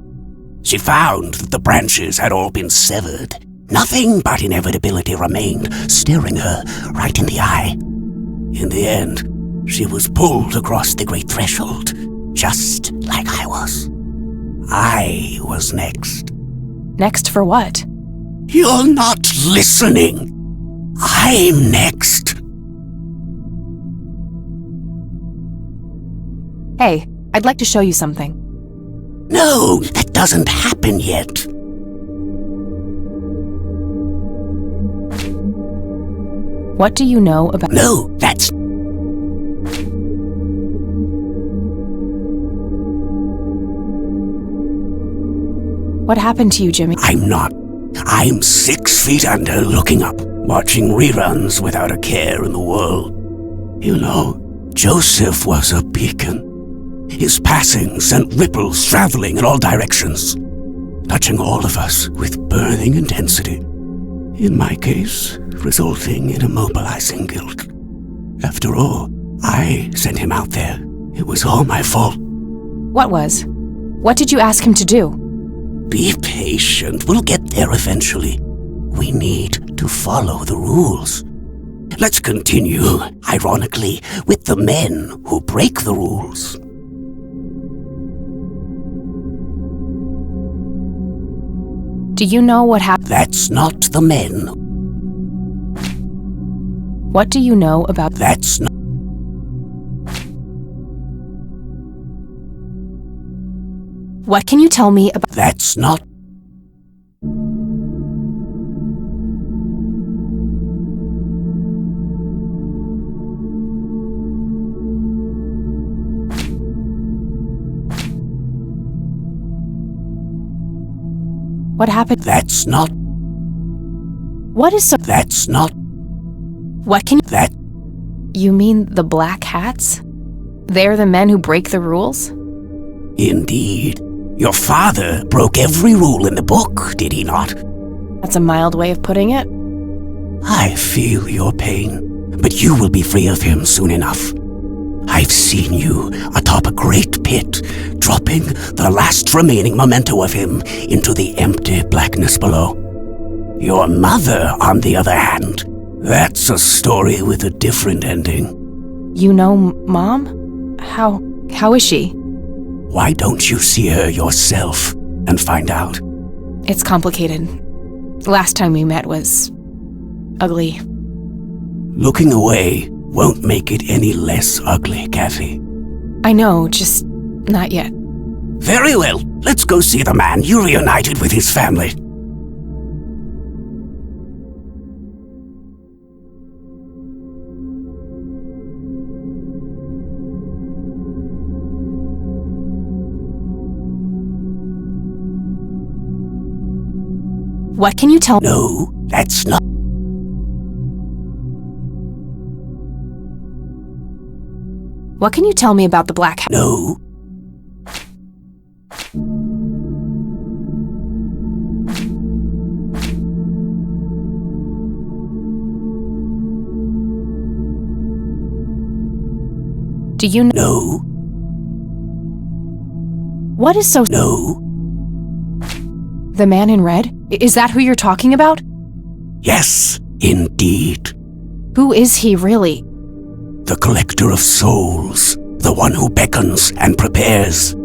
She found that the branches had all been severed. Nothing but inevitability remained, staring her right in the eye. In the end, She was pulled across the great threshold, just like I was. I was next. Next for what? You're not listening. I'm next. Hey, I'd like to show you something. No, that doesn't happen yet. What do you know about— No, that's— What happened to you, Jimmy? I'm not. I'm 6 feet under, looking up, watching reruns without a care in the world. You know, Joseph was a beacon. His passing sent ripples traveling in all directions, touching all of us with burning intensity. In my case, resulting in immobilizing guilt. After all, I sent him out there. It was all my fault. What was? What did you ask him to do? Be patient. We'll get there eventually. We need to follow the rules. Let's continue, ironically, with the men who break the rules. Do you know what happened? That's not the men. What do you know about— That's not— What can you tell me about— That's not— What happened? That's not— What is so— That's not— What can— That— You mean the black hats? They're the men who break the rules? Indeed. Your father broke every rule in the book, did he not? That's a mild way of putting it. I feel your pain, but you will be free of him soon enough. I've seen you atop a great pit, dropping the last remaining memento of him into the empty blackness below. Your mother, on the other hand, that's a story with a different ending. You know Mom? How is she? Why don't you see her yourself and find out? It's complicated. Last time we met was ugly. Looking away won't make it any less ugly, Kathy. I know, just not yet. Very well. Let's go see the man you reunited with his family. What can you tell— No, that's not— What can you tell me about the black hat? No. Do you know— No. What is so— No. The man in red? Is that who you're talking about? Yes, indeed. Who is he really? The collector of souls, the one who beckons and prepares.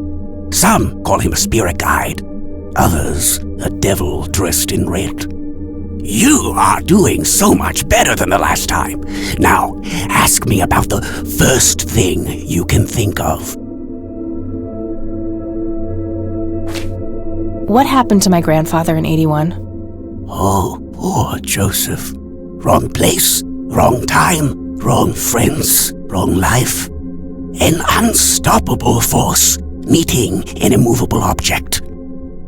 Some call him a spirit guide, others a devil dressed in red. You are doing so much better than the last time. Now, ask me about the first thing you can think of. What happened to my grandfather in 81? Oh, poor Joseph. Wrong place, wrong time, wrong friends, wrong life. An unstoppable force meeting an immovable object.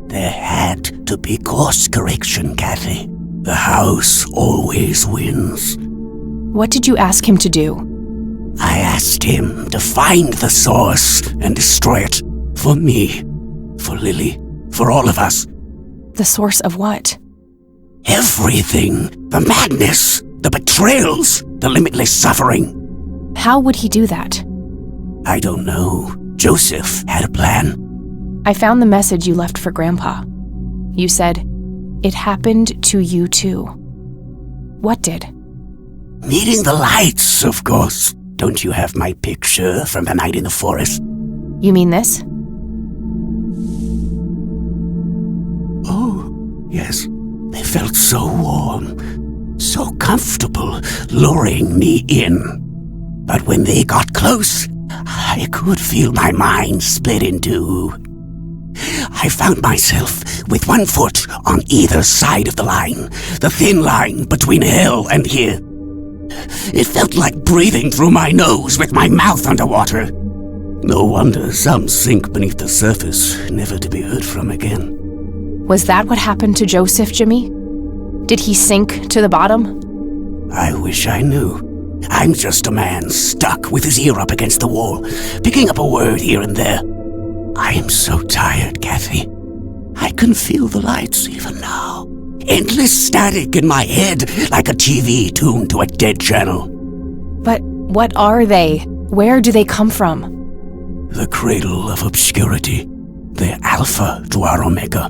There had to be course correction, Kathy. The house always wins. What did you ask him to do? I asked him to find the source and destroy it. For me, for Lily, for all of us. The source of what? Everything. The madness, the betrayals, the limitless suffering. How would he do that? I don't know. Joseph had a plan. I found the message you left for Grandpa. You said, "It happened to you too." What did? Meeting the lights, of course. Don't you have my picture from the night in the forest? You mean this? Oh, yes. They felt so warm, so comfortable, luring me in. But when they got close, I could feel my mind split in two. I found myself with one foot on either side of the line, the thin line between hell and here. It felt like breathing through my nose with my mouth underwater. No wonder some sink beneath the surface, never to be heard from again. Was that what happened to Joseph, Jimmy? Did he sink to the bottom? I wish I knew. I'm just a man stuck with his ear up against the wall, picking up a word here and there. I am so tired, Kathy. I can feel the lights even now. Endless static in my head, like a TV tuned to a dead channel. But what are they? Where do they come from? The cradle of obscurity. The alpha to our omega.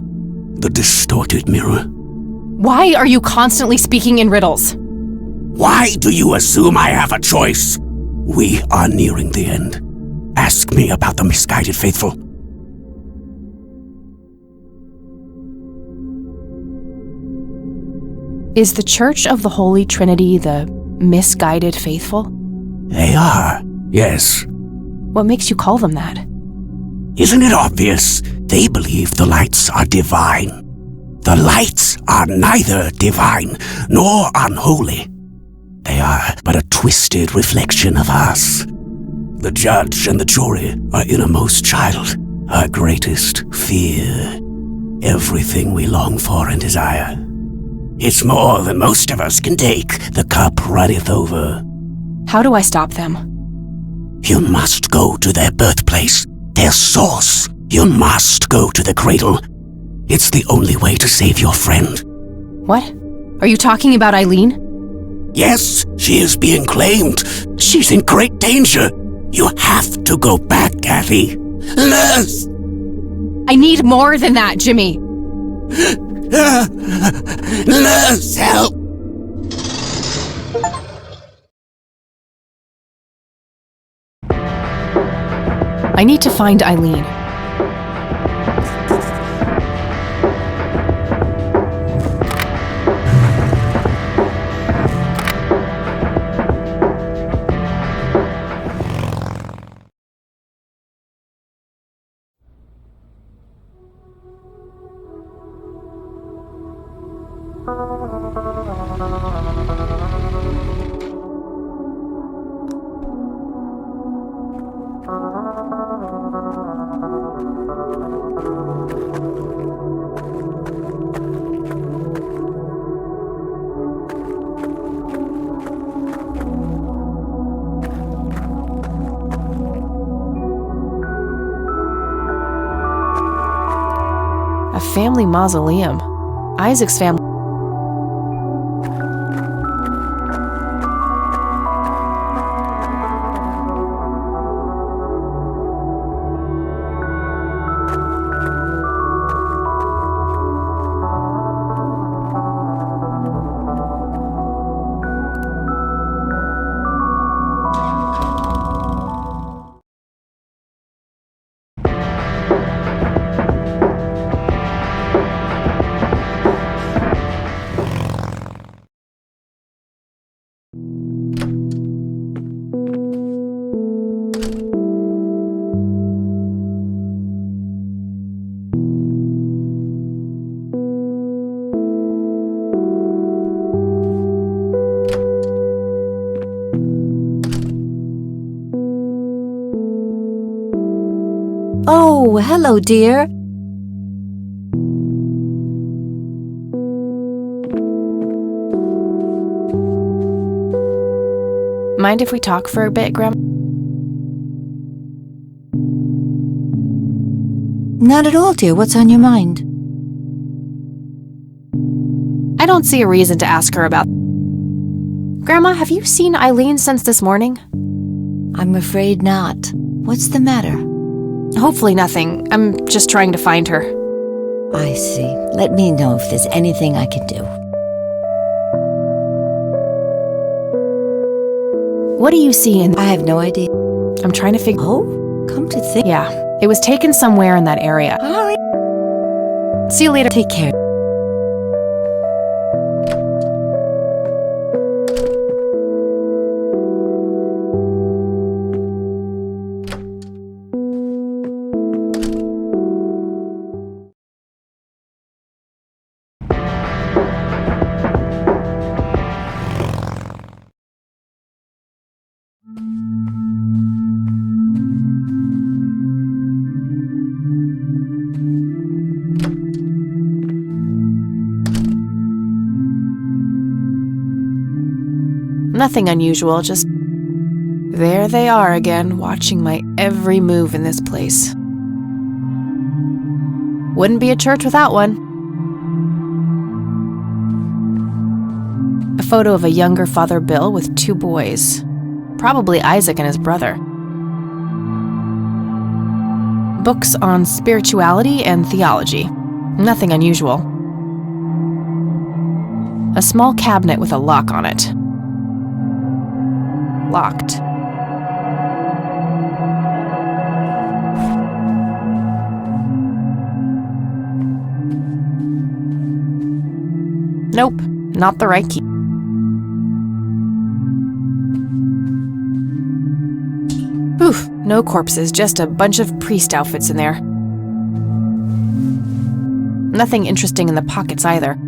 The distorted mirror. Why are you constantly speaking in riddles? Why do you assume I have a choice? We are nearing the end. Ask me about the misguided faithful. Is the Church of the Holy Trinity the misguided faithful? They are, yes. What makes you call them that? Isn't it obvious? They believe the lights are divine. The lights are neither divine nor unholy. They are but a twisted reflection of us. The judge and the jury, our innermost child, our greatest fear. Everything we long for and desire. It's more than most of us can take. The cup runneth over. How do I stop them? You must go to their birthplace, their source. You must go to the cradle. It's the only way to save your friend. What? Are you talking about Eileen? Yes, she is being claimed. She's in great danger. You have to go back, Kathy. Nurse! I need more than that, Jimmy. Nurse, help! I need to find Eileen. A family mausoleum. Isaac's family. Oh, hello, dear. Mind if we talk for a bit, Grandma? Not at all, dear. What's on your mind? I don't see a reason to ask her about. Grandma, have you seen Eileen since this morning? I'm afraid not. What's the matter? Hopefully nothing. I'm just trying to find her. I see. Let me know if there's anything I can do. What do you see in... I have no idea. I'm trying to figure... Oh, come to think. Yeah, it was taken somewhere in that area. All right. See you later. Take care. Nothing unusual, just... There they are again, watching my every move in this place. Wouldn't be a church without one. A photo of a younger Father Bill with 2 boys. Probably Isaac and his brother. Books on spirituality and theology. Nothing unusual. A small cabinet with a lock on it. Locked. Nope, not the right key. Oof, no corpses, just a bunch of priest outfits in there. Nothing interesting in the pockets either.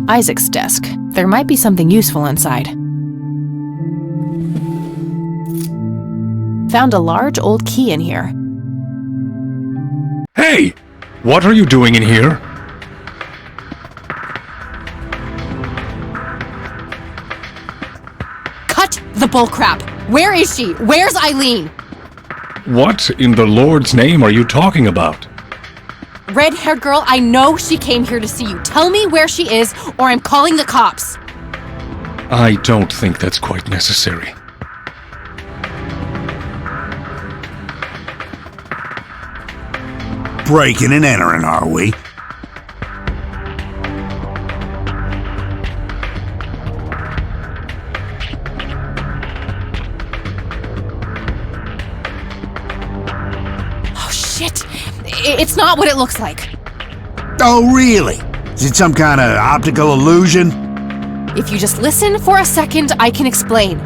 Isaac's desk. There might be something useful inside. Found a large old key in here. Hey! What are you doing in here? Cut the bullcrap! Where is she? Where's Eileen? What in the Lord's name are you talking about? Red-haired girl, I know she came here to see you. Tell me where she is, or I'm calling the cops. I don't think that's quite necessary. Breaking and entering, are we? Oh, shit! It's not what it looks like. Oh, really? Is it some kind of optical illusion? If you just listen for a second, I can explain.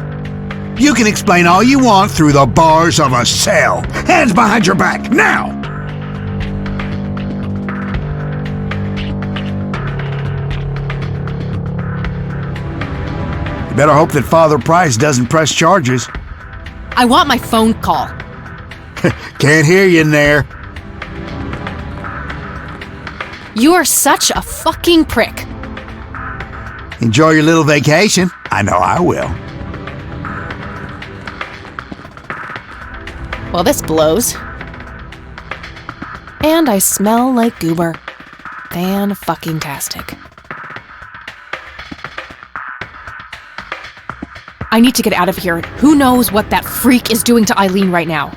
You can explain all you want through the bars of a cell. Hands behind your back, now! You better hope that Father Price doesn't press charges. I want my phone call. Can't hear you in there. You are such a fucking prick. Enjoy your little vacation. I know I will. Well, this blows. And I smell like goober. Fan-fucking-tastic. I need to get out of here. Who knows what that freak is doing to Eileen right now?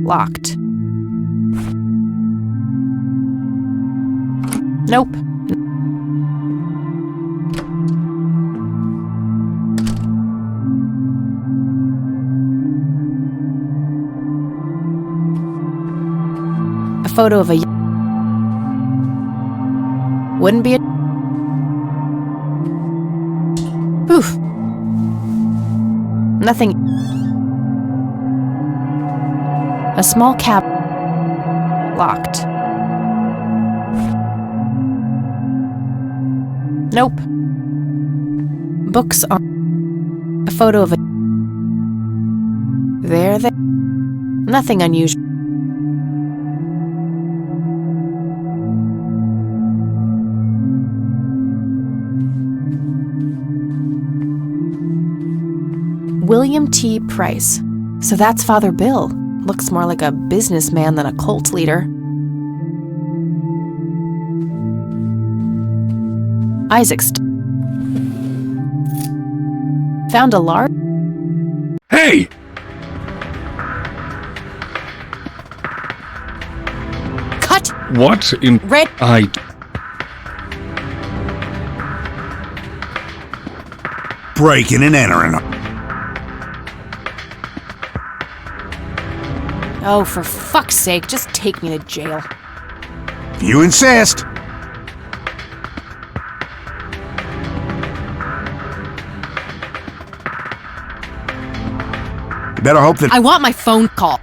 Locked. Nope. A photo of a... Wouldn't be a... Oof. Nothing... A small cab... Locked. Nope. Books on... A photo of a... There they... Nothing unusual. William T. Price. So that's Father Bill. Looks more like a businessman than a cult leader. Isaac's. Found a large... Hey! Cut! What in... Red... Breaking and entering. Oh, for fuck's sake, just take me to jail. You insist. You better hope that... I want my phone call.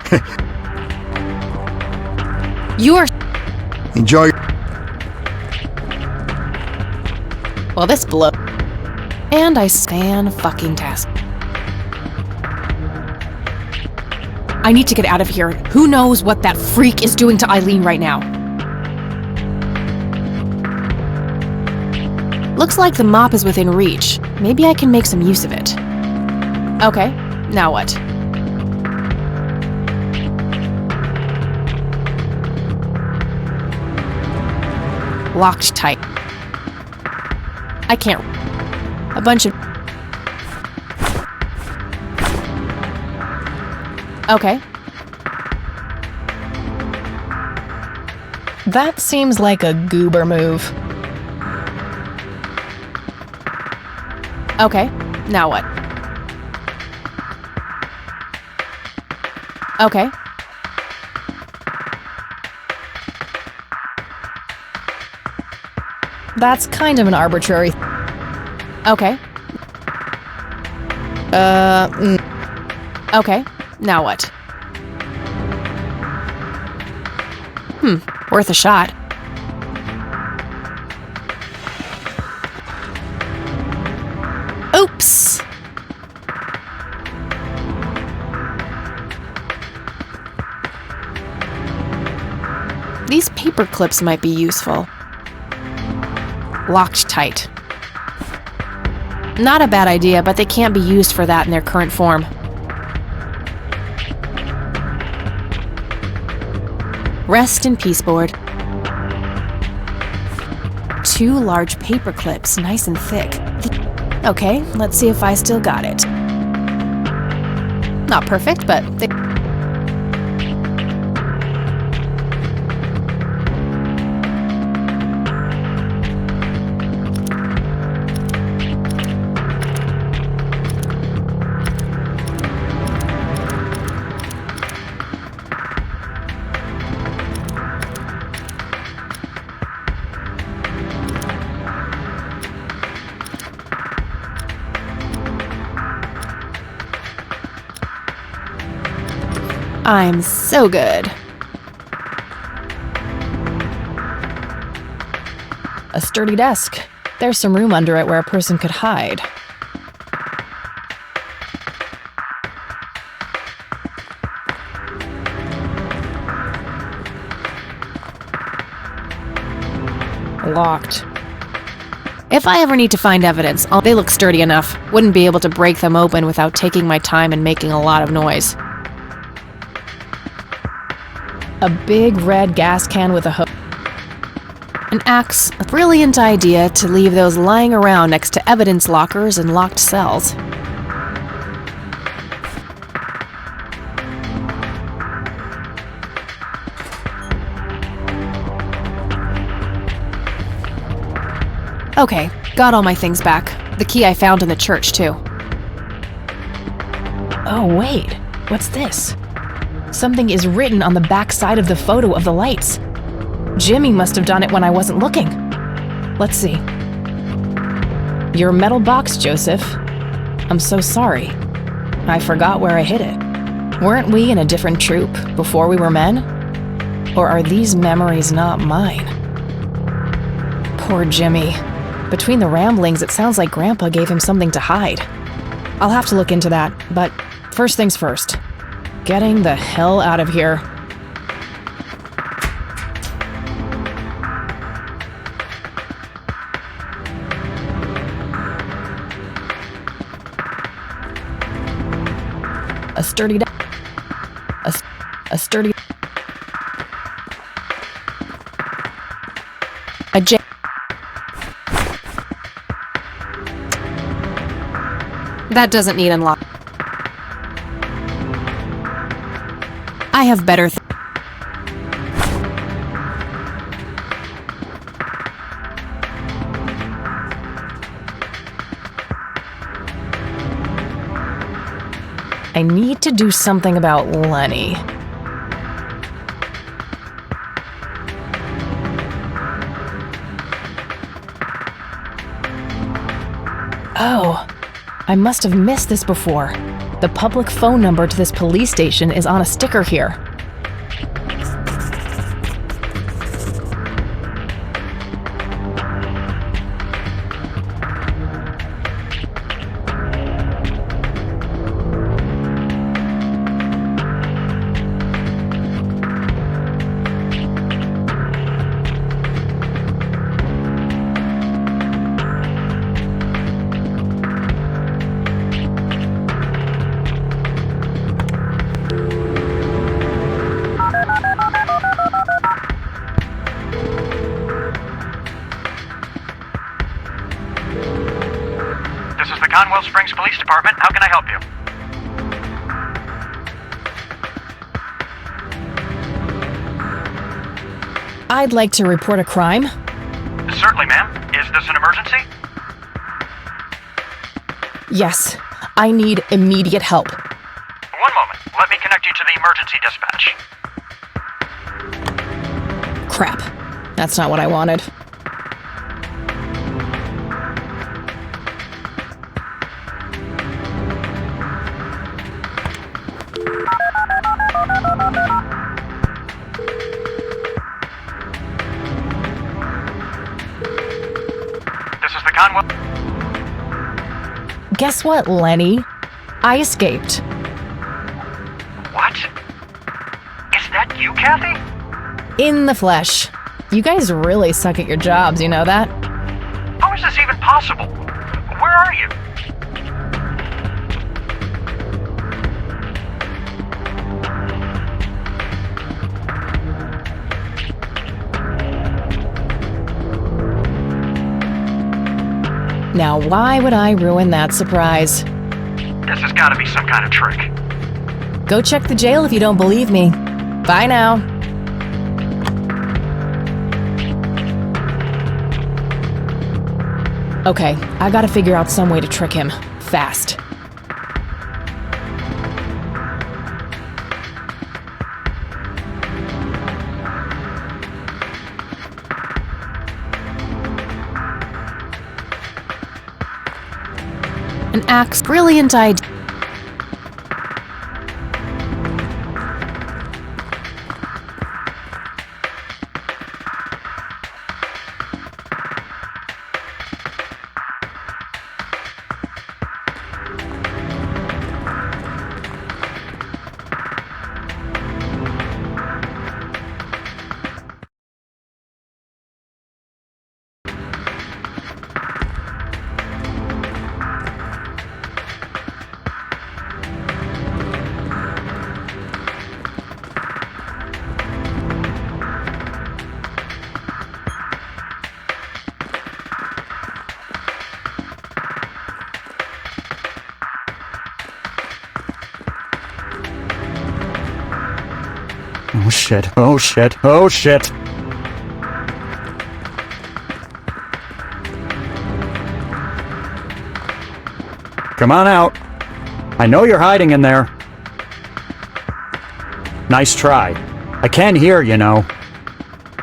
You are... Enjoy... Well, this blow... And I span fucking task. I need to get out of here. Who knows what that freak is doing to Eileen right now? Looks like the mop is within reach. Maybe I can make some use of it. Okay, now what? Locked tight. I can't... A bunch of... Okay. That seems like a goober move. Okay, now what? Okay. That's kind of an arbitrary... Okay. Okay, now what? Worth a shot. Oops! These paper clips might be useful. Locked tight. Not a bad idea, but they can't be used for that in their current form. Rest in peace, board. 2 large paper clips, nice and thick. Okay, let's see if I still got it. Not perfect, but they... I'm so good. A sturdy desk. There's some room under it where a person could hide. Locked. If I ever need to find evidence, they look sturdy enough. Wouldn't be able to break them open without taking my time and making a lot of noise. A big red gas can with a hook. An axe. A brilliant idea to leave those lying around next to evidence lockers and locked cells. Okay, got all my things back. The key I found in the church, too. Oh, wait. What's this? Something is written on the back side of the photo of the lights. Jimmy must have done it when I wasn't looking. Let's see. Your metal box, Joseph. I'm so sorry. I forgot where I hid it. Weren't we in a different troop before we were men? Or are these memories not mine? Poor Jimmy. Between the ramblings, it sounds like Grandpa gave him something to hide. I'll have to look into that, but first things first. Getting the hell out of here. A sturdy That doesn't need unlock. I have better I need to do something about Lenny. Oh, I must have missed this before. The public phone number to this police station is on a sticker here. Conwell Springs Police Department. How can I help you? I'd like to report a crime. Certainly, ma'am. Is this an emergency? Yes, I need immediate help. One moment. Let me connect you to the emergency dispatch. Crap. That's not what I wanted. Conwell. Guess what, Lenny? I escaped. What? Is that you, Kathy? In the flesh. You guys really suck at your jobs, you know that? How is this even possible? Where are you? Now, why would I ruin that surprise? This has got to be some kind of trick. Go check the jail if you don't believe me. Bye now. Okay, I gotta figure out some way to trick him. Fast. An axe, brilliant idea. Oh shit, oh shit, oh shit! Come on out. I know you're hiding in there. Nice try. I can hear, you know.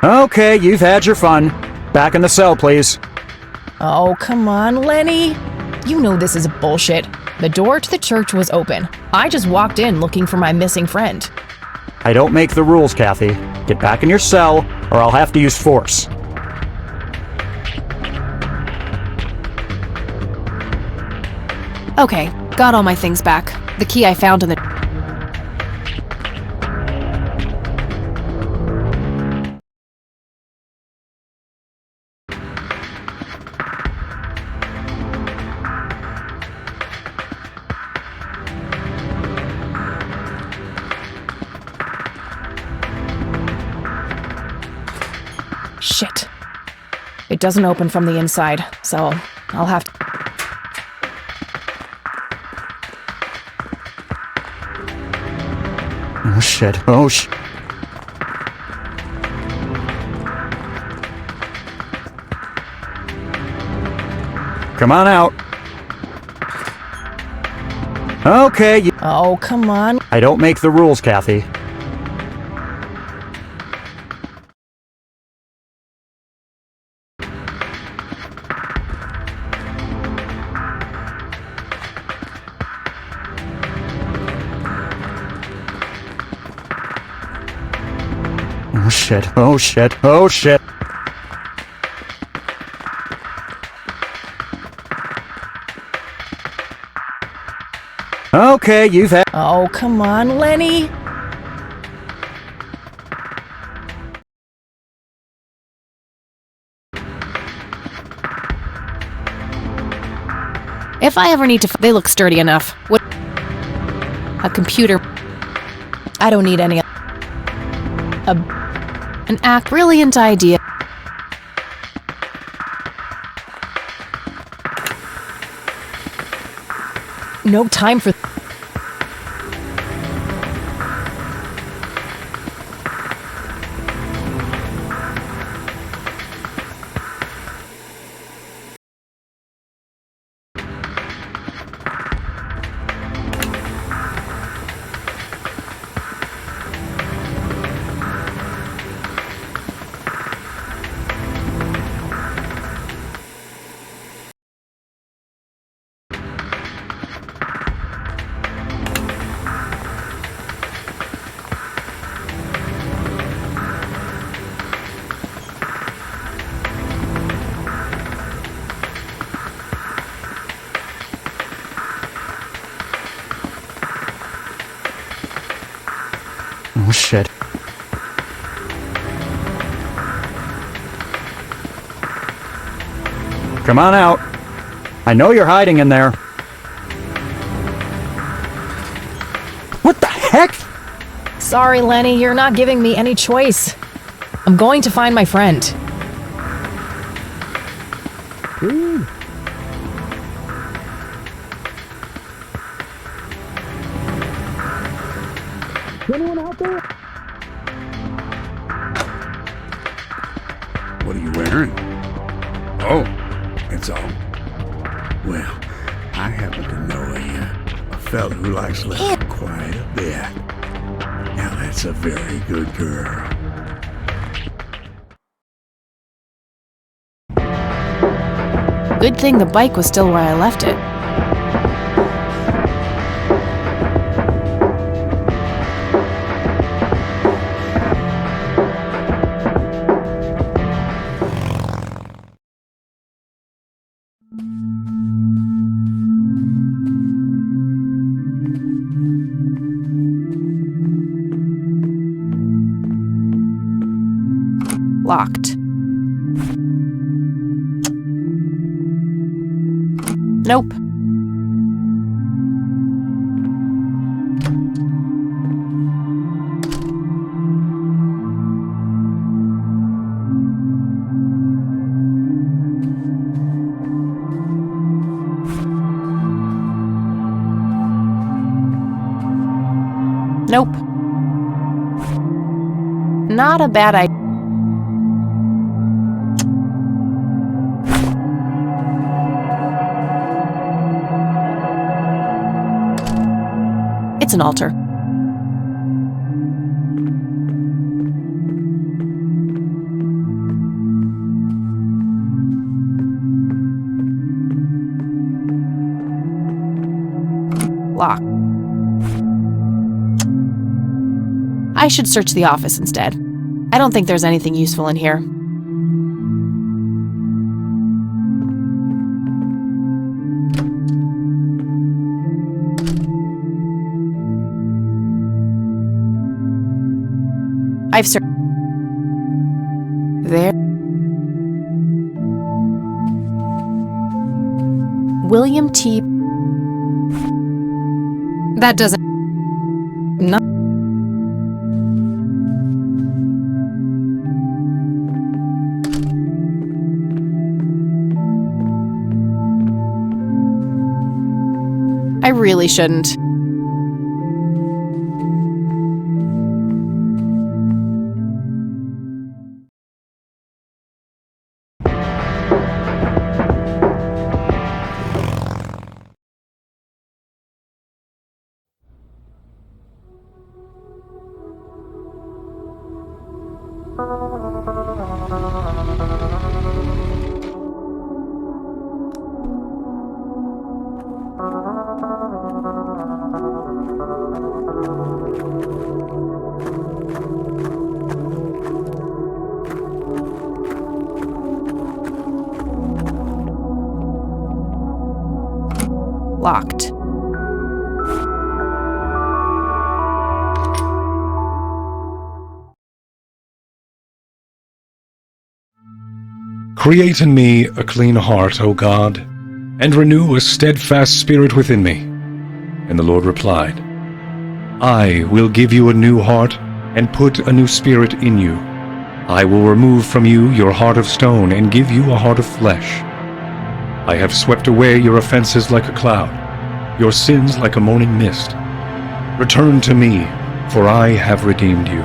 Okay, you've had your fun. Back in the cell, please. Oh, come on, Lenny. You know this is bullshit. The door to the church was open. I just walked in looking for my missing friend. I don't make the rules, Kathy. Get back in your cell, or I'll have to use force. Okay, got all my things back. The key I found in the... Shit. It doesn't open from the inside, so I'll have to... Oh shit, oh sh... Come on out. Okay, Oh, come on. I don't make the rules, Kathy. Oh shit, oh shit, oh shit. Okay, you've had... Oh, come on, Lenny. If I ever need to, they look sturdy enough. What? A computer. I don't need any. An brilliant idea. No time for... Oh shit. Come on out. I know you're hiding in there. What the heck? Sorry, Lenny, you're not giving me any choice. I'm going to find my friend. Ooh. Anyone out there? What are you wearing? Oh, it's all. Well, I happen to know a fella who likes living quite a bit. Now that's a very good girl. Good thing the bike was still where I left it. Locked. Nope. Nope. Not a bad idea. It's an altar. Lock. I should search the office instead. I don't think there's anything useful in here. I've searched. There. William T. That doesn't. No. really shouldn't. Locked. Create in me a clean heart, O God, and renew a steadfast spirit within me. And the Lord replied, I will give you a new heart and put a new spirit in you. I will remove from you your heart of stone and give you a heart of flesh. I have swept away your offenses like a cloud, your sins like a morning mist. Return to me, for I have redeemed you.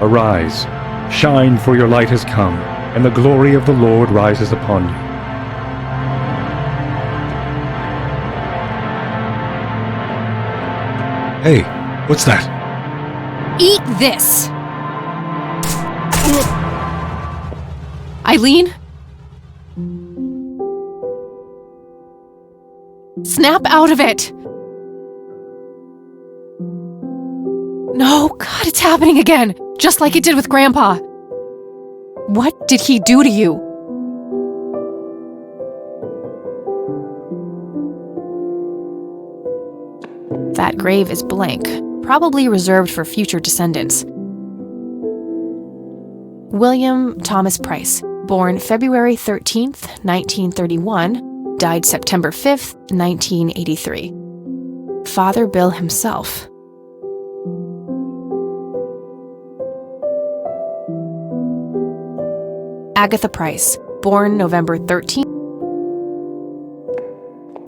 Arise, shine, for your light has come, and the glory of the Lord rises upon you. Hey, what's that? Eat this! Eileen? Snap out of it! No, God, it's happening again! Just like it did with Grandpa. What did he do to you? That grave is blank, probably reserved for future descendants. William Thomas Price, born February 13th, 1931, died September 5th, 1983. Father Bill himself. Agatha Price, born November 13th.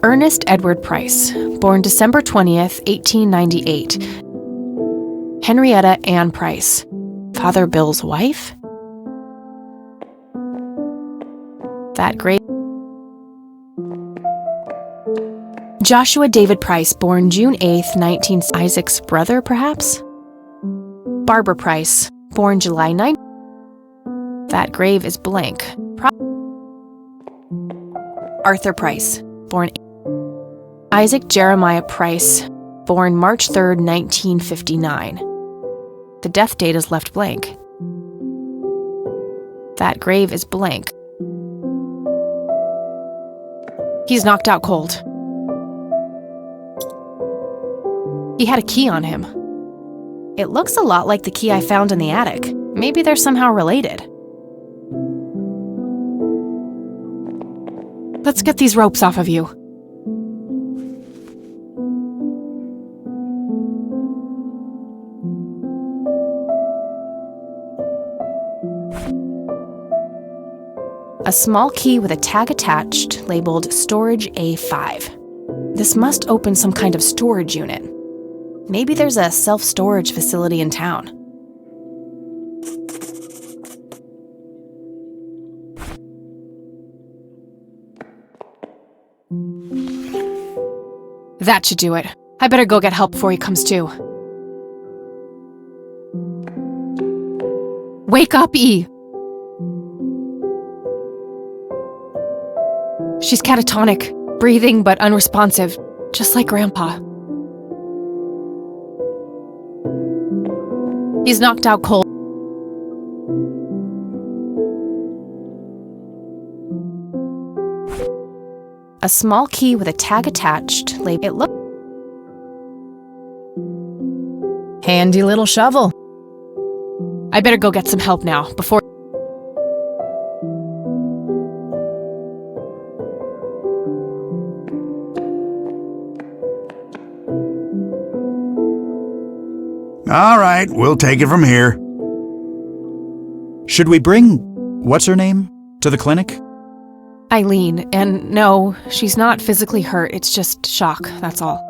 Ernest Edward Price, born December 20th, 1898. Henrietta Ann Price, Father Bill's wife? That great. Joshua David Price, born June 8th, 19... Isaac's brother, perhaps? Barbara Price, born July 9th. That grave is blank. Arthur Price, born Isaac Jeremiah Price, born March 3rd, 1959. The death date is left blank. That grave is blank. He's knocked out cold. He had a key on him. It looks a lot like the key I found in the attic. Maybe they're somehow related. Let's get these ropes off of you. A small key with a tag attached, labeled Storage A5. This must open some kind of storage unit. Maybe there's a self-storage facility in town. That should do it. I better go get help before he comes to. Wake up, E! She's catatonic, breathing but unresponsive, just like Grandpa. He's knocked out cold. A small key with a tag attached. It looked. Handy little shovel. I better go get some help now, before. All right, we'll take it from here. Should we bring what's her name to the clinic? Eileen, and no, she's not physically hurt. It's just shock, that's all.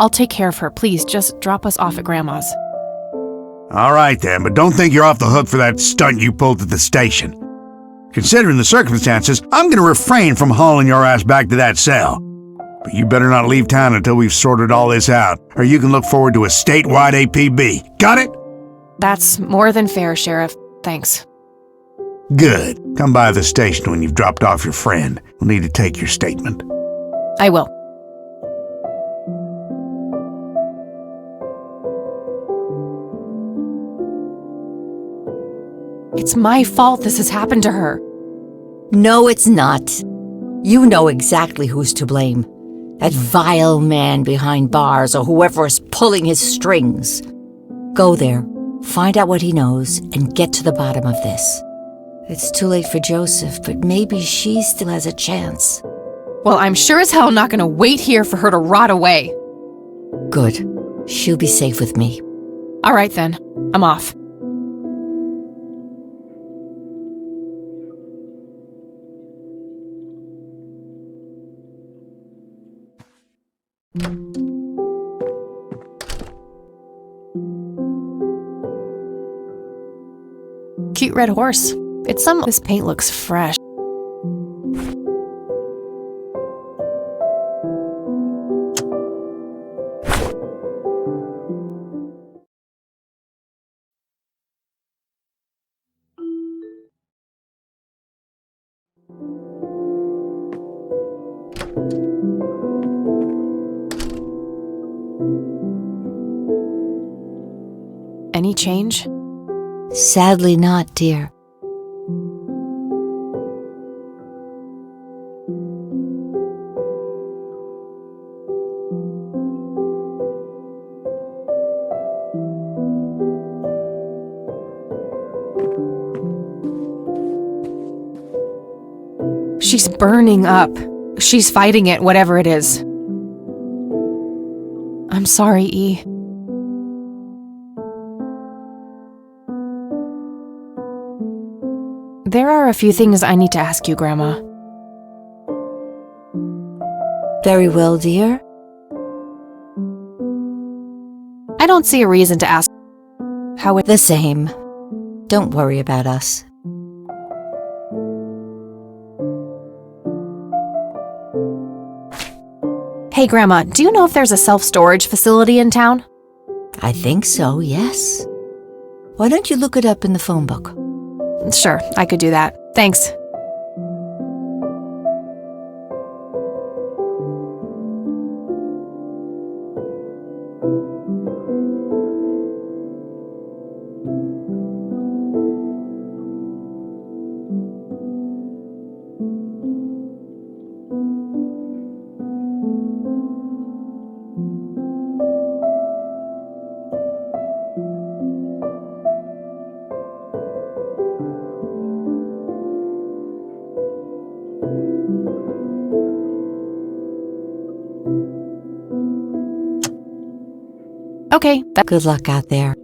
I'll take care of her. Please, just drop us off at Grandma's. All right then, but don't think you're off the hook for that stunt you pulled at the station. Considering the circumstances, I'm going to refrain from hauling your ass back to that cell. But you better not leave town until we've sorted all this out, or you can look forward to a statewide APB. Got it? That's more than fair, Sheriff. Thanks. Good. Come by the station when you've dropped off your friend. We'll need to take your statement. I will. It's my fault this has happened to her. No, it's not. You know exactly who's to blame. That vile man behind bars or whoever is pulling his strings. Go there, find out what he knows, and get to the bottom of this. It's too late for Joseph, but maybe she still has a chance. Well, I'm sure as hell not gonna wait here for her to rot away. Good. She'll be safe with me. All right then, I'm off. Cute red horse. This paint looks fresh. Any change? Sadly not, dear. She's burning up. She's fighting it, whatever it is. I'm sorry, E. There are a few things I need to ask you, Grandma. Very well, dear. I don't see a reason to ask how it— The same. Don't worry about us. Hey, Grandma, do you know if there's a self-storage facility in town? I think so, yes. Why don't you look it up in the phone book? Sure, I could do that. Thanks. Okay. Good luck out there.